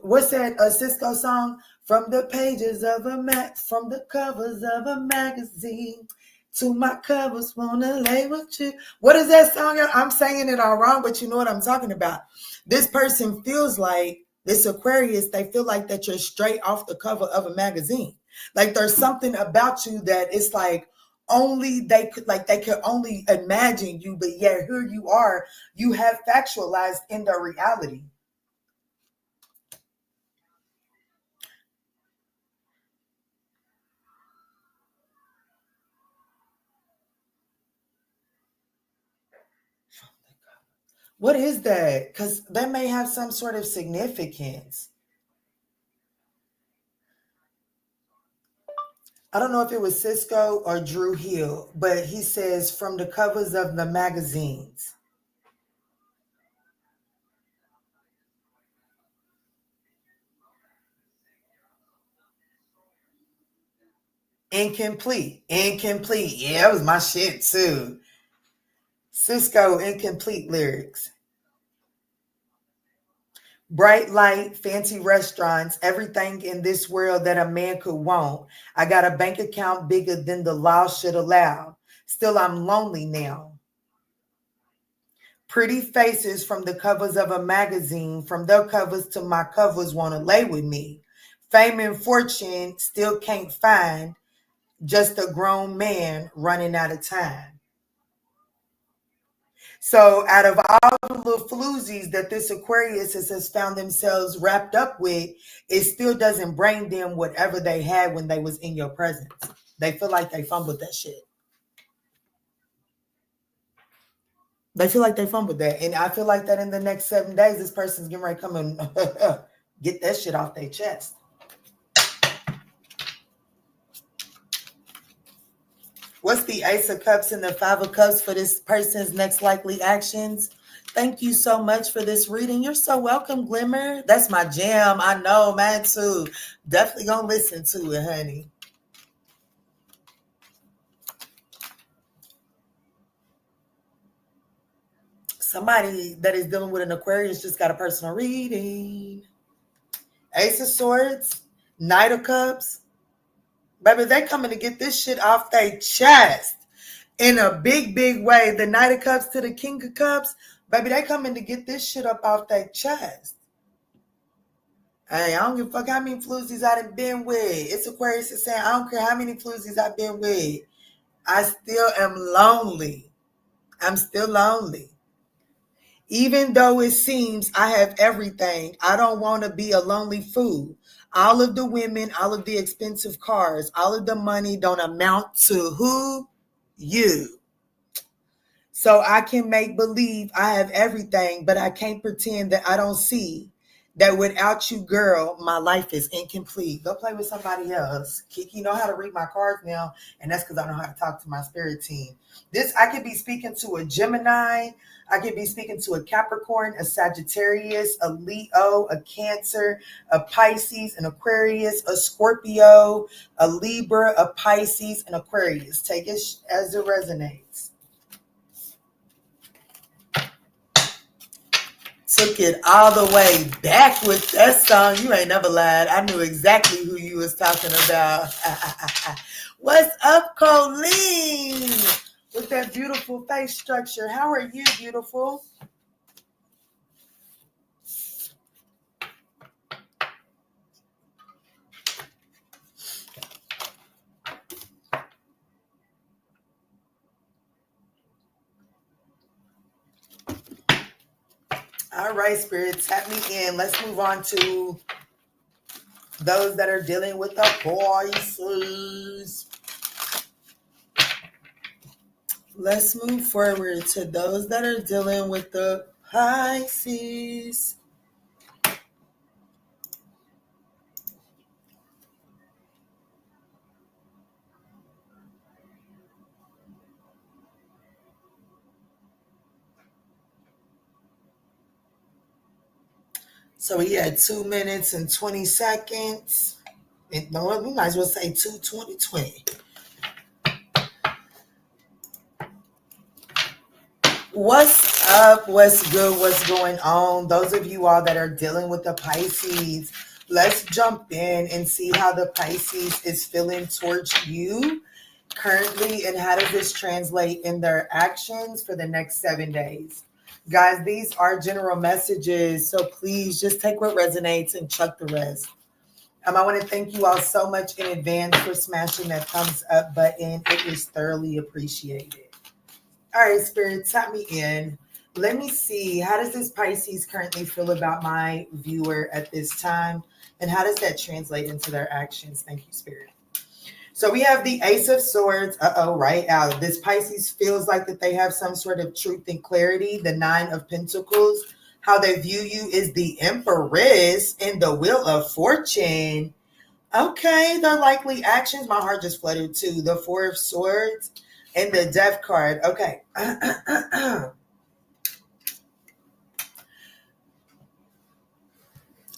A: what's that Cisco song? From the pages of from the covers of a magazine to my covers, wanna lay with you. What is that song? I'm saying it all wrong, but you know what I'm talking about. This person feels like, this Aquarius, they feel like that you're straight off the cover of a magazine. Like there's something about you that it's like only they could only imagine you, but yet here you are, you have factualized in the reality. What is that? Because that may have some sort of significance. I don't know if it was Cisco or Drew Hill, but he says from the covers of the magazines. Incomplete. Yeah, that was my shit too. Cisco, incomplete lyrics. Bright light, fancy restaurants, everything in this world that a man could want. I got a bank account bigger than the law should allow. Still, I'm lonely now. Pretty faces from the covers of a magazine, from their covers to my covers, want to lay with me. Fame and fortune still can't find, just a grown man running out of time. So out of all the little floozies that this Aquarius has found themselves wrapped up with, it still doesn't bring them whatever they had when they was in your presence. They feel like they fumbled that shit. They feel like they fumbled that. And I feel like that in the next 7 days, this person's getting ready to come and get that shit off their chest. What's the Ace of Cups and the Five of Cups for this person's next likely actions? Thank you so much for this reading. You're so welcome, Glimmer. That's my jam. I know, man, too. Definitely gonna listen to it, honey. Somebody that is dealing with an Aquarius just got a personal reading. Ace of Swords, Knight of Cups. Baby, they coming to get this shit off their chest in a big, big way. The Knight of Cups to the King of Cups. Baby, they coming to get this shit up off their chest. Hey, I don't give a fuck how many floozies I done been with. It's Aquarius is saying, I don't care how many floozies I've been with. I still am lonely. I'm still lonely. Even though it seems I have everything, I don't want to be a lonely fool. All of the women, all of the expensive cars, all of the money don't amount to who? You. So I can make believe I have everything, but I can't pretend that I don't see that without you, girl, my life is incomplete. Go play with somebody else. Kiki know how to read my cards now, and that's because I know how to talk to my spirit team. This, I could be speaking to a Gemini. I could be speaking to a Capricorn, a Sagittarius, a Leo, a Cancer, a Pisces, an Aquarius, a Scorpio, a Libra, a Pisces, an Aquarius. Take it as it resonates. Took it all the way back with that song. You ain't never lied. I knew exactly who you was talking about. What's up, Colleen? With that beautiful face structure. How are you, beautiful? All right, spirits, tap me in. Let's move on to those that are dealing with the Pisces. Let's move forward to those that are dealing with the Pisces. So we had 2 minutes and 20 seconds. No, we might as well say 2:20. What's up? What's good? What's going on? Those of you all that are dealing with the Pisces, let's jump in and see how the Pisces is feeling towards you currently and how does this translate in their actions for the next 7 days. Guys, these are general messages, so please just take what resonates and chuck the rest. I want to thank you all so much in advance for smashing that thumbs up button. It is thoroughly appreciated. All right, Spirit, tap me in. Let me see. How does this Pisces currently feel about my viewer at this time? And how does that translate into their actions? Thank you, Spirit. So we have the Ace of Swords. Right out. This Pisces feels like that they have some sort of truth and clarity. The Nine of Pentacles. How they view you is the Empress and the Wheel of Fortune. Okay, their likely actions. My heart just fluttered too. The Four of Swords and the Death card. Okay.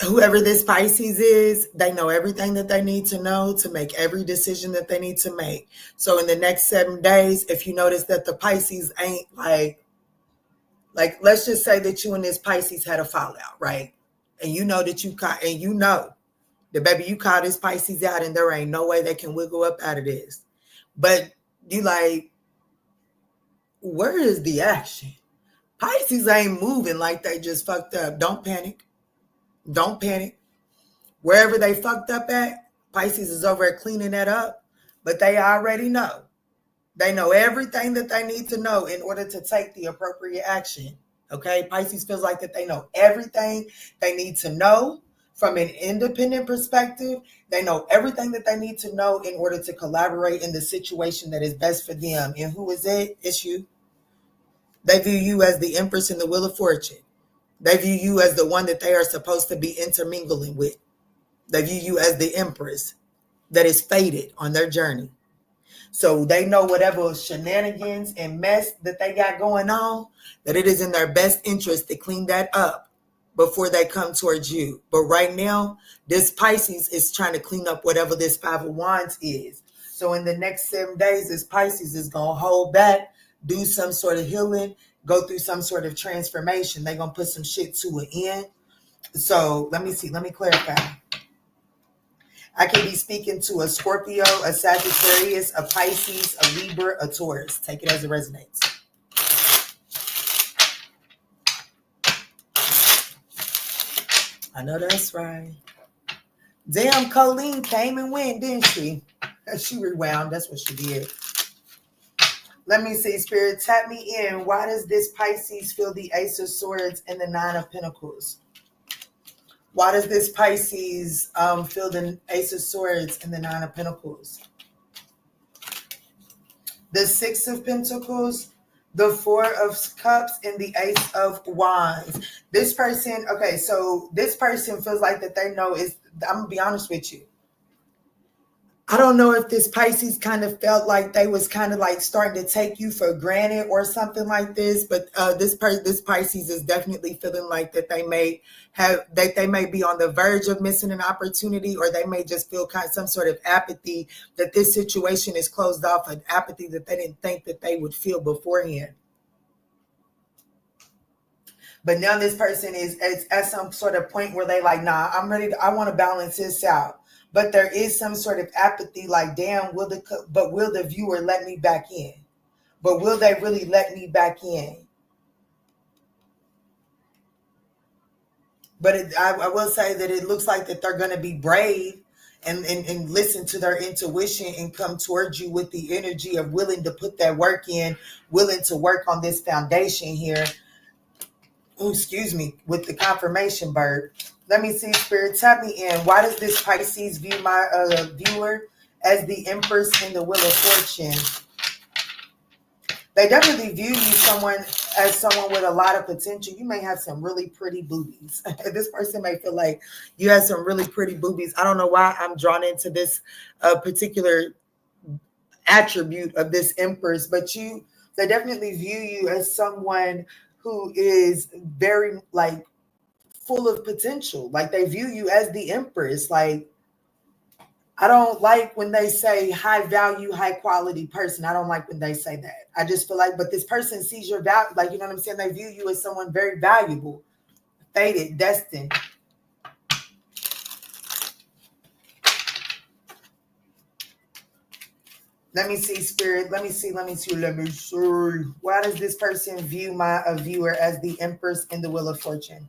A: Whoever this Pisces is, they know everything that they need to know to make every decision that they need to make. So in the next 7 days, if you notice that the Pisces ain't like let's just say that you and this Pisces had a fallout, right? And you know that the baby, you call this Pisces out and there ain't no way they can wiggle up out of this. But you like, where is the action? Pisces ain't moving like they just fucked up. Don't panic. Don't panic. Wherever they fucked up at, Pisces is over at cleaning that up. But they already know. They know everything that they need to know in order to take the appropriate action. Okay? Pisces feels like that they know everything they need to know from an independent perspective. They know everything that they need to know in order to collaborate in the situation that is best for them. And who is it? It's you. They view you as the Empress in the Wheel of Fortune. They view you as the one that they are supposed to be intermingling with. They view you as the Empress that is fated on their journey. So they know whatever shenanigans and mess that they got going on, that it is in their best interest to clean that up before they come towards you. But right now, this Pisces is trying to clean up whatever this Five of Wands is. So in the next 7 days, this Pisces is going to hold back, do some sort of healing, go through some sort of transformation. They're going to put some shit to an end. So let me see. Let me clarify. I can be speaking to a Scorpio, a Sagittarius, a Pisces, a Libra, a Taurus. Take it as it resonates. I know that's right. Damn, Colleen came and went, didn't she? She rewound. That's what she did. Let me see, Spirit. Tap me in. Why does this Pisces feel the Ace of Swords and the Nine of Pentacles? Why does this Pisces feel the Ace of Swords and the Nine of Pentacles? The Six of Pentacles, the Four of Cups, and the Ace of Wands. This person, okay, so this person feels like that they know is, I'm going to be honest with you. I don't know if this Pisces kind of felt like they was kind of like starting to take you for granted or something like this, but this Pisces is definitely feeling like that they may be on the verge of missing an opportunity, or they may just feel kind of some sort of apathy that this situation is closed off, an apathy that they didn't think that they would feel beforehand. But now this person is at some sort of point where they like, nah, I'm ready. I want to balance this out. But there is some sort of apathy, like, damn, will the viewer let me back in? But will they really let me back in? But I will say that it looks like that they're going to be brave and listen to their intuition and come towards you with the energy of willing to put that work in, willing to work on this foundation here. Oh, excuse me, with the confirmation bird. Let me see, Spirit, tap me in. Why does this Pisces view my viewer as the Empress in the Wheel of Fortune? They definitely view you as someone with a lot of potential. You may have some really pretty boobies. This person may feel like you have some really pretty boobies. I don't know why I'm drawn into this particular attribute of this Empress, but they definitely view you as someone who is very like full of potential. Like they view you as the empress. Like I don't like when they say high value, high quality person. I don't like when they say that. I just feel like, but this person sees your value, like, you know what I'm saying? They view you as someone very valuable, fated, destined. Let me see, spirit. Let me see. Why does this person view a viewer as the empress in the Wheel of Fortune?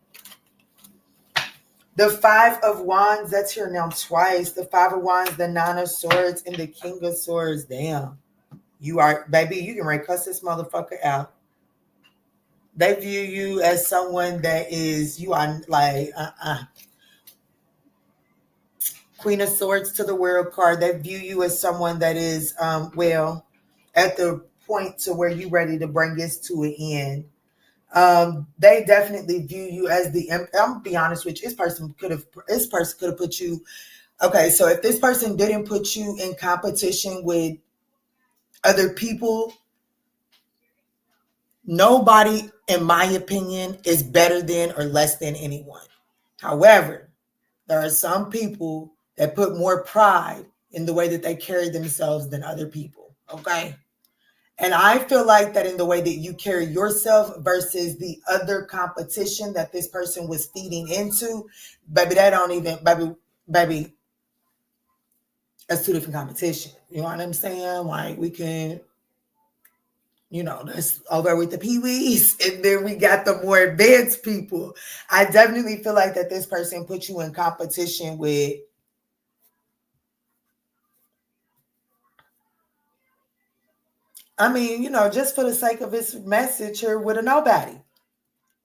A: The Five of Wands, that's here now twice. The Five of Wands, the Nine of Swords, and the King of Swords. Damn. You are, baby, you can cuss this motherfucker out. They view you as someone that is, you are like, Queen of Swords to the World card. They view you as someone that is, well, at the point to where you're ready to bring this to an end. They definitely view you as the, I'm gonna be honest with you, this person could have put you, okay, so if this person didn't put you in competition with other people, nobody, in my opinion, is better than or less than anyone. However, there are some people that put more pride in the way that they carry themselves than other people, okay? And I feel like that in the way that you carry yourself versus the other competition that this person was feeding into, baby, that don't even, baby, that's two different competition. You know what I'm saying? Like we can, you know, that's over with the peewees, and then we got the more advanced people. I definitely feel like that this person put you in competition with, I mean, you know, just for the sake of this message here, with a nobody,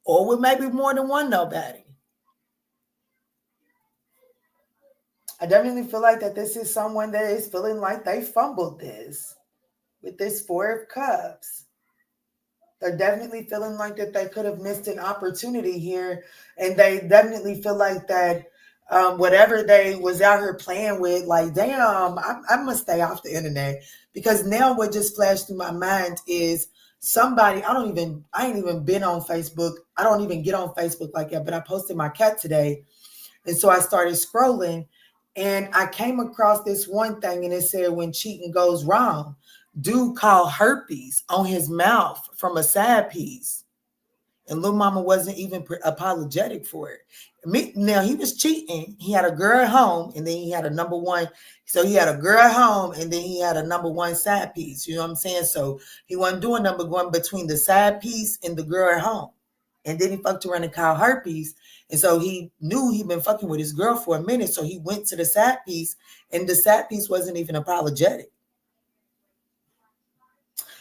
A: or with maybe more than one nobody. I definitely feel like that this is someone that is feeling like they fumbled this with this Four of Cups. They're definitely feeling like that they could have missed an opportunity here. And they definitely feel like that whatever they was out here playing with, like, damn, I must stay off the internet. Because now what just flashed through my mind is somebody, I ain't even been on Facebook. I don't even get on Facebook like that, but I posted my cat today. And so I started scrolling and I came across this one thing and it said, when cheating goes wrong, dude called herpes on his mouth from a side piece. And Lil Mama wasn't even apologetic for it. Now, he was cheating. He had a girl at home and then he had a number one. So he had a girl at home and then he had a number one side piece. You know what I'm saying? So he wasn't doing number one between the side piece and the girl at home. And then he fucked around and called herpes. And so he knew he'd been fucking with his girl for a minute. So he went to the side piece and the side piece wasn't even apologetic.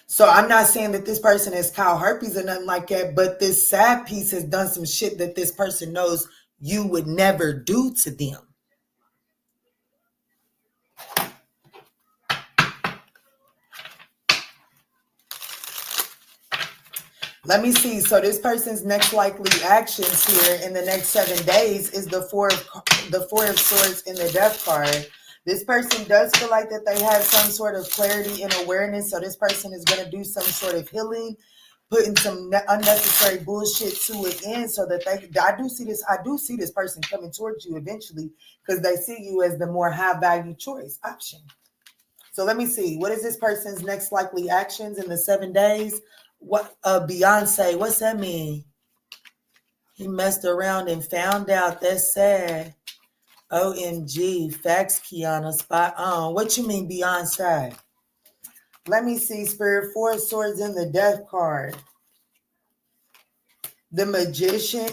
A: So I'm not saying that this person has called herpes or nothing like that, but this side piece has done some shit that this person knows you would never do to them. Let me see. So this person's next likely actions here in the next 7 days is the Four of Swords in the Death card. This person does feel like that they have some sort of clarity and awareness. So this person is going to do some sort of healing, putting some unnecessary bullshit to an end so that I do see this person coming towards you eventually because they see you as the more high value choice option. So let me see. What is this person's next likely actions in the 7 days? What Beyonce, what's that mean? He messed around and found out. That's sad. OMG. Facts, Kiana. Spot on. What you mean, Beyonce? Let me see, Spirit. Four of Swords in the Death card. The Magician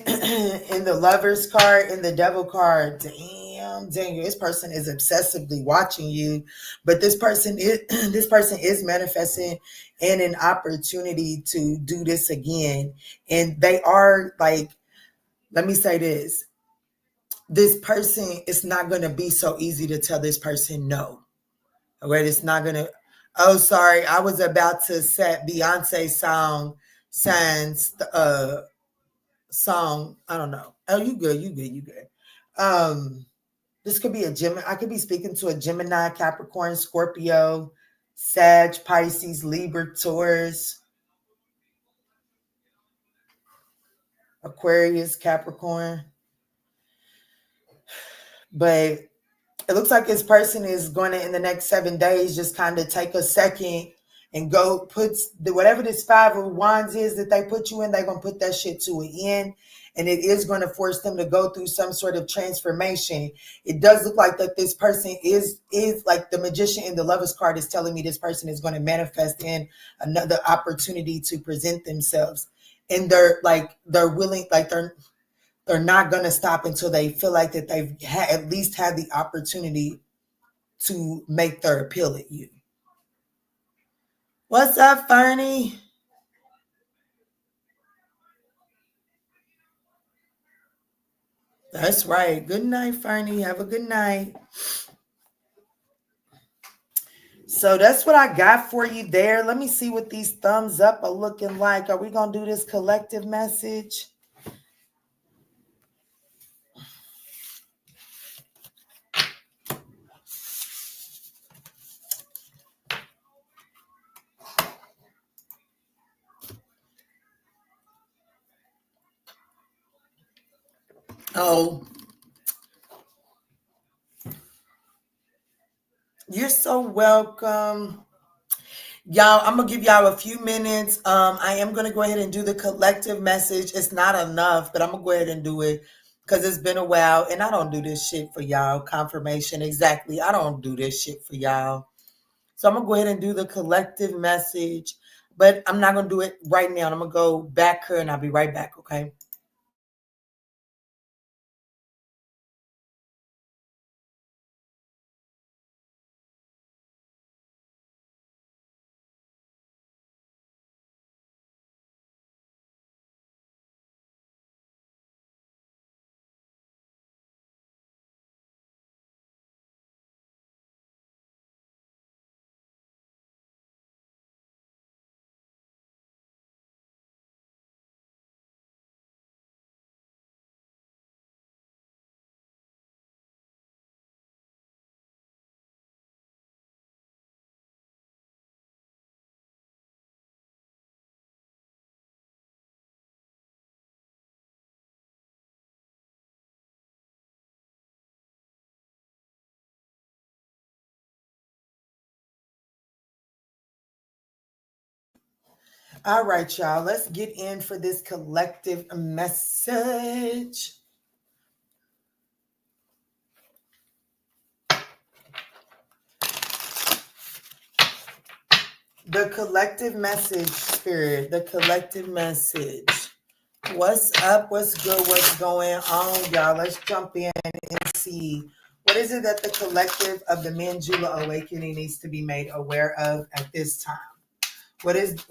A: in the Lovers card and the Devil card. Damn, this person is obsessively watching you, but this person is manifesting in an opportunity to do this again. And they are like, let me say this. This person, it's not going to be so easy to tell this person no. All right, it's not going to, oh, sorry. I was about to set Beyonce's song, song, I don't know. Oh, you good. This could be a Gemini. I could be speaking to a Gemini, Capricorn, Scorpio, Sag, Pisces, Libra, Taurus, Aquarius, Capricorn. But it looks like this person is going to, in the next 7 days, just kind of take a second and go put whatever this 5 of wands is that they put you in, they're going to put that shit to an end. And it is going to force them to go through some sort of transformation. It does look like that this person is like the magician in the Lovers card is telling me this person is going to manifest in another opportunity to present themselves. And they're willing, like they're not going to stop until they feel like that they've at least had the opportunity to make their appeal at you. What's up, Fernie? That's right. Good night, Fernie. Have a good night. So that's what I got for you there. Let me see what these thumbs up are looking like. Are we going to do this collective message? Oh, you're so welcome. Y'all, I'm going to give y'all a few minutes. I am going to go ahead and do the collective message. It's not enough, but I'm going to go ahead and do it because it's been a while. And I don't do this shit for y'all. Confirmation. Exactly. I don't do this shit for y'all. So I'm going to go ahead and do the collective message. But I'm not going to do it right now. I'm going to go back here and I'll be right back, okay? All right, y'all. Let's get in for this collective message. The collective message, Spirit. The collective message. What's up? What's good? What's going on, y'all? Let's jump in and see. What is it that the collective of the ManjulaAwakening needs to be made aware of at this time? What is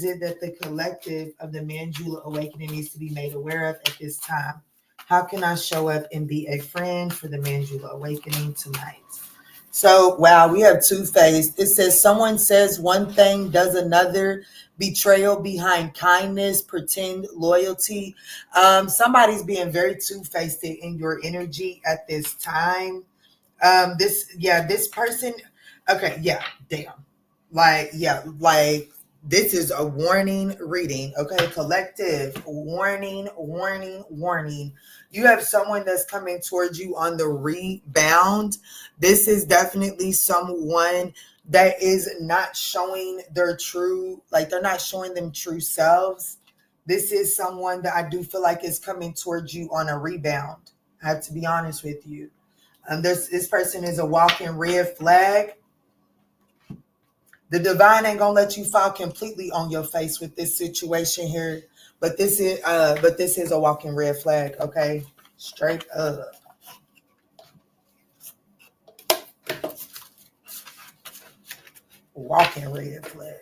A: it that the collective of the ManjulaAwakening needs to be made aware of at this time? How can I show up and be a friend for the ManjulaAwakening tonight? So, wow, we have two-faced. It says someone says one thing, does another. Betrayal behind kindness, pretend loyalty. Somebody's being very two-faced in your energy at this time. This person. Okay, yeah, damn. Like this is a warning reading. Okay, collective warning, warning, warning. You have someone that's coming towards you on the rebound. This is definitely someone that is not showing their true, like they're not showing them true selves. This is someone that I do feel like is coming towards you on a rebound. I have to be honest with you. This person is a walking red flag. The divine ain't gonna let you fall completely on your face with this situation here, but this is a walking red flag, okay? Straight up. Walking red flag.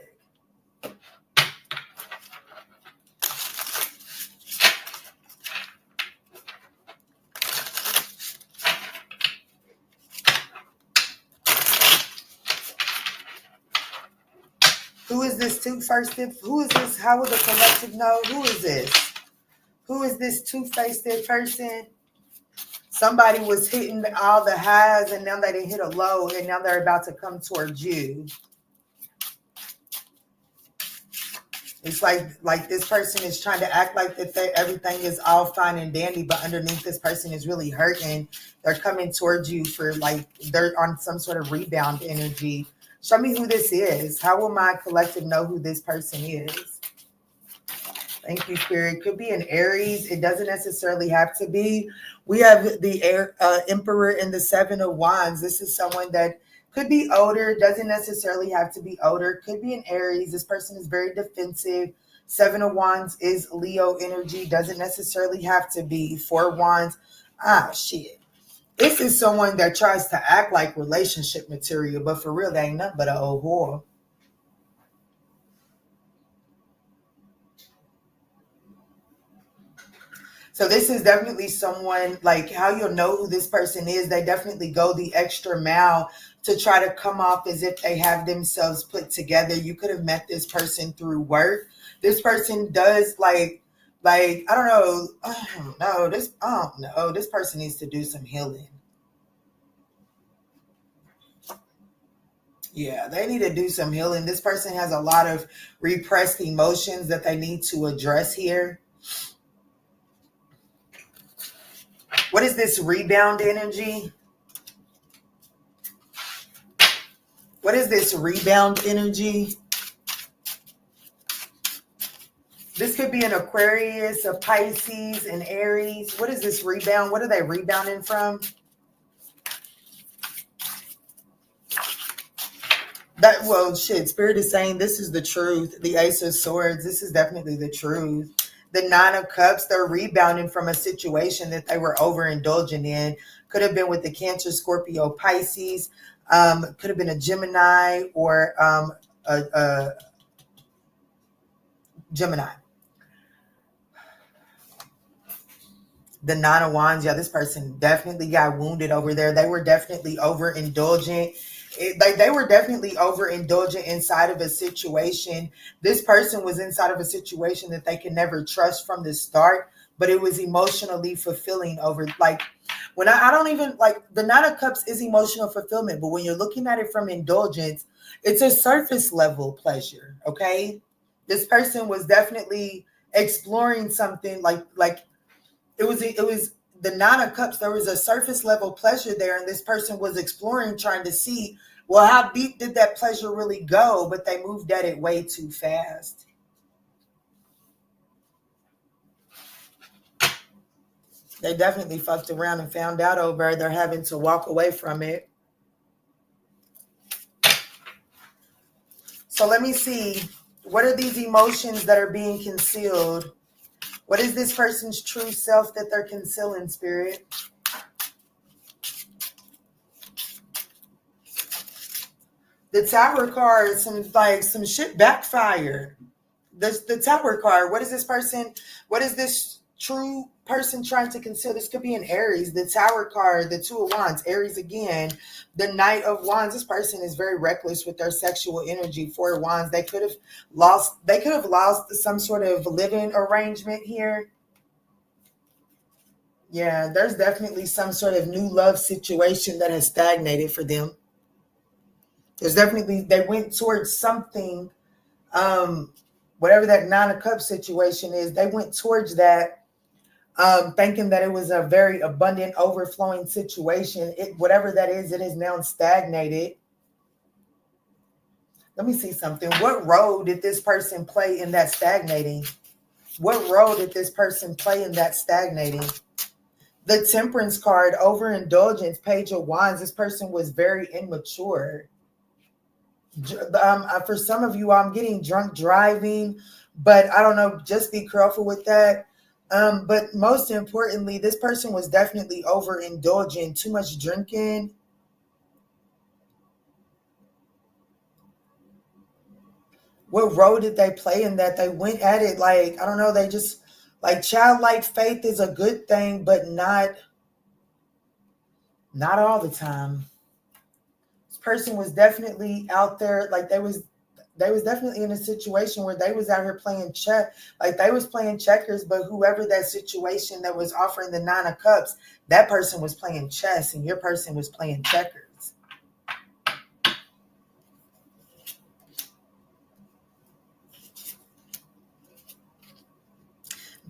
A: Who is this two-faced? Who is this? How will the collective know? Who is this? Who is this two-faced person? Somebody was hitting all the highs and now they didn't hit a low and now they're about to come towards you. It's like this person is trying to act like that everything is all fine and dandy, but underneath this person is really hurting. They're coming towards you for like they're on some sort of rebound energy. Show me who this is. How will my collective know who this person is? Thank you, Spirit. Could be an Aries. It doesn't necessarily have to be. We have the Emperor and the Seven of Wands. This is someone that could be older. Doesn't necessarily have to be older. Could be an Aries. This person is very defensive. Seven of Wands is Leo energy. Doesn't necessarily have to be. Four of Wands. Ah, shit. This is someone that tries to act like relationship material, but for real, they ain't nothing but an old whore. So this is definitely someone, like how you'll know who this person is. They definitely go the extra mile to try to come off as if they have themselves put together. You could have met this person through work. This person does I don't know. This person needs to do some healing. Yeah, they need to do some healing. This person has a lot of repressed emotions that they need to address here. What is this rebound energy? What is this rebound energy? This could be an Aquarius, a Pisces, an Aries. What is this rebound? What are they rebounding from? Spirit is saying this is the truth. The Ace of Swords, this is definitely the truth. The Nine of Cups, they're rebounding from a situation that they were overindulging in. Could have been with the Cancer, Scorpio, Pisces. Could have been a Gemini or a Gemini. The Nine of Wands, yeah, this person definitely got wounded over there. They were definitely overindulgent. They were definitely overindulgent inside of a situation. This person was inside of a situation that they could never trust from the start, but it was emotionally fulfilling over, like, when I don't even, like, the Nine of Cups is emotional fulfillment, but when you're looking at it from indulgence, it's a surface level pleasure, okay? This person was definitely exploring something like it was the Nine of Cups. There was a surface level pleasure there, and this person was exploring, trying to see, well, how deep did that pleasure really go? But they moved at it way too fast. They definitely fucked around and found out over. They're having to walk away from it. So let me see. What are these emotions that are being concealed? What is this person's true self that they're concealing, Spirit? The Tower card, some shit backfired. The Tower card, what is this person? What is this true person trying to conceal? This could be an Aries. The Tower card, the Two of Wands, Aries again. The Knight of Wands. This person is very reckless with their sexual energy. Four of Wands. They could have lost some sort of living arrangement here. Yeah, there's definitely some sort of new love situation that has stagnated for them. There's definitely, they went towards something, whatever that Nine of Cups situation is, they went towards that, thinking that it was a very abundant, overflowing situation. Whatever that is, it is now stagnated. Let me see something. What role did this person play in that stagnating? What role did this person play in that stagnating? The Temperance card, overindulgence, Page of Wands. This person was very immature. For some of you, I'm getting drunk driving, but I don't know, just be careful with that. But most importantly, this person was definitely overindulging, too much drinking. What role did they play in that? They went at it like, I don't know, they just, like, childlike faith is a good thing, but not all the time. Person was definitely out there, like they was definitely in a situation where they was out here playing they was playing checkers, but whoever that situation that was offering the Nine of Cups, that person was playing chess and your person was playing checkers.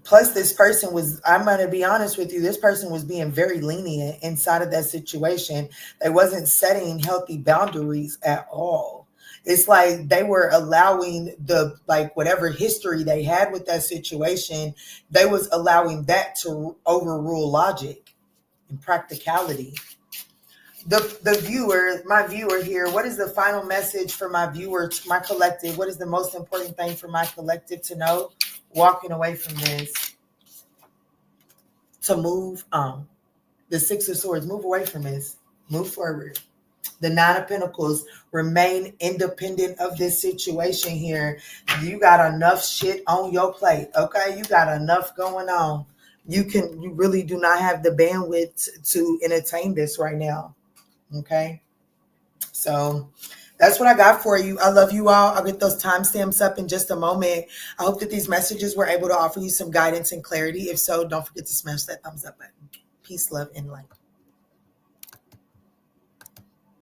A: Plus, this person was, I'm going to be honest with you, this person was being very lenient inside of that situation. They wasn't setting healthy boundaries at all. It's like they were allowing like whatever history they had with that situation, they was allowing that to overrule logic and practicality. The viewer, my viewer here, what is the final message for my viewer, my collective? What is the most important thing for my collective to know walking away from this? To move on. The Six of Swords, move away from this. Move forward. The Nine of Pentacles, remain independent of this situation here. You got enough shit on your plate, okay? You got enough going on. You really do not have the bandwidth to entertain this right now, okay? So that's what I got for you. I love you all. I'll get those timestamps up in just a moment. I hope that these messages were able to offer you some guidance and clarity. If so, don't forget to smash that thumbs up button. Peace, love, and light.